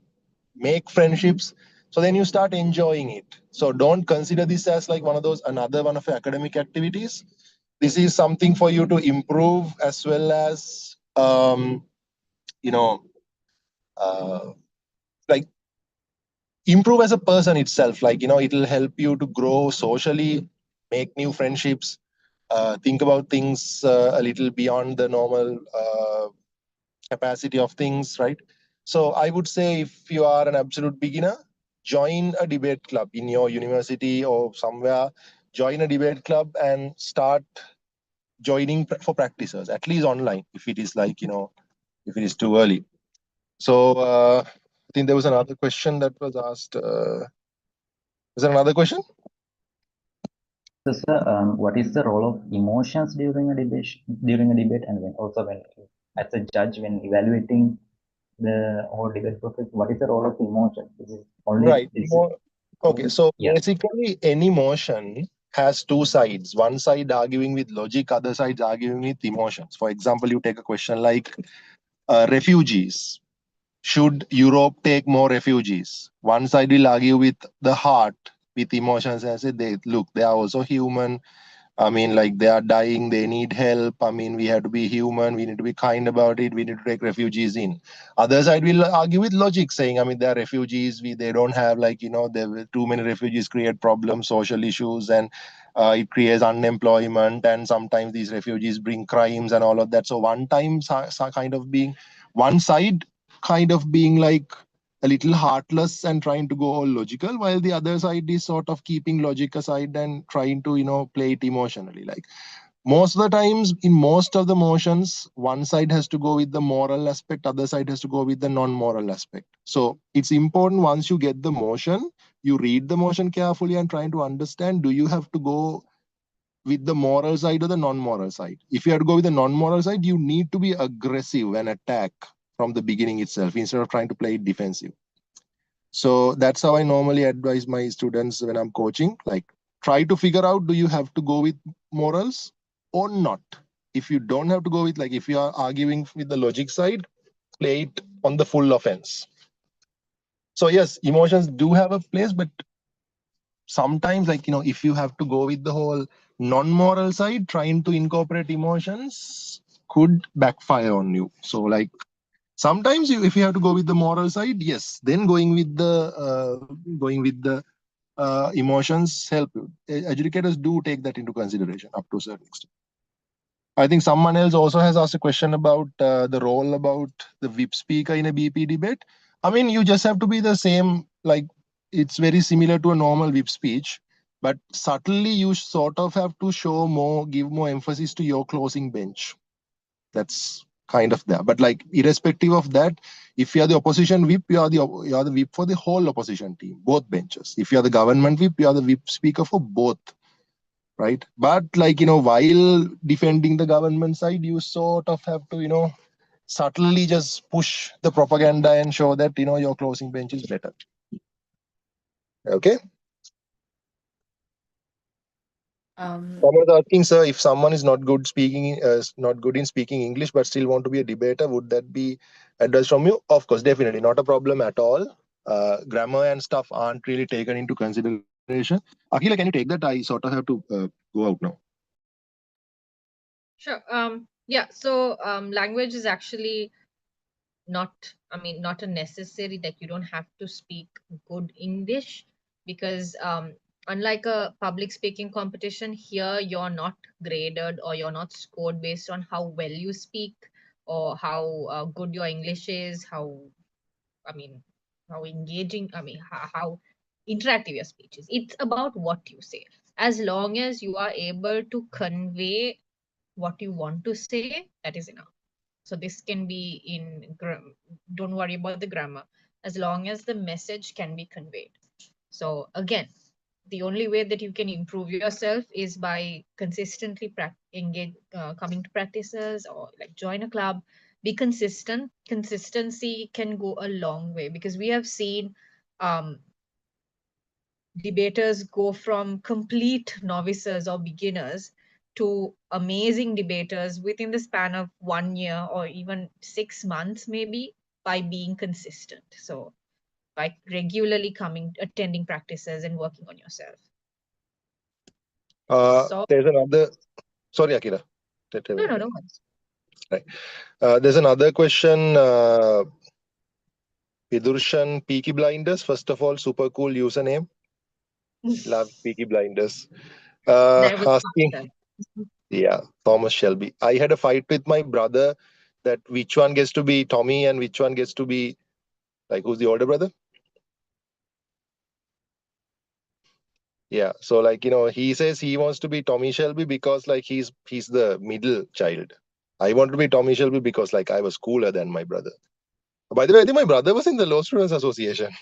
make friendships. So then you start enjoying it. So don't consider this as like another one of your academic activities. This is something for you to improve, as well as you know uh, like improve as a person itself. Like it'll help you to grow socially, make new friendships, think about things a little beyond the normal capacity of things, right? So I would say, if you are an absolute beginner, join a debate club in your university or somewhere. Join a debate club and start joining for practices, at least online, if it is like, if it is too early. So I think there was another question that was asked. Is there another question? So, sir, what is the role of emotions during a debate? And also when, as a judge, when evaluating the whole debate process, what is the role of emotions? Is it only Right. Okay. So yeah. basically, any motion has two sides. One side arguing with logic, other side arguing with emotions. For example, you take a question like refugees. Should Europe take more refugees? One side will argue with the heart, with emotions, and say, they are also human. I mean, like they are dying, they need help. I mean, we have to be human, we need to be kind about it, we need to take refugees in. Other side will argue with logic, saying, I mean, they are refugees, they don't have there too many refugees create problems, social issues, and it creates unemployment, and sometimes these refugees bring crimes and all of that. So one side kind of being like a little heartless and trying to go all logical, while the other side is sort of keeping logic aside and trying to play it emotionally. Like most of the times in most of the motions, one side has to go with the moral aspect, other side has to go with the non-moral aspect. So it's important, once you get the motion, you read the motion carefully and trying to understand, do you have to go with the moral side or the non-moral side? If you have to go with the non-moral side, you need to be aggressive and attack from the beginning itself instead of trying to play it defensive. So that's how I normally advise my students when I'm coaching. Like, try to figure out, do you have to go with morals or not? If you don't have to go with, like, if you are arguing with the logic side, play it on the full offense. So yes, emotions do have a place, but sometimes, if you have to go with the whole non-moral side, trying to incorporate emotions could backfire on you. So like, sometimes if you have to go with the moral side, yes, then going with the emotions help you. Educators do take that into consideration up to a certain extent. I think someone else also has asked a question about the role about the VIP speaker in a BP debate. I mean, you just have to be the same, like it's very similar to a normal VIP speech, but subtly you sort of have to give more emphasis to your closing bench. That's kind of there. But like, irrespective of that, if you are the opposition whip, you are the whip for the whole opposition team, both benches. If you are the government whip, you are the whip speaker for both, right? But like, while defending the government side, you sort of have to, subtly just push the propaganda and show that, your closing bench is better. Okay. Someone's asking, sir, if someone is not good in speaking English, but still want to be a debater, would that be advice from you? Of course, definitely not a problem at all. Grammar and stuff aren't really taken into consideration. Akila, can you take that? I sort of have to go out now. Sure. Yeah. So language is actually not a necessary that you don't have to speak good English, because unlike a public speaking competition, here you're not graded or you're not scored based on how well you speak or how good your English is, how engaging, how interactive your speech is. It's about what you say. As long as you are able to convey what you want to say, that is enough. So this can be don't worry about the grammar, as long as the message can be conveyed. So again, the only way that you can improve yourself is by consistently coming to practices, or like join a club, be consistent. Consistency can go a long way, because we have seen debaters go from complete novices or beginners to amazing debaters within the span of 1 year or even 6 months, maybe, by being consistent. So by regularly attending practices and working on yourself. There's another. Sorry, Akira. No. Right. There's another question. Vidurshan, Peaky Blinders. First of all, super cool username. Love Peaky Blinders. Asking. Yeah, Thomas Shelby. I had a fight with my brother that which one gets to be Tommy and which one gets to be, like, who's the older brother? Yeah. So like, he says he wants to be Tommy Shelby because like he's the middle child. I want to be Tommy Shelby because like I was cooler than my brother. By the way, I think my brother was in the Law Students Association.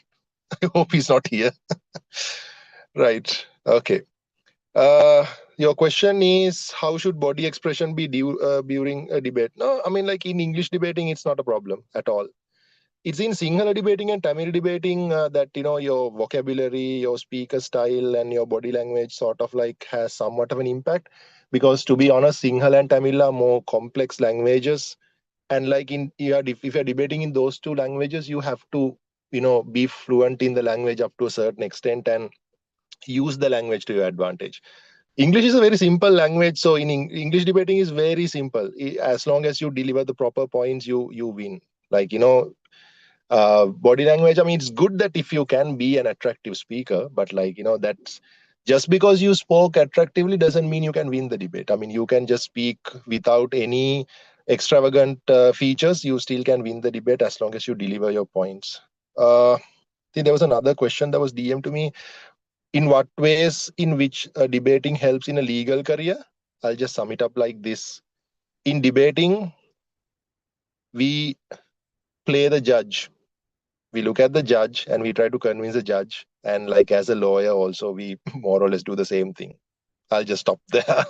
I hope he's not here. Right. Okay. Your question is, how should body expression be during a debate? No, I mean, like in English debating, it's not a problem at all. it's in Sinhala debating and Tamil debating that your vocabulary, your speaker style, and your body language sort of like has somewhat of an impact. Because to be honest, Sinhala and Tamil are more complex languages, and like if you're debating in those two languages, you have to be fluent in the language up to a certain extent and use the language to your advantage. English is a very simple language, so in English debating is very simple. As long as you deliver the proper points, you win. Like body language. I mean, it's good that if you can be an attractive speaker, but like that's just because you spoke attractively doesn't mean you can win the debate. I mean, you can just speak without any extravagant features. You still can win the debate as long as you deliver your points. I think there was another question that was DM to me. In what ways in which debating helps in a legal career? I'll just sum it up like this. In debating, we play the judge. We look at the judge and we try to convince the judge. And like as a lawyer, also, we more or less do the same thing. I'll just stop there.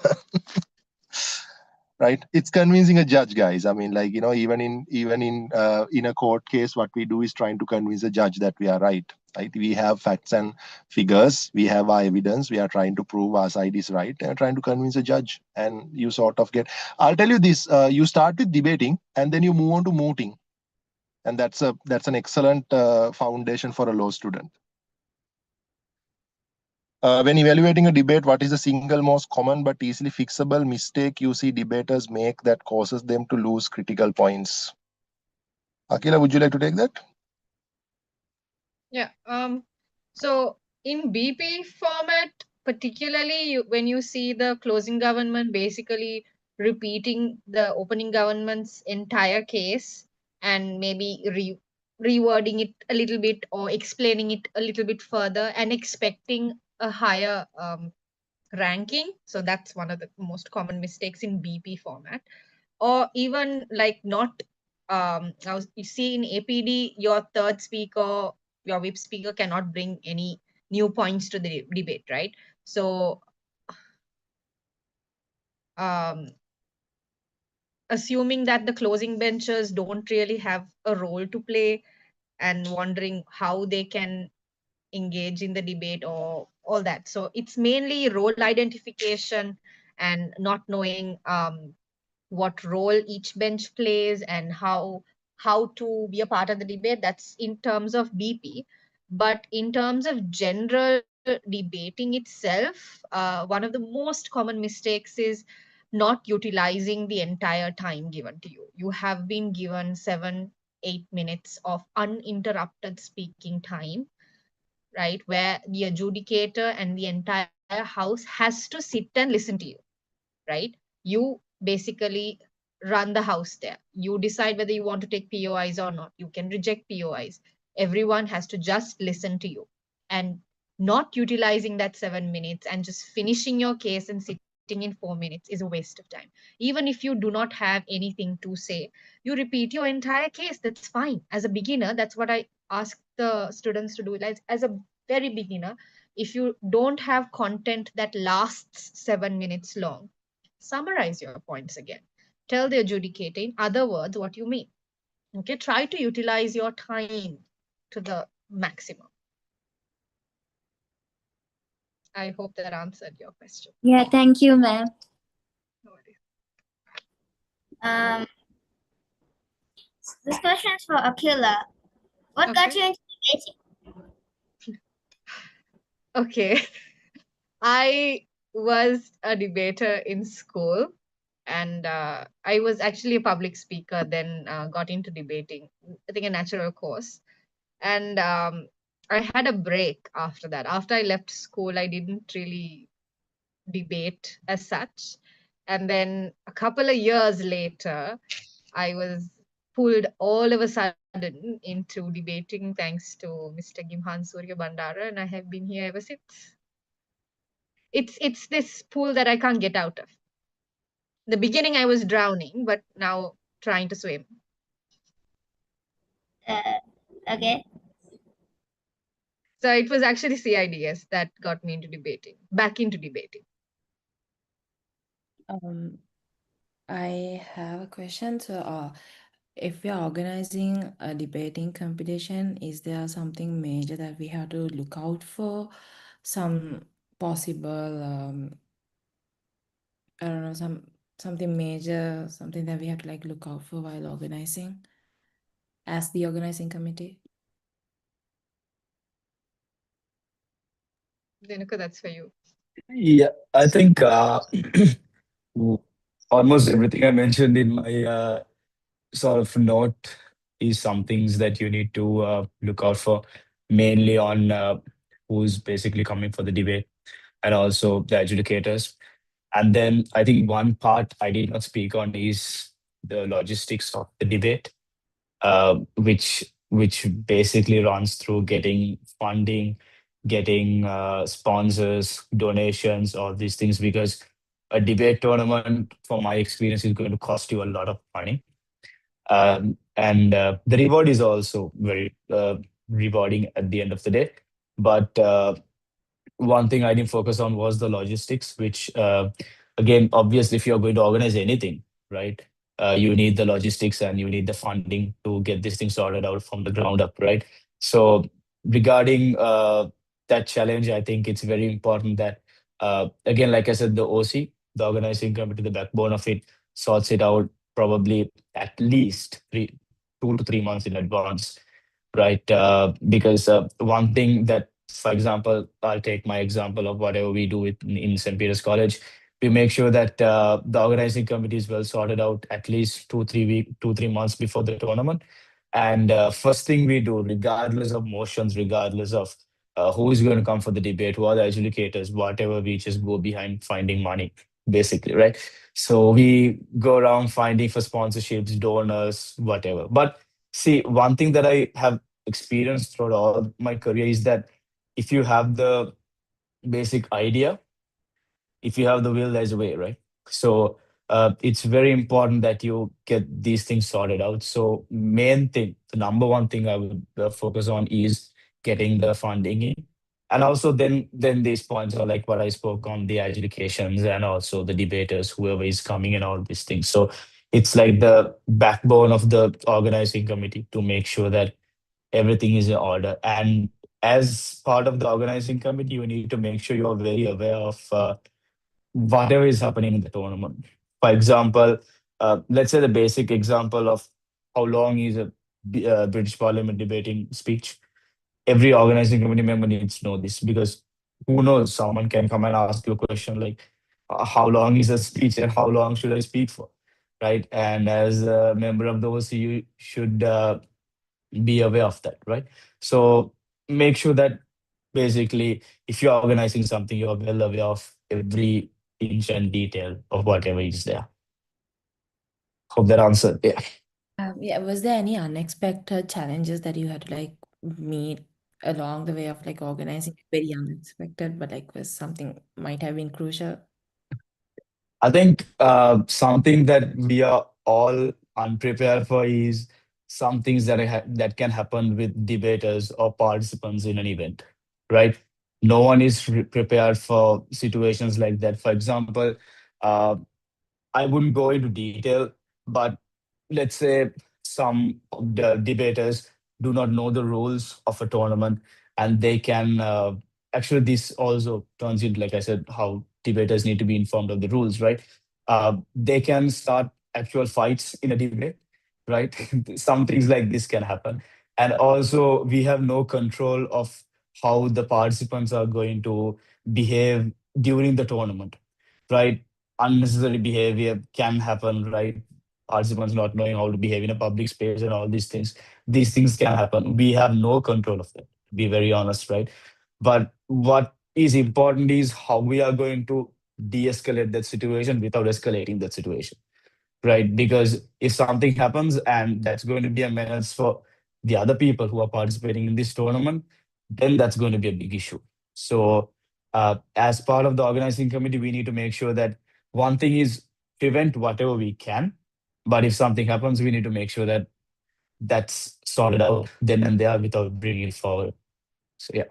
Right, it's convincing a judge, guys. I mean, like even in a court case, what we do is trying to convince the judge that we are right. Right, we have facts and figures, we have our evidence, we are trying to prove our side is right, and trying to convince a judge. And you sort of get, I'll tell you this, you start with debating and then you move on to mooting, and that's an excellent foundation for a law student. When evaluating a debate, what is the single most common but easily fixable mistake you see debaters make that causes them to lose critical points? Akila, would you like to take that? Yeah. So in BP format, particularly when you see the closing government basically repeating the opening government's entire case and maybe rewording it a little bit or explaining it a little bit further and expecting a higher ranking. So that's one of the most common mistakes in BP format. Or even like not now you see in APD, your third speaker, your whip speaker cannot bring any new points to the debate, right? So um, assuming that the closing benchers don't really have a role to play and wondering how they can engage in the debate or all that. So it's mainly role identification and not knowing what role each bench plays and how to be a part of the debate. That's in terms of BP. But in terms of general debating itself, one of the most common mistakes is not utilizing the entire time given to you. You have been given 7-8 minutes of uninterrupted speaking time, right, where the adjudicator and the entire house has to sit and listen to you, right? You basically run the house there. You decide whether you want to take POIs or not. You can reject POIs. Everyone has to just listen to you. And not utilizing that 7 minutes and just finishing your case and sitting in 4 minutes is a waste of time. Even if you do not have anything to say, you repeat your entire case. That's fine. As a beginner, that's what I ask the students to do. Like, as a very beginner, if you don't have content that lasts 7 minutes long, summarize your points again. Tell the adjudicator, in other words, what you mean. Okay, try to utilize your time to the maximum. I hope that answered your question. Yeah, thank you, ma'am. No worries. This question is for Akila. What got Okay. you into debating? Okay. I was a debater in school, and I was actually a public speaker, then got into debating, I think a natural course. And I had a break after that. After I left school, I didn't really debate as such. And then a couple of years later, I was pulled all of a sudden into debating thanks to Mr. Gimhan Surya Bandara, and I have been here ever since. It's this pool that I can't get out of. The beginning I was drowning, but now trying to swim. Okay. So it was actually CIDS that got me into debating, back into debating. I have a question. So, if we are organizing a debating competition, is there something major that we have to look out for? Some possible, I don't know, something major, something that we have to like look out for while organizing as the organizing committee? Renuka, that's for you. Yeah, I think almost everything I mentioned in my sort of note is some things that you need to look out for, mainly on who's basically coming for the debate and also the adjudicators. And then I think one part I did not speak on is the logistics of the debate, which basically runs through getting funding, getting sponsors, donations, all these things. Because a debate tournament, from my experience, is going to cost you a lot of money, and the reward is also very rewarding at the end of the day. But one thing I didn't focus on was the logistics, which again, obviously, if you're going to organize anything, right, you need the logistics and you need the funding to get this thing sorted out from the ground up, right? So regarding that challenge, I think it's very important that again, like I said, the OC, the organizing committee, the backbone of it, sorts it out probably at least 2 to 3 months in advance, right? Because one thing that, for example, I'll take my example of whatever we do in St. Peter's College. We make sure that the organizing committee is well sorted out at least 2 3 months before the tournament. And first thing we do, regardless of motions, regardless of who is going to come for the debate, who are the educators, whatever, we just go behind finding money, basically, right? So we go around finding for sponsorships, donors, whatever. But see, one thing that I have experienced throughout all my career is that if you have the basic idea, if you have the will, there's a way, right? So it's very important that you get these things sorted out. So main thing, the number one thing I would focus on is getting the funding in. And also then these points are like what I spoke on, the educations and also the debaters, whoever is coming and all these things. So it's like the backbone of the organizing committee to make sure that everything is in order. And as part of the organizing committee, you need to make sure you're very aware of whatever is happening in the tournament. For example, let's say the basic example of how long is a British Parliament debating speech. Every organizing committee member needs to know this, because who knows, someone can come and ask you a question like, how long is a speech and how long should I speak for? Right. And as a member of the OC, you should be aware of that, right? So make sure that basically, if you're organizing something, you're well aware of every inch and detail of whatever is there. Hope that answered. Yeah. Yeah, was there any unexpected challenges that you had to like meet along the way of like organizing? Very unexpected, but like was something might have been crucial. I think something that we are all unprepared for is some things that that can happen with debaters or participants in an event, right? No one is prepared for situations like that. For example, uh, I wouldn't go into detail, but let's say some of the debaters do not know the rules of a tournament, and they can actually, this also turns into, like I said, how debaters need to be informed of the rules, right? They can start actual fights in a debate, right? Some things like this can happen. And also, we have no control of how the participants are going to behave during the tournament, right? Unnecessary behavior can happen, right? Participants not knowing how to behave in a public space and all these things. These things can happen. We have no control of that, to be very honest, right? But what is important is how we are going to de-escalate that situation without escalating that situation, right? Because if something happens and that's going to be a menace for the other people who are participating in this tournament, then that's going to be a big issue. So, as part of the organizing committee, we need to make sure that one thing is prevent whatever we can, but if something happens, we need to make sure that that's sorted out then and there without bringing it forward. So, yeah,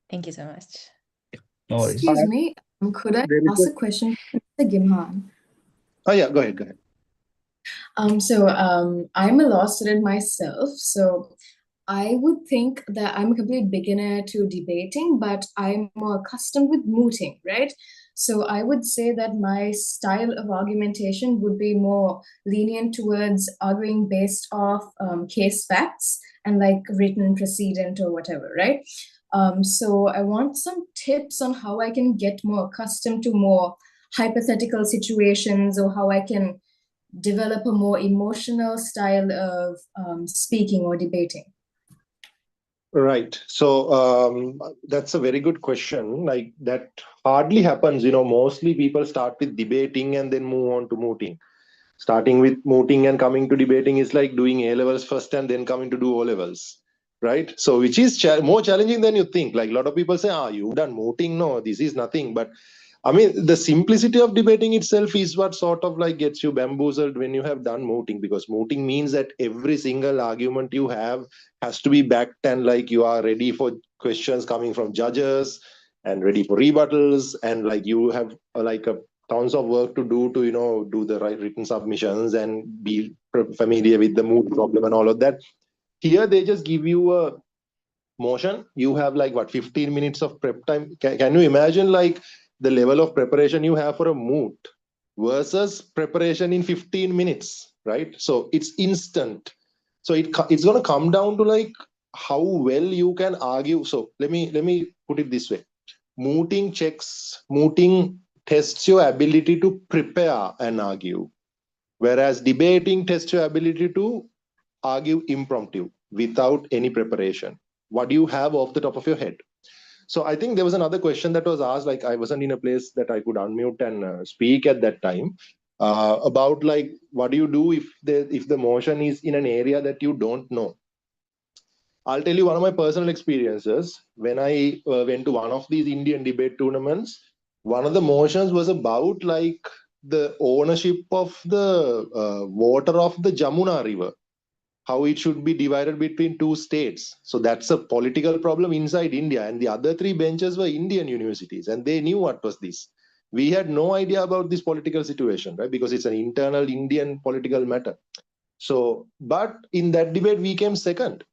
Thank you so much. no worries. Excuse me, could I There is ask a question to Mr. Gimhan? Oh yeah, go ahead. I'm a law student myself, so I would think that I'm a complete beginner to debating, but I'm more accustomed with mooting, right? So I would say that my style of argumentation would be more lenient towards arguing based off case facts and like written precedent or whatever, right? So I want some tips on how I can get more accustomed to more hypothetical situations or how I can develop a more emotional style of speaking or debating. Right. So that's a very good question. Like that hardly happens. Mostly people start with debating and then move on to mooting. Starting with mooting and coming to debating is like doing A levels first and then coming to do O levels. Right. So which is more challenging than you think. Like a lot of people say, you've done mooting. No, this is nothing. But I mean, the simplicity of debating itself is what sort of like gets you bamboozled when you have done mooting, because mooting means that every single argument you have has to be backed and like you are ready for questions coming from judges and ready for rebuttals, and like you have like a tons of work to do to do the right written submissions and be familiar with the moot problem and all of that. Here they just give you a motion. You have like what, 15 minutes of prep time. Can you imagine like the level of preparation you have for a moot versus preparation in 15 minutes, right? So it's instant. So it's going to come down to like how well you can argue. So let me put it this way. Mooting tests your ability to prepare and argue, whereas debating tests your ability to argue impromptu without any preparation. What do you have off the top of your head? So I think there was another question that was asked, like I wasn't in a place that I could unmute and speak at that time, about like what do you do if the motion is in an area that you don't know. I'll tell you one of my personal experiences. When I went to one of these Indian debate tournaments, one of the motions was about like the ownership of the water of the Jamuna River, how it should be divided between two states. So that's a political problem inside India. And the other three benches were Indian universities, and they knew what was this. We had no idea about this political situation, right? Because it's an internal Indian political matter. So, but in that debate, we came second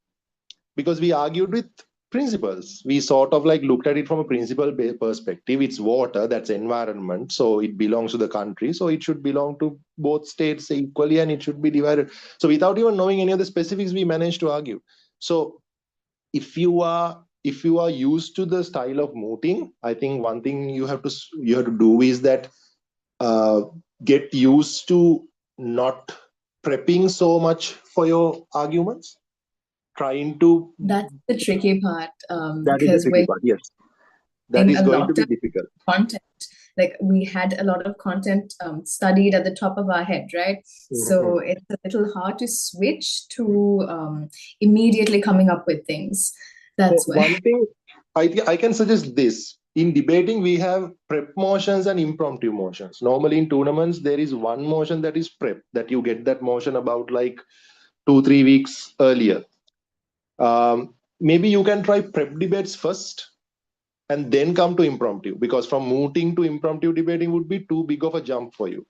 because we argued with principles. We sort of like looked at it from a principle perspective. It's water, that's environment, so it belongs to the country, so it should belong to both states equally and it should be divided. So without even knowing any of the specifics, we managed to argue. So if you are used to the style of mooting, I think one thing you have to do is that uh, get used to not prepping so much for your arguments, trying to. That's the tricky part That is the because tricky we're part. Yes, that in is a going lot to be of difficult. content. Like we had a lot of content studied at the top of our head, right? So it's a little hard to switch to immediately coming up with things. So That's why. one thing I can suggest this. In debating, we have prep motions and impromptu motions. Normally in tournaments, there is one motion that is prep, that you get that motion about like 2-3 weeks earlier. Maybe you can try prep debates first and then come to impromptu, because from mooting to impromptu debating would be too big of a jump for you,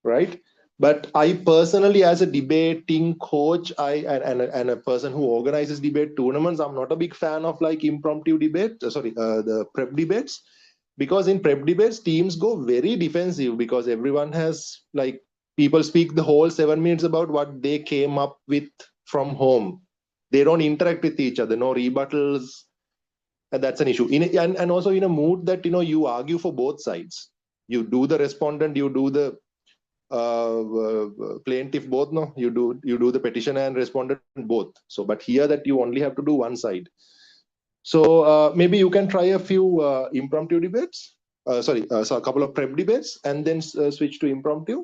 right? But I personally, as a debating coach, and a person who organizes debate tournaments, I'm not a big fan of like impromptu debate. The prep debates, because in prep debates teams go very defensive, because everyone has like, people speak the whole 7 minutes about what they came up with from home. They don't interact with each other, no rebuttals, and that's an issue. And also in a mood that you argue for both sides. You do the respondent, you do the plaintiff both. No, you do the petitioner and respondent both. So but here that you only have to do one side. So maybe you can try a few impromptu debates, so a couple of prep debates, and then switch to impromptu,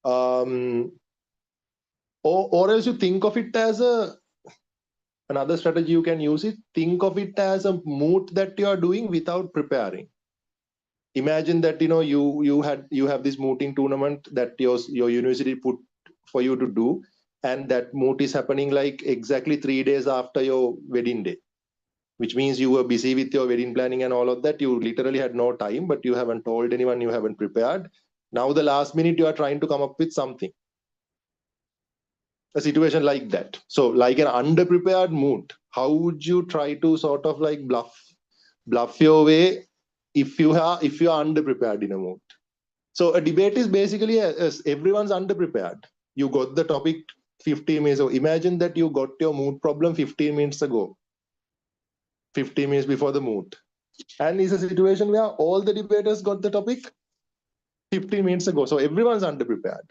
um, or else you think of it as another strategy. You can use it, think of it as a moot that you are doing without preparing. Imagine that you have this mooting tournament that your university put for you to do, and that moot is happening like exactly 3 days after your wedding day, which means you were busy with your wedding planning and all of that. You literally had no time, but you haven't told anyone, you haven't prepared. Now the last minute you are trying to come up with something. A situation like that. So like an underprepared mood, how would you try to sort of like bluff your way if you are underprepared in a mood? So a debate is basically as everyone's underprepared. You got the topic 15 minutes ago. Imagine that you got your mood problem 15 minutes ago, 15 minutes before the mood. And it's a situation where all the debaters got the topic 15 minutes ago. So everyone's underprepared.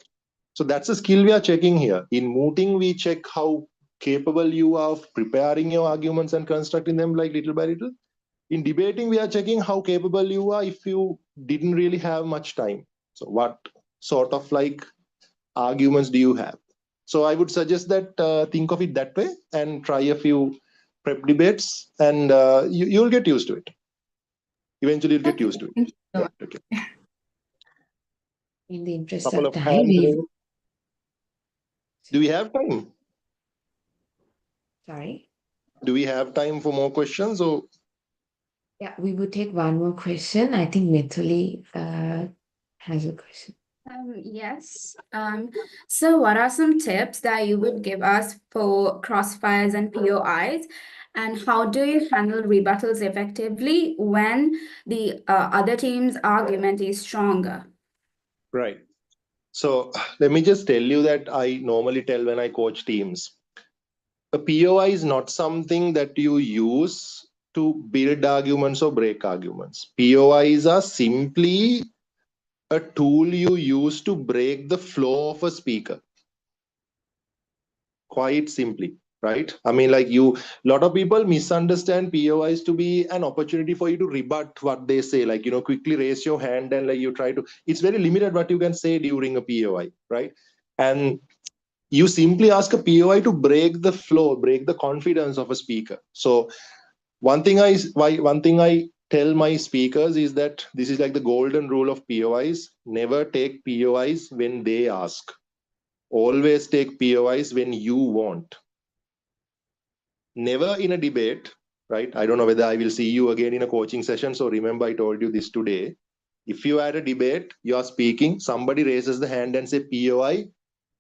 So that's a skill we are checking here. In mooting, we check how capable you are of preparing your arguments and constructing them like little by little. In debating, we are checking how capable you are if you didn't really have much time. So what sort of like arguments do you have? So I would suggest that think of it that way and try a few prep debates, and you'll get used to it. Eventually, you'll get used to it. Thank you so much. Okay. In the interest Couple of of time, hands. Do we have time? sorry. Do we have time for more questions? Or Yeah, we would take one more question. I think Mithuli has a question. Yes. So what are some tips that you would give us for crossfires and POIs? And how do you handle rebuttals effectively when the other team's argument is stronger? right. So let me just tell you that I normally tell when I coach teams. A POI is not something that you use to build arguments or break arguments. POIs are simply a tool you use to break the flow of a speaker. Quite simply, right? I mean, like a lot of people misunderstand POIs to be an opportunity for you to rebut what they say, like, quickly raise your hand and like you try to, it's very limited what you can say during a POI, right? And you simply ask a POI to break the flow, break the confidence of a speaker. So one thing I tell my speakers is that this is like the golden rule of POIs. Never take POIs when they ask. Always take POIs when you want. Never in a debate, right? I don't know whether I will see you again in a coaching session. So remember, I told you this today. If you are at a debate, you are speaking, somebody raises the hand and say POI,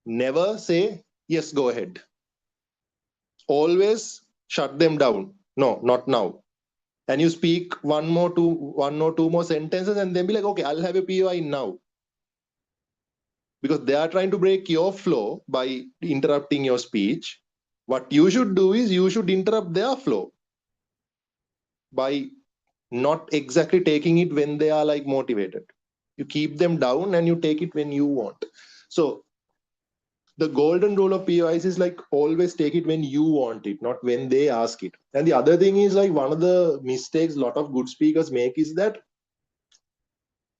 never say, yes, go ahead. Always shut them down. No, not now. And you speak one or two more sentences and then be like, okay, I'll have a POI now. Because they are trying to break your flow by interrupting your speech. What you should do is you should interrupt their flow by not exactly taking it when they are like motivated. You keep them down and you take it when you want. So the golden rule of POIs is like always take it when you want it, not when they ask it. And the other thing is like one of the mistakes a lot of good speakers make is that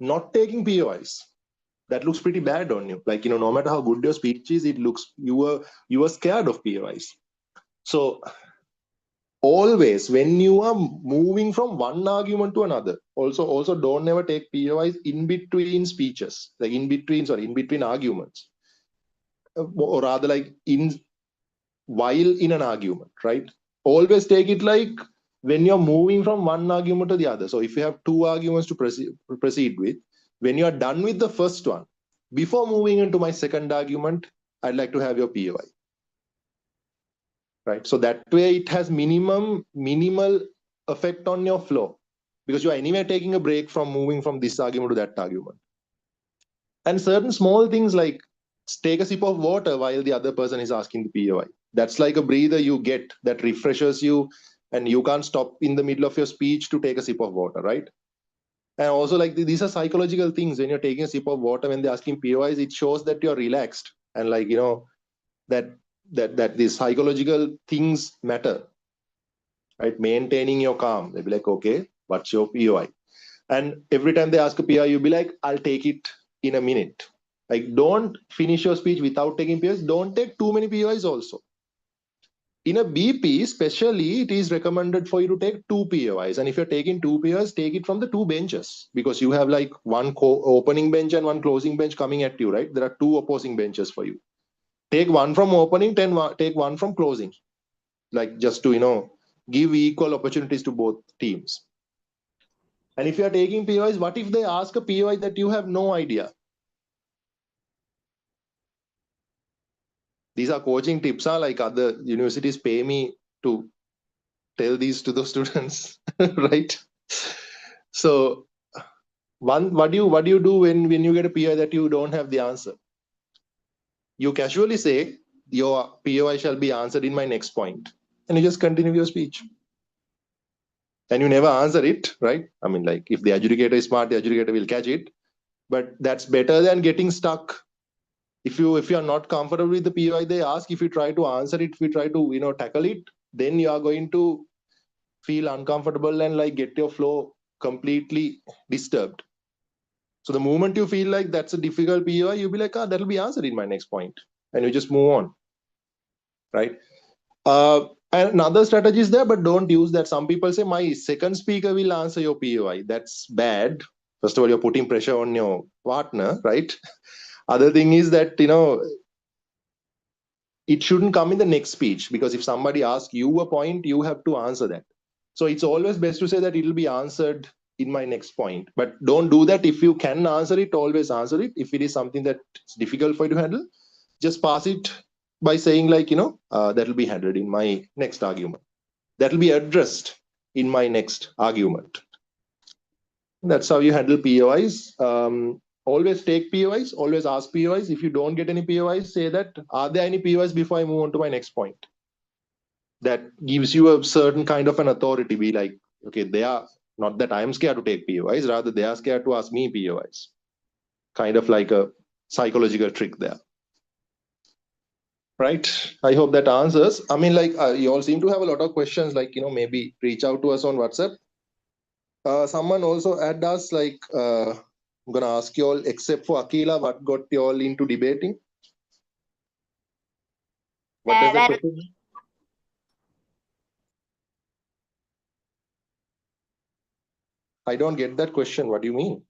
not taking POIs. That looks pretty bad on you. Like, no matter how good your speech is, it looks you were scared of POIs. So always when you are moving from one argument to another, also don't never take POIs in between speeches, like in between arguments, or rather like while in an argument, right? Always take it like when you're moving from one argument to the other. So if you have two arguments to proceed with, when you are done with the first one, before moving into my second argument, I'd like to have your POI. Right? So that way it has minimal effect on your flow because you are anyway taking a break from moving from this argument to that argument. And certain small things like take a sip of water while the other person is asking the POI. That's like a breather you get that refreshes you, and you can't stop in the middle of your speech to take a sip of water, right? And also, like these are psychological things. When you're taking a sip of water, when they're asking POIs, it shows that you're relaxed and like that these psychological things matter, right? Maintaining your calm. They'll be like, okay, what's your POI? And every time they ask a POI, you'll be like, I'll take it in a minute. Like, don't finish your speech without taking POIs. Don't take too many POIs also. In a BP, especially, it is recommended for you to take two POIs. And if you're taking two POIs, take it from the two benches because you have like one opening bench and one closing bench coming at you, right? There are two opposing benches for you. Take one from opening, take one from closing. Like just to, give equal opportunities to both teams. And if you are taking POIs, what if they ask a POI that you have no idea? these are coaching tips, like other universities pay me to tell these to the students, right? So what do you do when you get a POI that you don't have the answer? You casually say your POI shall be answered in my next point, and you just continue your speech. And you never answer it, right? I mean, like if the adjudicator is smart, the adjudicator will catch it. But that's better than getting stuck. If you are not comfortable with the POI they ask, if you try to answer it, if you try to tackle it, then you are going to feel uncomfortable and like get your flow completely disturbed. So the moment you feel like that's a difficult POI, you'll be like, that'll be answered in my next point, and you just move on, right? And another strategy is there, but don't use that. Some people say my second speaker will answer your POI. That's bad. First of all, you're putting pressure on your partner, right? Other thing is that it shouldn't come in the next speech, because if somebody asks you a point, you have to answer that. So it's always best to say that it'll be answered in my next point. But don't do that. If you can answer it, always answer it. If it is something that's difficult for you to handle, just pass it by saying like, that'll be handled in my next argument. That'll be addressed in my next argument. That's how you handle POIs. Always take POIs, always ask POIs. If you don't get any POIs, say that, are there any POIs before I move on to my next point? That gives you a certain kind of an authority. Be like, okay, they are not that I'm scared to take POIs, rather they are scared to ask me POIs. Kind of like a psychological trick there. Right. I hope that answers. I mean, like, you all seem to have a lot of questions, like, maybe reach out to us on WhatsApp. Someone also asked us, like, I'm going to ask you all, except for Akila, what got you all into debating? What does the question mean? I don't get that question. What do you mean?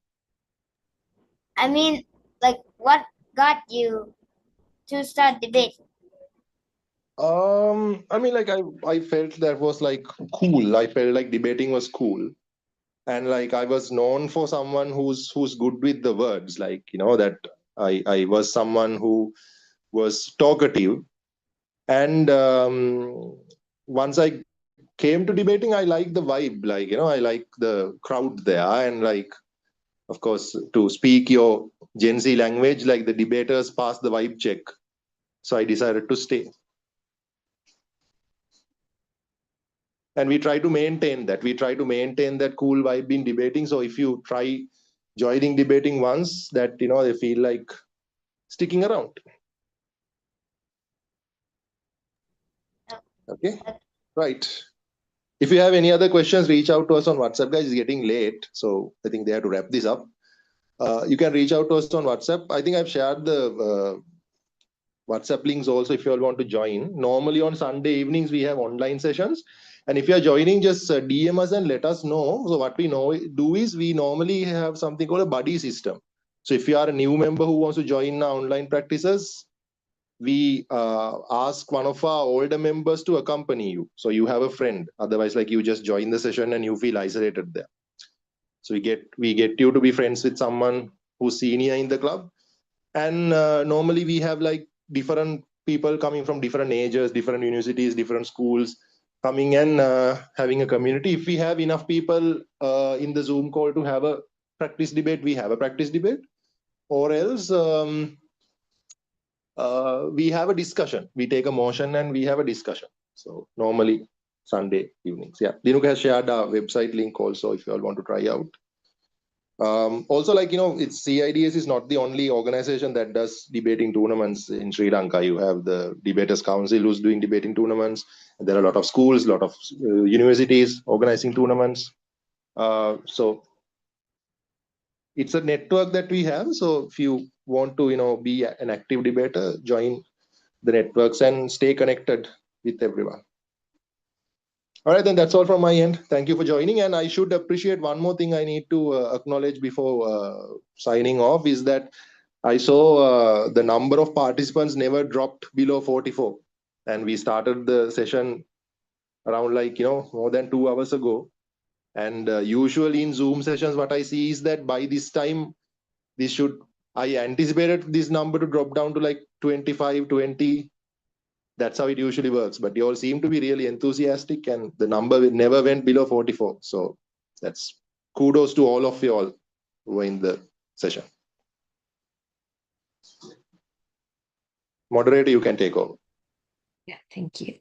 I mean, like, what got you to start debating? I mean, like, I felt that was like cool. I felt like debating was cool. And like I was known for someone who's good with the words, like, that I was someone who was talkative. And once I came to debating, I like the vibe, like, I like the crowd there. And like, of course, to speak your Gen Z language, like the debaters pass the vibe check. So I decided to stay. And we try to maintain that. We try to maintain that cool vibe in debating. So if you try joining debating once, that, they feel like sticking around. Okay, right. If you have any other questions, reach out to us on WhatsApp, guys. It's getting late, so I think they have to wrap this up. You can reach out to us on WhatsApp. I think I've shared the WhatsApp links also if you all want to join. Normally on Sunday evenings, we have online sessions. And if you are joining, just DM us and let us know. So what we do is we normally have something called a buddy system. So if you are a new member who wants to join our online practices, we ask one of our older members to accompany you. So you have a friend. Otherwise, like, you just join the session and you feel isolated there. So we get you to be friends with someone who's senior in the club. And normally we have like different people coming from different ages, different universities, different schools, coming and having a community. If we have enough people in the Zoom call to have a practice debate, we have a practice debate. Or else we have a discussion. We take a motion and we have a discussion. So normally Sunday evenings. Yeah, Dinuk has shared our website link also if you all want to try out. Also, like, it's CIDS is not the only organization that does debating tournaments in Sri Lanka. You have the Debaters Council who's doing debating tournaments. There are a lot of schools, a lot of universities organizing tournaments. So it's a network that we have. So if you want to, be an active debater, join the networks and stay connected with everyone. All right, then that's all from my end. Thank you for joining. And I should appreciate one more thing I need to acknowledge before signing off is that I saw the number of participants never dropped below 44. And we started the session around like, more than 2 hours ago. And usually in Zoom sessions, what I see is that by this time, I anticipated this number to drop down to like 25, 20. that's how it usually works. But you all seem to be really enthusiastic, and the number never went below 44. So that's kudos to all of you all who were in the session. Moderator, you can take over. Yeah, thank you.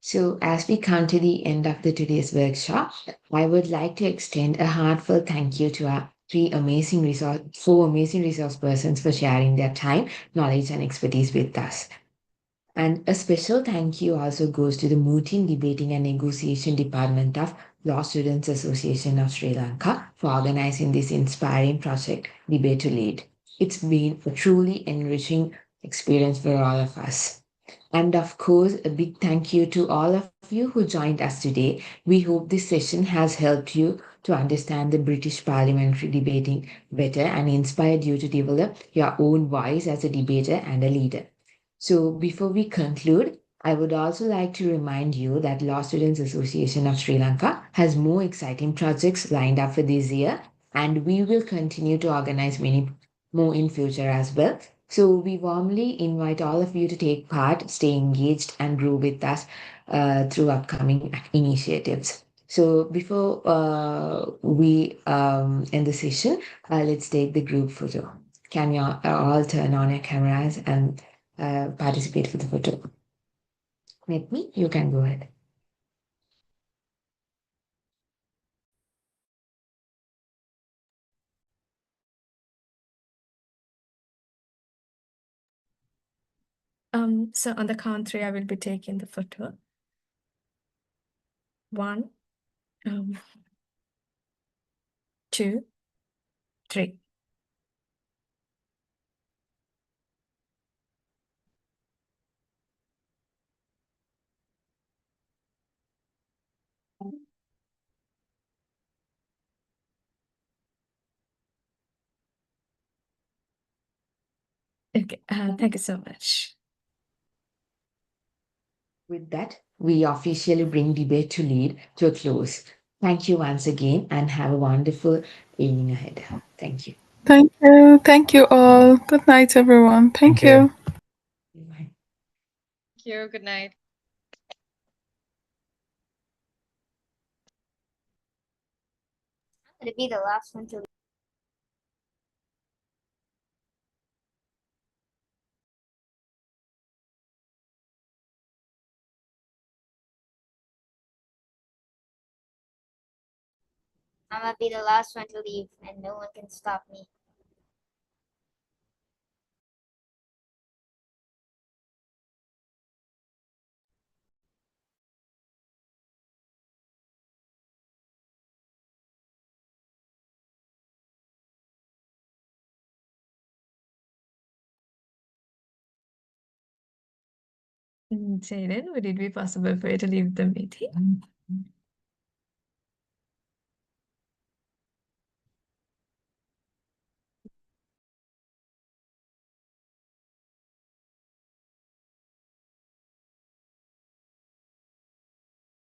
So, as we come to the end of today's workshop, I would like to extend a heartfelt thank you to our four amazing resource persons for sharing their time, knowledge, and expertise with us. And a special thank you also goes to the Mooting, Debating and Negotiation Department of Law Students Association of Sri Lanka for organizing this inspiring project, Debate to Lead. It's been a truly enriching experience for all of us. And of course, a big thank you to all of you who joined us today. We hope this session has helped you to understand the British parliamentary debating better and inspired you to develop your own voice as a debater and a leader. So before we conclude, I would also like to remind you that Law Students Association of Sri Lanka has more exciting projects lined up for this year, and we will continue to organize many more in future as well. So we warmly invite all of you to take part, stay engaged, and grow with us through upcoming initiatives. So before we end the session, let's take the group photo. Can you all turn on your cameras and participate for the photo? Let me, you can go ahead. So on the count three, I will be taking the photo. 1, 2, 3. Okay, thank you so much. With that, we officially bring Debate to Lead to a close. Thank you once again and have a wonderful evening ahead. Thank you. Thank you. Thank you all. Good night, everyone. Thank you. Bye. Thank you. Good night. I'm gonna be the last one to I'm gonna be the last one to leave, and no one can stop me. Jaden, would it be possible for you to leave the meeting?